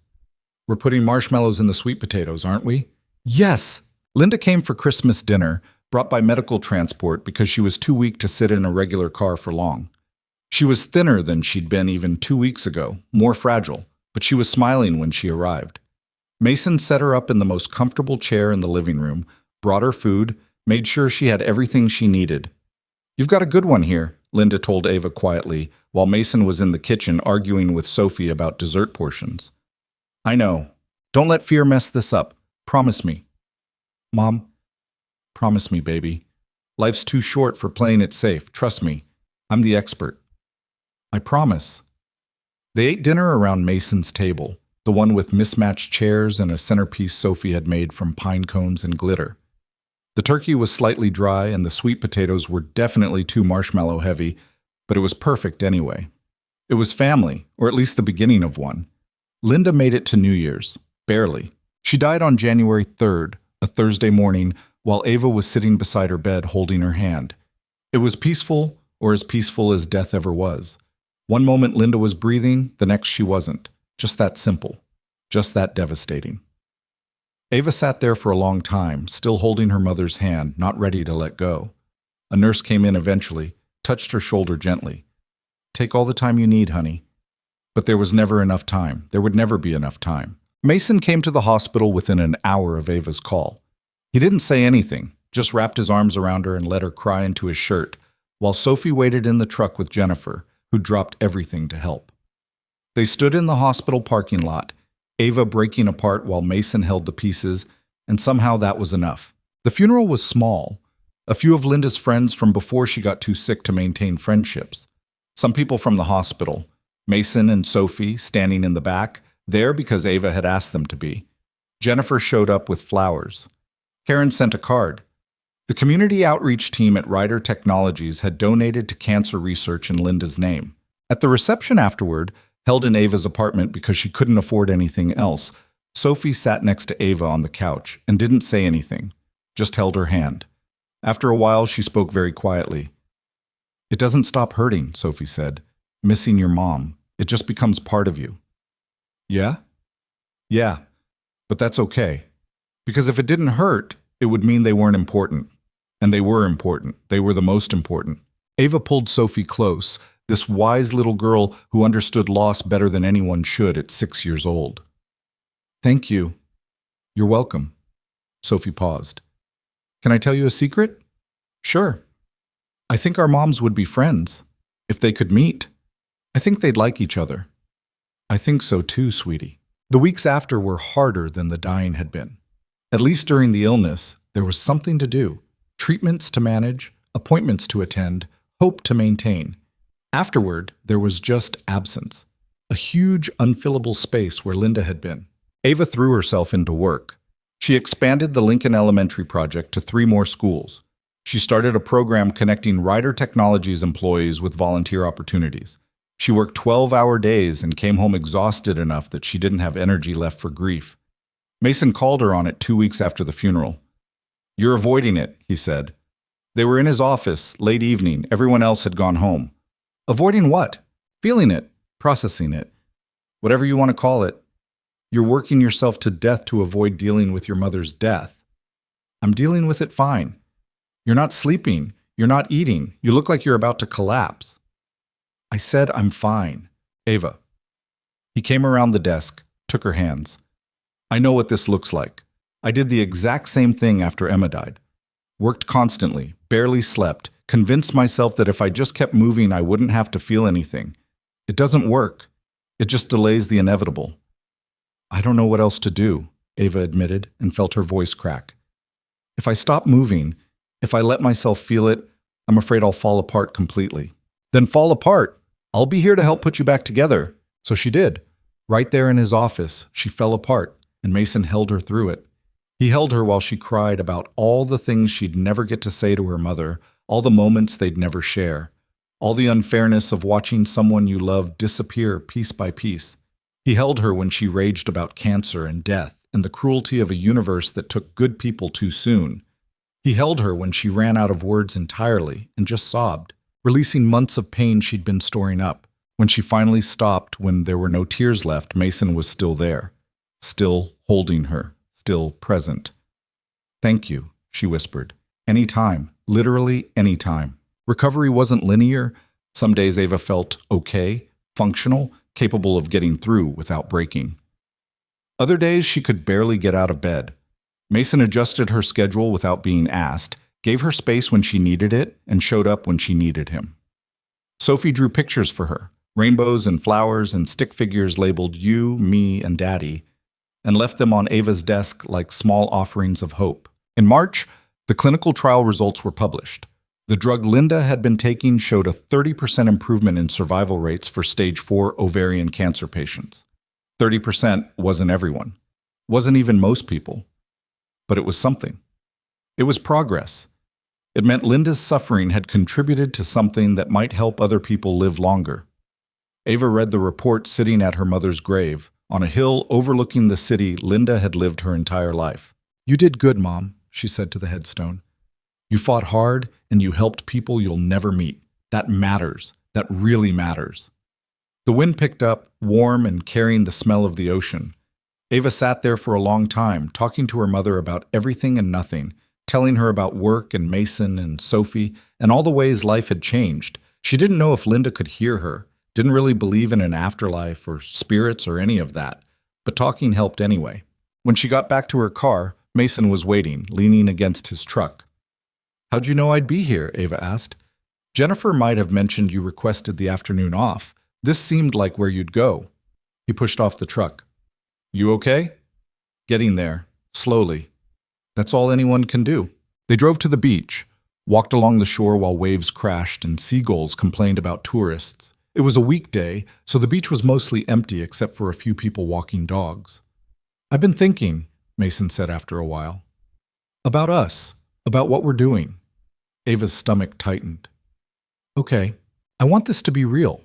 We're putting marshmallows in the sweet potatoes, aren't we? Yes! Linda came for Christmas dinner, brought by medical transport because she was too weak to sit in a regular car for long. She was thinner than she'd been even 2 weeks ago, more fragile, but she was smiling when she arrived. Mason set her up in the most comfortable chair in the living room, brought her food, made sure she had everything she needed. You've got a good one here, Linda told Ava quietly, while Mason was in the kitchen arguing with Sophie about dessert portions. I know. Don't let fear mess this up. Promise me. Mom, promise me, baby. Life's too short for playing it safe. Trust me. I'm the expert. I promise. They ate dinner around Mason's table, the one with mismatched chairs and a centerpiece Sophie had made from pine cones and glitter. The turkey was slightly dry and the sweet potatoes were definitely too marshmallow heavy, but it was perfect anyway. It was family, or at least the beginning of one. Linda made it to New Year's, barely. She died on January 3rd, a Thursday morning, while Ava was sitting beside her bed holding her hand. It was peaceful, or as peaceful as death ever was. One moment Linda was breathing, the next she wasn't. Just that simple. Just that devastating. Ava sat there for a long time, still holding her mother's hand, not ready to let go. A nurse came in eventually, touched her shoulder gently. Take all the time you need, honey. But there was never enough time. There would never be enough time. Mason came to the hospital within an hour of Ava's call. He didn't say anything, just wrapped his arms around her and let her cry into his shirt, while Sophie waited in the truck with Jennifer, who dropped everything to help. They stood in the hospital parking lot, Ava breaking apart while Mason held the pieces, and somehow that was enough. The funeral was small. A few of Linda's friends from before she got too sick to maintain friendships. Some people from the hospital, Mason and Sophie standing in the back, there because Ava had asked them to be. Jennifer showed up with flowers. Karen sent a card. The community outreach team at Ryder Technologies had donated to cancer research in Linda's name. At the reception afterward, held in Ava's apartment because she couldn't afford anything else, Sophie sat next to Ava on the couch and didn't say anything, just held her hand. After a while, she spoke very quietly. It doesn't stop hurting, Sophie said. Missing your mom. It just becomes part of you. Yeah? Yeah, but that's okay. Because if it didn't hurt, it would mean they weren't important. And they were important. They were the most important. Ava pulled Sophie close, this wise little girl who understood loss better than anyone should at 6 years old. Thank you. You're welcome. Sophie paused. Can I tell you a secret? Sure. I think our moms would be friends, if they could meet. I think they'd like each other. I think so too, sweetie. The weeks after were harder than the dying had been. At least during the illness, there was something to do. Treatments to manage, appointments to attend, hope to maintain. Afterward, there was just absence. A huge, unfillable space where Linda had been. Ava threw herself into work. She expanded the Lincoln Elementary project to 3 more schools. She started a program connecting Ryder Technologies employees with volunteer opportunities. She worked 12-hour days and came home exhausted enough that she didn't have energy left for grief. Mason called her on it 2 weeks after the funeral. You're avoiding it, he said. They were in his office, late evening. Everyone else had gone home. Avoiding what? Feeling it, processing it. Whatever you want to call it. You're working yourself to death to avoid dealing with your mother's death. I'm dealing with it fine. You're not sleeping. You're not eating. You look like you're about to collapse. I said I'm fine. Ava. He came around the desk, took her hands. I know what this looks like. I did the exact same thing after Emma died. Worked constantly, barely slept, convinced myself that if I just kept moving, I wouldn't have to feel anything. It doesn't work. It just delays the inevitable. I don't know what else to do, Ava admitted and felt her voice crack. If I stop moving, if I let myself feel it, I'm afraid I'll fall apart completely. Then fall apart. I'll be here to help put you back together. So she did. Right there in his office, she fell apart, and Mason held her through it. He held her while she cried about all the things she'd never get to say to her mother, all the moments they'd never share, all the unfairness of watching someone you love disappear piece by piece. He held her when she raged about cancer and death and the cruelty of a universe that took good people too soon. He held her when she ran out of words entirely and just sobbed, releasing months of pain she'd been storing up. When she finally stopped, when there were no tears left, Mason was still there, still holding her, still present. "Thank you," she whispered. "Anytime, literally anytime." Recovery wasn't linear. Some days Ava felt okay, functional, capable of getting through without breaking. Other days she could barely get out of bed. Mason adjusted her schedule without being asked, gave her space when she needed it, and showed up when she needed him. Sophie drew pictures for her, rainbows and flowers and stick figures labeled you, me, and Daddy, and left them on Ava's desk like small offerings of hope. In March, the clinical trial results were published. The drug Linda had been taking showed a 30% improvement in survival rates for stage 4 ovarian cancer patients. 30% wasn't everyone, wasn't even most people, but it was something. It was progress. It meant Linda's suffering had contributed to something that might help other people live longer. Ava read the report sitting at her mother's grave. On a hill overlooking the city Linda had lived her entire life. "You did good, Mom," she said to the headstone. "You fought hard and you helped people you'll never meet. That matters. That really matters." The wind picked up, warm and carrying the smell of the ocean. Ava sat there for a long time, talking to her mother about everything and nothing, telling her about work and Mason and Sophie and all the ways life had changed. She didn't know if Linda could hear her, didn't really believe in an afterlife or spirits or any of that, but talking helped anyway. When she got back to her car, Mason was waiting, leaning against his truck. "How'd you know I'd be here?" Ava asked. "Jennifer might have mentioned you requested the afternoon off. This seemed like where you'd go." He pushed off the truck. "You okay?" "Getting there, slowly. That's all anyone can do." They drove to the beach, walked along the shore while waves crashed and seagulls complained about tourists. It was a weekday, so the beach was mostly empty except for a few people walking dogs. "I've been thinking," Mason said after a while, "about us, about what we're doing." Ava's stomach tightened. "Okay, I want this to be real.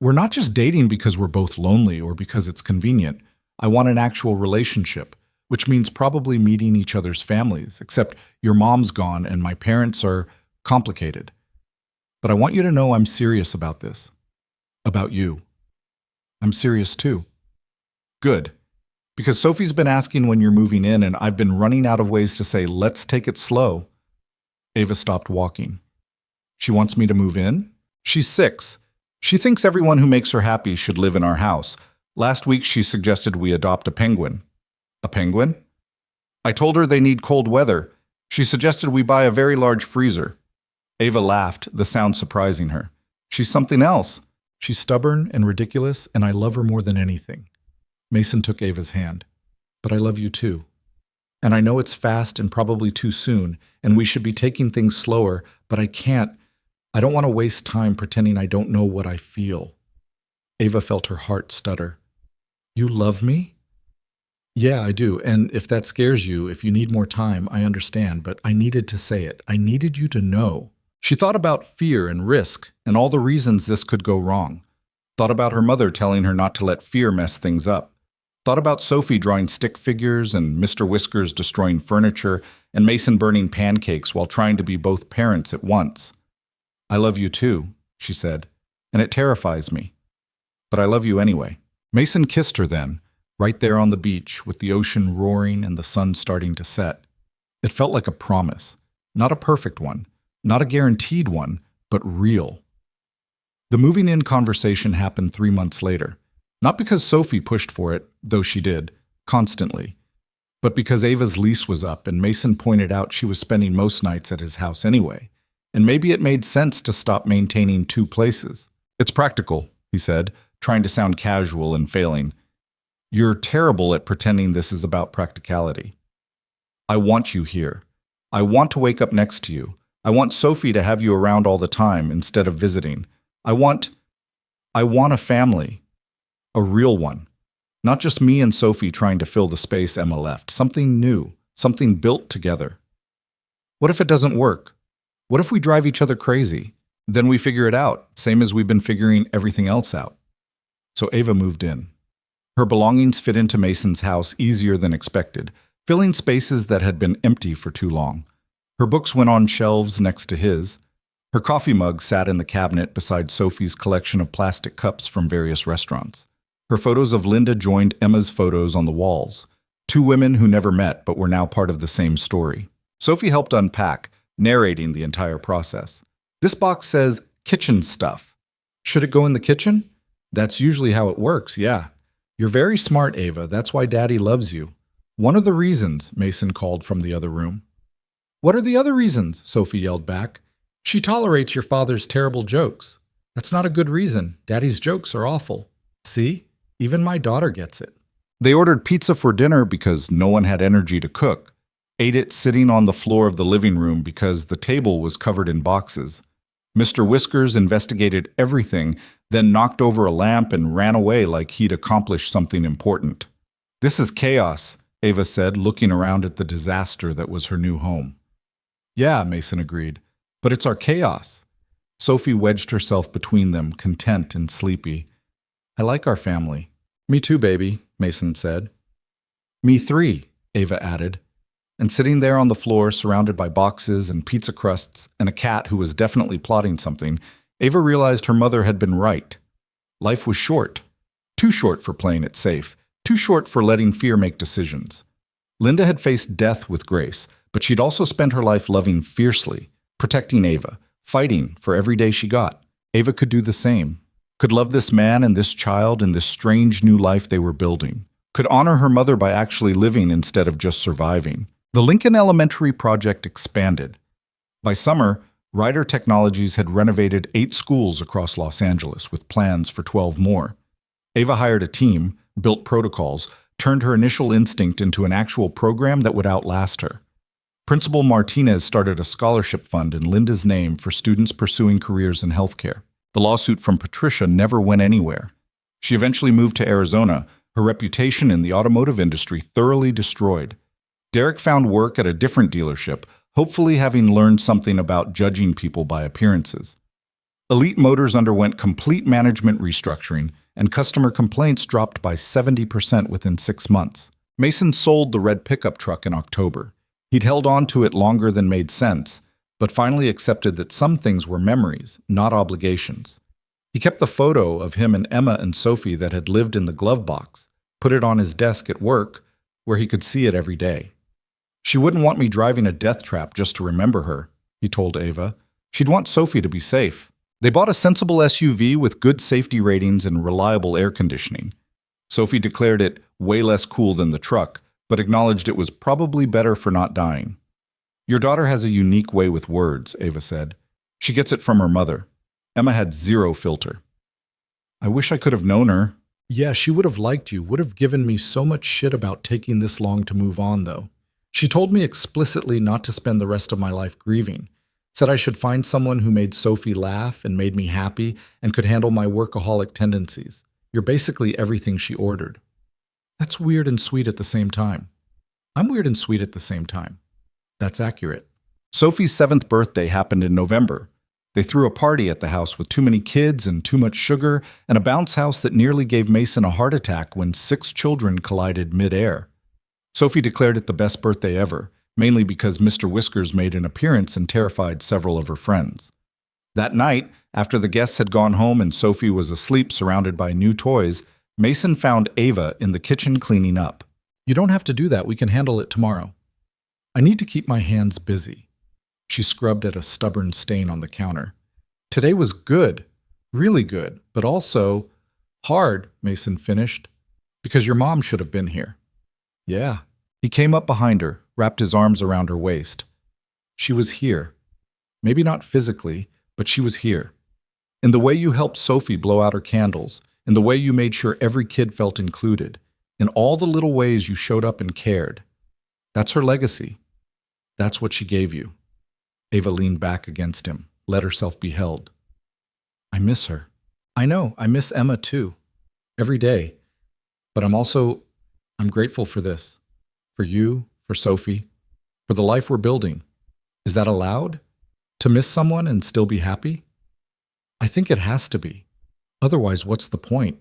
We're not just dating because we're both lonely or because it's convenient. I want an actual relationship, which means probably meeting each other's families, except your mom's gone and my parents are complicated. But I want you to know I'm serious about this. About you. I'm serious too." "Good. Because Sophie's been asking when you're moving in and I've been running out of ways to say, let's take it slow." Ava stopped walking. "She wants me to move in?" "She's 6. She thinks everyone who makes her happy should live in our house. Last week she suggested we adopt a penguin." "A penguin?" "I told her they need cold weather. She suggested we buy a very large freezer." Ava laughed, the sound surprising her. "She's something else. She's stubborn and ridiculous, and I love her more than anything." Mason took Ava's hand. "But I love you too. And I know it's fast and probably too soon, and we should be taking things slower, but I can't. I don't want to waste time pretending I don't know what I feel." Ava felt her heart stutter. "You love me?" "Yeah, I do, and if that scares you, if you need more time, I understand, but I needed to say it. I needed you to know." She thought about fear and risk and all the reasons this could go wrong. Thought about her mother telling her not to let fear mess things up. Thought about Sophie drawing stick figures and Mr. Whiskers destroying furniture and Mason burning pancakes while trying to be both parents at once. "I love you too," she said, "and it terrifies me. But I love you anyway." Mason kissed her then, right there on the beach with the ocean roaring and the sun starting to set. It felt like a promise, not a perfect one, not a guaranteed one, but real. The moving in conversation happened 3 months later. Not because Sophie pushed for it, though she did, constantly. But because Ava's lease was up and Mason pointed out she was spending most nights at his house anyway, and maybe it made sense to stop maintaining two places. It's practical, he said, trying to sound casual and failing. You're terrible at pretending this is about practicality. I want you here. I want to wake up next to you. I want Sophie to have you around all the time instead of visiting. I want a family. A real one. Not just me and Sophie trying to fill the space Emma left. Something new. Something built together. What if it doesn't work? What if we drive each other crazy? Then we figure it out, same as we've been figuring everything else out. So Ava moved in. Her belongings fit into Mason's house easier than expected, filling spaces that had been empty for too long. Her books went on shelves next to his. Her coffee mug sat in the cabinet beside Sophie's collection of plastic cups from various restaurants. Her photos of Linda joined Emma's photos on the walls. Two women who never met but were now part of the same story. Sophie helped unpack, narrating the entire process. This box says kitchen stuff. Should it go in the kitchen? That's usually how it works, yeah. You're very smart, Ava. That's why Daddy loves you. One of the reasons, Mason called from the other room. What are the other reasons? Sophie yelled back. She tolerates your father's terrible jokes. That's not a good reason. Daddy's jokes are awful. See? Even my daughter gets it. They ordered pizza for dinner because no one had energy to cook. Ate it sitting on the floor of the living room because the table was covered in boxes. Mr. Whiskers investigated everything, then knocked over a lamp and ran away like he'd accomplished something important. This is chaos, Ava said, looking around at the disaster that was her new home. Yeah, Mason agreed, but it's our chaos. Sophie wedged herself between them, content and sleepy. I like our family. Me too, baby, Mason said. Me three, Ava added. And sitting there on the floor, surrounded by boxes and pizza crusts and a cat who was definitely plotting something, Ava realized her mother had been right. Life was short. Too short for playing it safe. Too short for letting fear make decisions. Linda had faced death with grace, but she'd also spent her life loving fiercely, protecting Ava, fighting for every day she got. Ava could do the same. Could love this man and this child and this strange new life they were building. Could honor her mother by actually living instead of just surviving. The Lincoln Elementary project expanded. By summer, Ryder Technologies had renovated 8 schools across Los Angeles with plans for 12 more. Ava hired a team, built protocols, turned her initial instinct into an actual program that would outlast her. Principal Martinez started a scholarship fund in Linda's name for students pursuing careers in healthcare. The lawsuit from Patricia never went anywhere. She eventually moved to Arizona, her reputation in the automotive industry thoroughly destroyed. Derek found work at a different dealership, hopefully having learned something about judging people by appearances. Elite Motors underwent complete management restructuring, and customer complaints dropped by 70% within 6 months. Mason sold the red pickup truck in October. He'd held on to it longer than made sense, but finally accepted that some things were memories, not obligations. He kept the photo of him and Emma and Sophie that had lived in the glove box, put it on his desk at work, where he could see it every day. She wouldn't want me driving a death trap just to remember her, he told Ava. She'd want Sophie to be safe. They bought a sensible SUV with good safety ratings and reliable air conditioning. Sophie declared it way less cool than the truck, but acknowledged it was probably better for not dying. Your daughter has a unique way with words, Ava said. She gets it from her mother. Emma had zero filter. I wish I could have known her. Yeah, she would have liked you, would have given me so much shit about taking this long to move on, though. She told me explicitly not to spend the rest of my life grieving. Said I should find someone who made Sophie laugh and made me happy and could handle my workaholic tendencies. You're basically everything she ordered. That's weird and sweet at the same time. I'm weird and sweet at the same time. That's accurate. Sophie's 7th birthday happened in November. They threw a party at the house with too many kids and too much sugar and a bounce house that nearly gave Mason a heart attack when 6 children collided mid-air. Sophie declared it the best birthday ever, mainly because Mr. Whiskers made an appearance and terrified several of her friends. That night, after the guests had gone home and Sophie was asleep surrounded by new toys, Mason found Ava in the kitchen cleaning up. You don't have to do that. We can handle it tomorrow. I need to keep my hands busy. She scrubbed at a stubborn stain on the counter. Today was good, really good, but also hard, Mason finished, because your mom should have been here. Yeah, He came up behind her, wrapped his arms around her waist. She was here. Maybe not physically, but she was here. In the way you helped Sophie blow out her candles, in the way you made sure every kid felt included, in all the little ways you showed up and cared. That's her legacy. That's what she gave you. Ava leaned back against him, let herself be held. I miss her. I know, I miss Emma too. Every day. But I'm grateful for this. For you, for Sophie, for the life we're building. Is that allowed? To miss someone and still be happy? I think it has to be. Otherwise, what's the point?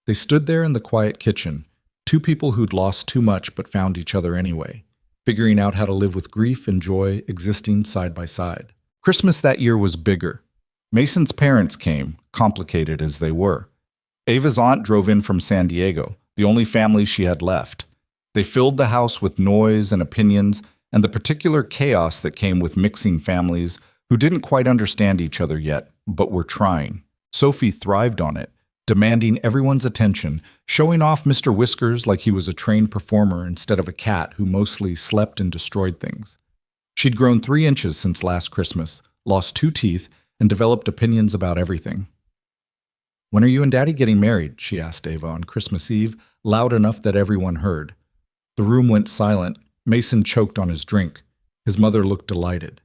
They stood there in the quiet kitchen, two people who'd lost too much but found each other anyway, figuring out how to live with grief and joy existing side by side. Christmas that year was bigger. Mason's parents came, complicated as they were. Ava's aunt drove in from San Diego, the only family she had left. They filled the house with noise and opinions and the particular chaos that came with mixing families who didn't quite understand each other yet, but were trying. Sophie thrived on it, demanding everyone's attention, showing off Mr. Whiskers like he was a trained performer instead of a cat who mostly slept and destroyed things. She'd grown 3 inches since last Christmas, lost 2 teeth, and developed opinions about everything. When are you and Daddy getting married? She asked Ava on Christmas Eve, loud enough that everyone heard. The room went silent. Mason choked on his drink. His mother looked delighted.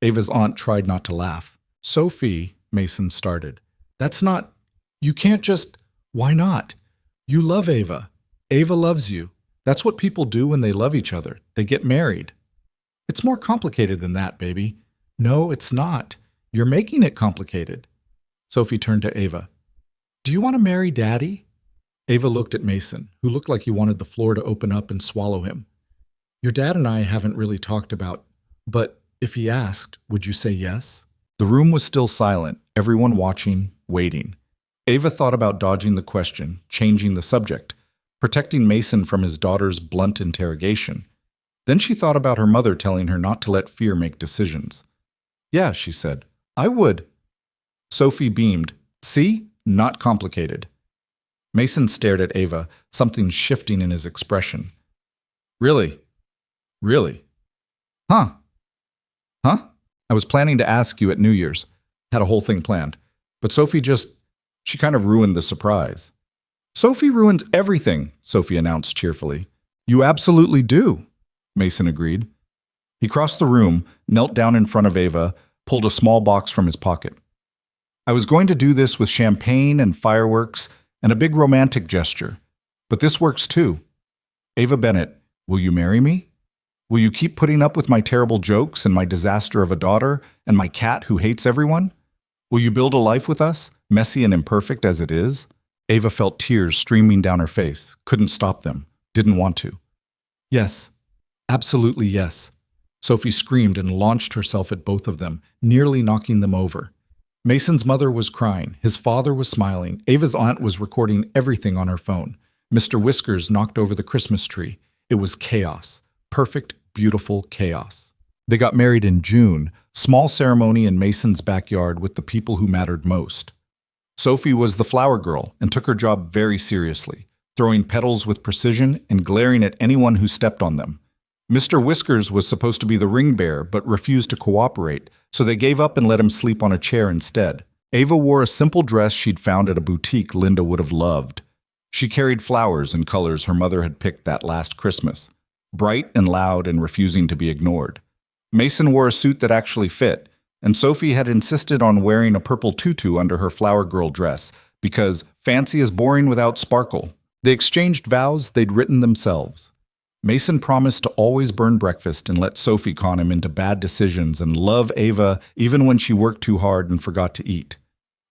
Ava's aunt tried not to laugh. Sophie, Mason started. That's not... You can't just... Why not? You love Ava. Ava loves you. That's what people do when they love each other. They get married. It's more complicated than that, baby. No, it's not. You're making it complicated. Sophie turned to Ava. Do you want to marry Daddy? Ava looked at Mason, who looked like he wanted the floor to open up and swallow him. Your dad and I haven't really talked about, but if he asked, would you say yes? The room was still silent, everyone watching, waiting. Ava thought about dodging the question, changing the subject, protecting Mason from his daughter's blunt interrogation. Then she thought about her mother telling her not to let fear make decisions. Yeah, she said, I would. Sophie beamed. See? Not complicated. Mason stared at Ava, something shifting in his expression. Really? Really? Huh? Huh? I was planning to ask you at New Year's. Had a whole thing planned. But Sophie she kind of ruined the surprise. Sophie ruins everything, Sophie announced cheerfully. You absolutely do, Mason agreed. He crossed the room, knelt down in front of Ava, pulled a small box from his pocket. I was going to do this with champagne and fireworks and a big romantic gesture. But this works too. Ava Bennett, will you marry me? Will you keep putting up with my terrible jokes and my disaster of a daughter and my cat who hates everyone? Will you build a life with us, messy and imperfect as it is? Ava felt tears streaming down her face, couldn't stop them, didn't want to. Yes, absolutely yes. Sophie screamed and launched herself at both of them, nearly knocking them over. Mason's mother was crying, his father was smiling, Ava's aunt was recording everything on her phone. Mr. Whiskers knocked over the Christmas tree. It was chaos, perfect, beautiful chaos. They got married in June, small ceremony in Mason's backyard with the people who mattered most. Sophie was the flower girl and took her job very seriously, throwing petals with precision and glaring at anyone who stepped on them. Mr. Whiskers was supposed to be the ring bearer but refused to cooperate, so they gave up and let him sleep on a chair instead. Ava wore a simple dress she'd found at a boutique Linda would have loved. She carried flowers in colors her mother had picked that last Christmas, bright and loud and refusing to be ignored. Mason wore a suit that actually fit, and Sophie had insisted on wearing a purple tutu under her flower girl dress because fancy is boring without sparkle. They exchanged vows they'd written themselves. Mason promised to always burn breakfast and let Sophie con him into bad decisions and love Ava even when she worked too hard and forgot to eat.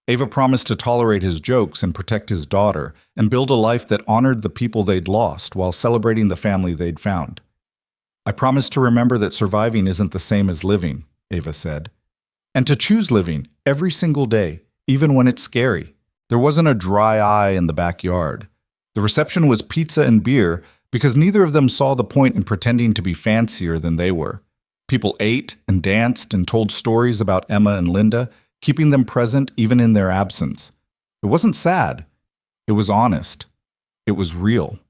Ava promised to tolerate his jokes and protect his daughter and build a life that honored the people they'd lost while celebrating the family they'd found. I promised to remember that surviving isn't the same as living, Ava said. And to choose living every single day, even when it's scary. There wasn't a dry eye in the backyard. The reception was pizza and beer because neither of them saw the point in pretending to be fancier than they were. People ate and danced and told stories about Emma and Linda, keeping them present even in their absence. It wasn't sad. It was honest. It was real.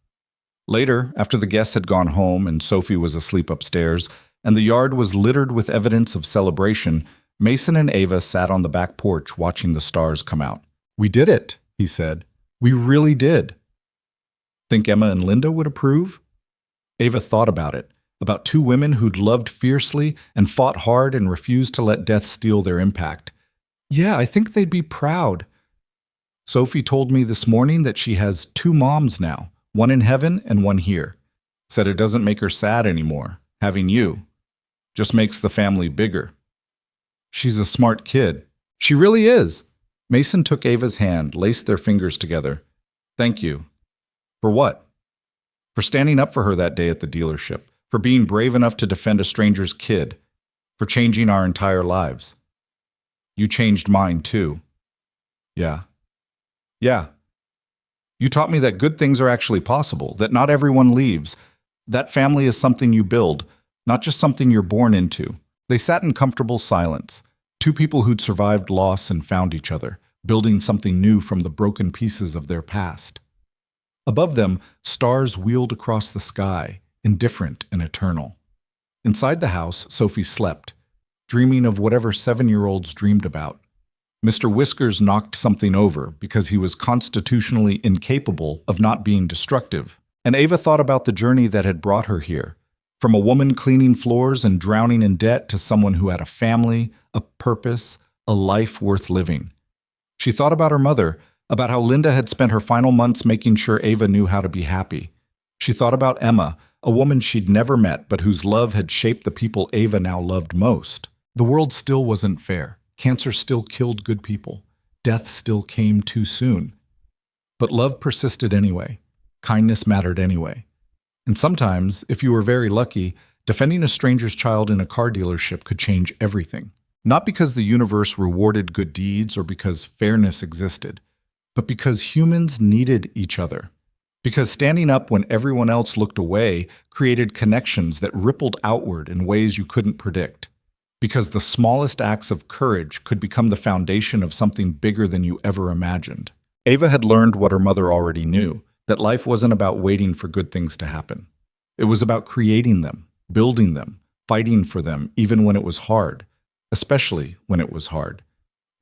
Later, after the guests had gone home and Sophie was asleep upstairs, and the yard was littered with evidence of celebration, Mason and Ava sat on the back porch watching the stars come out. "We did it," he said. "We really did." Think Emma and Linda would approve? Ava thought about it, about two women who'd loved fiercely and fought hard and refused to let death steal their impact. "Yeah, I think they'd be proud." Sophie told me this morning that she has two moms now, one in heaven and one here. Said it doesn't make her sad anymore, having you. Just makes the family bigger. She's a smart kid. She really is. Mason took Ava's hand, laced their fingers together. "Thank you." "For what?" "For standing up for her that day at the dealership, for being brave enough to defend a stranger's kid, for changing our entire lives." "You changed mine too." "Yeah. Yeah. You taught me that good things are actually possible, that not everyone leaves. That family is something you build, not just something you're born into." They sat in comfortable silence, two people who'd survived loss and found each other, building something new from the broken pieces of their past. Above them, stars wheeled across the sky, indifferent and eternal. Inside the house, Sophie slept, dreaming of whatever 7-year-olds dreamed about. Mr. Whiskers knocked something over because he was constitutionally incapable of not being destructive, and Ava thought about the journey that had brought her here, from a woman cleaning floors and drowning in debt to someone who had a family, a purpose, a life worth living. She thought about her mother, about how Linda had spent her final months making sure Ava knew how to be happy. She thought about Emma, a woman she'd never met but whose love had shaped the people Ava now loved most. The world still wasn't fair. Cancer still killed good people. Death still came too soon. But love persisted anyway. Kindness mattered anyway. And sometimes, if you were very lucky, defending a stranger's child in a car dealership could change everything. Not because the universe rewarded good deeds or because fairness existed, but because humans needed each other. Because standing up when everyone else looked away created connections that rippled outward in ways you couldn't predict. Because the smallest acts of courage could become the foundation of something bigger than you ever imagined. Ava had learned what her mother already knew, that life wasn't about waiting for good things to happen. It was about creating them, building them, fighting for them even when it was hard, especially when it was hard.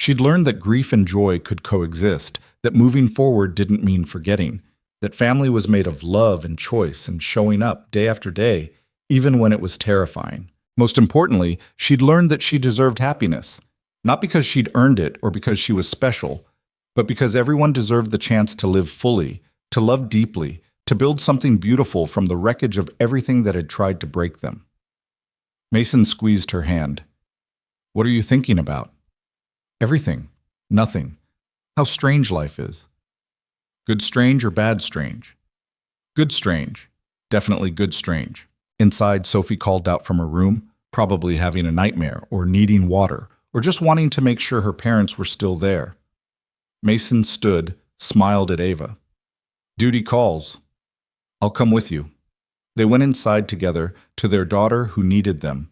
She'd learned that grief and joy could coexist, that moving forward didn't mean forgetting, that family was made of love and choice and showing up day after day, even when it was terrifying. Most importantly, she'd learned that she deserved happiness, not because she'd earned it or because she was special, but because everyone deserved the chance to live fully, to love deeply, to build something beautiful from the wreckage of everything that had tried to break them. Mason squeezed her hand. "What are you thinking about?" "Everything. Nothing. How strange life is." "Good strange or bad strange?" "Good strange. Definitely good strange." Inside, Sophie called out from her room, probably having a nightmare or needing water, or just wanting to make sure her parents were still there. Mason stood, smiled at Ava. "Duty calls. I'll come with you." They went inside together to their daughter who needed them,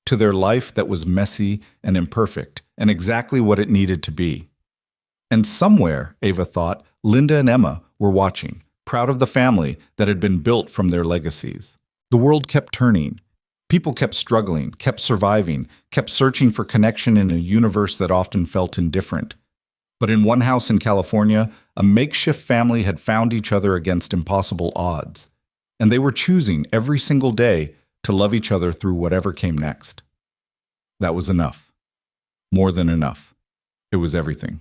to their life that was messy and imperfect, and exactly what it needed to be. And somewhere, Ava thought, Linda and Emma were watching, proud of the family that had been built from their legacies. The world kept turning. People kept struggling, kept surviving, kept searching for connection in a universe that often felt indifferent. But in one house in California, a makeshift family had found each other against impossible odds. And they were choosing every single day to love each other through whatever came next. That was enough. More than enough. It was everything.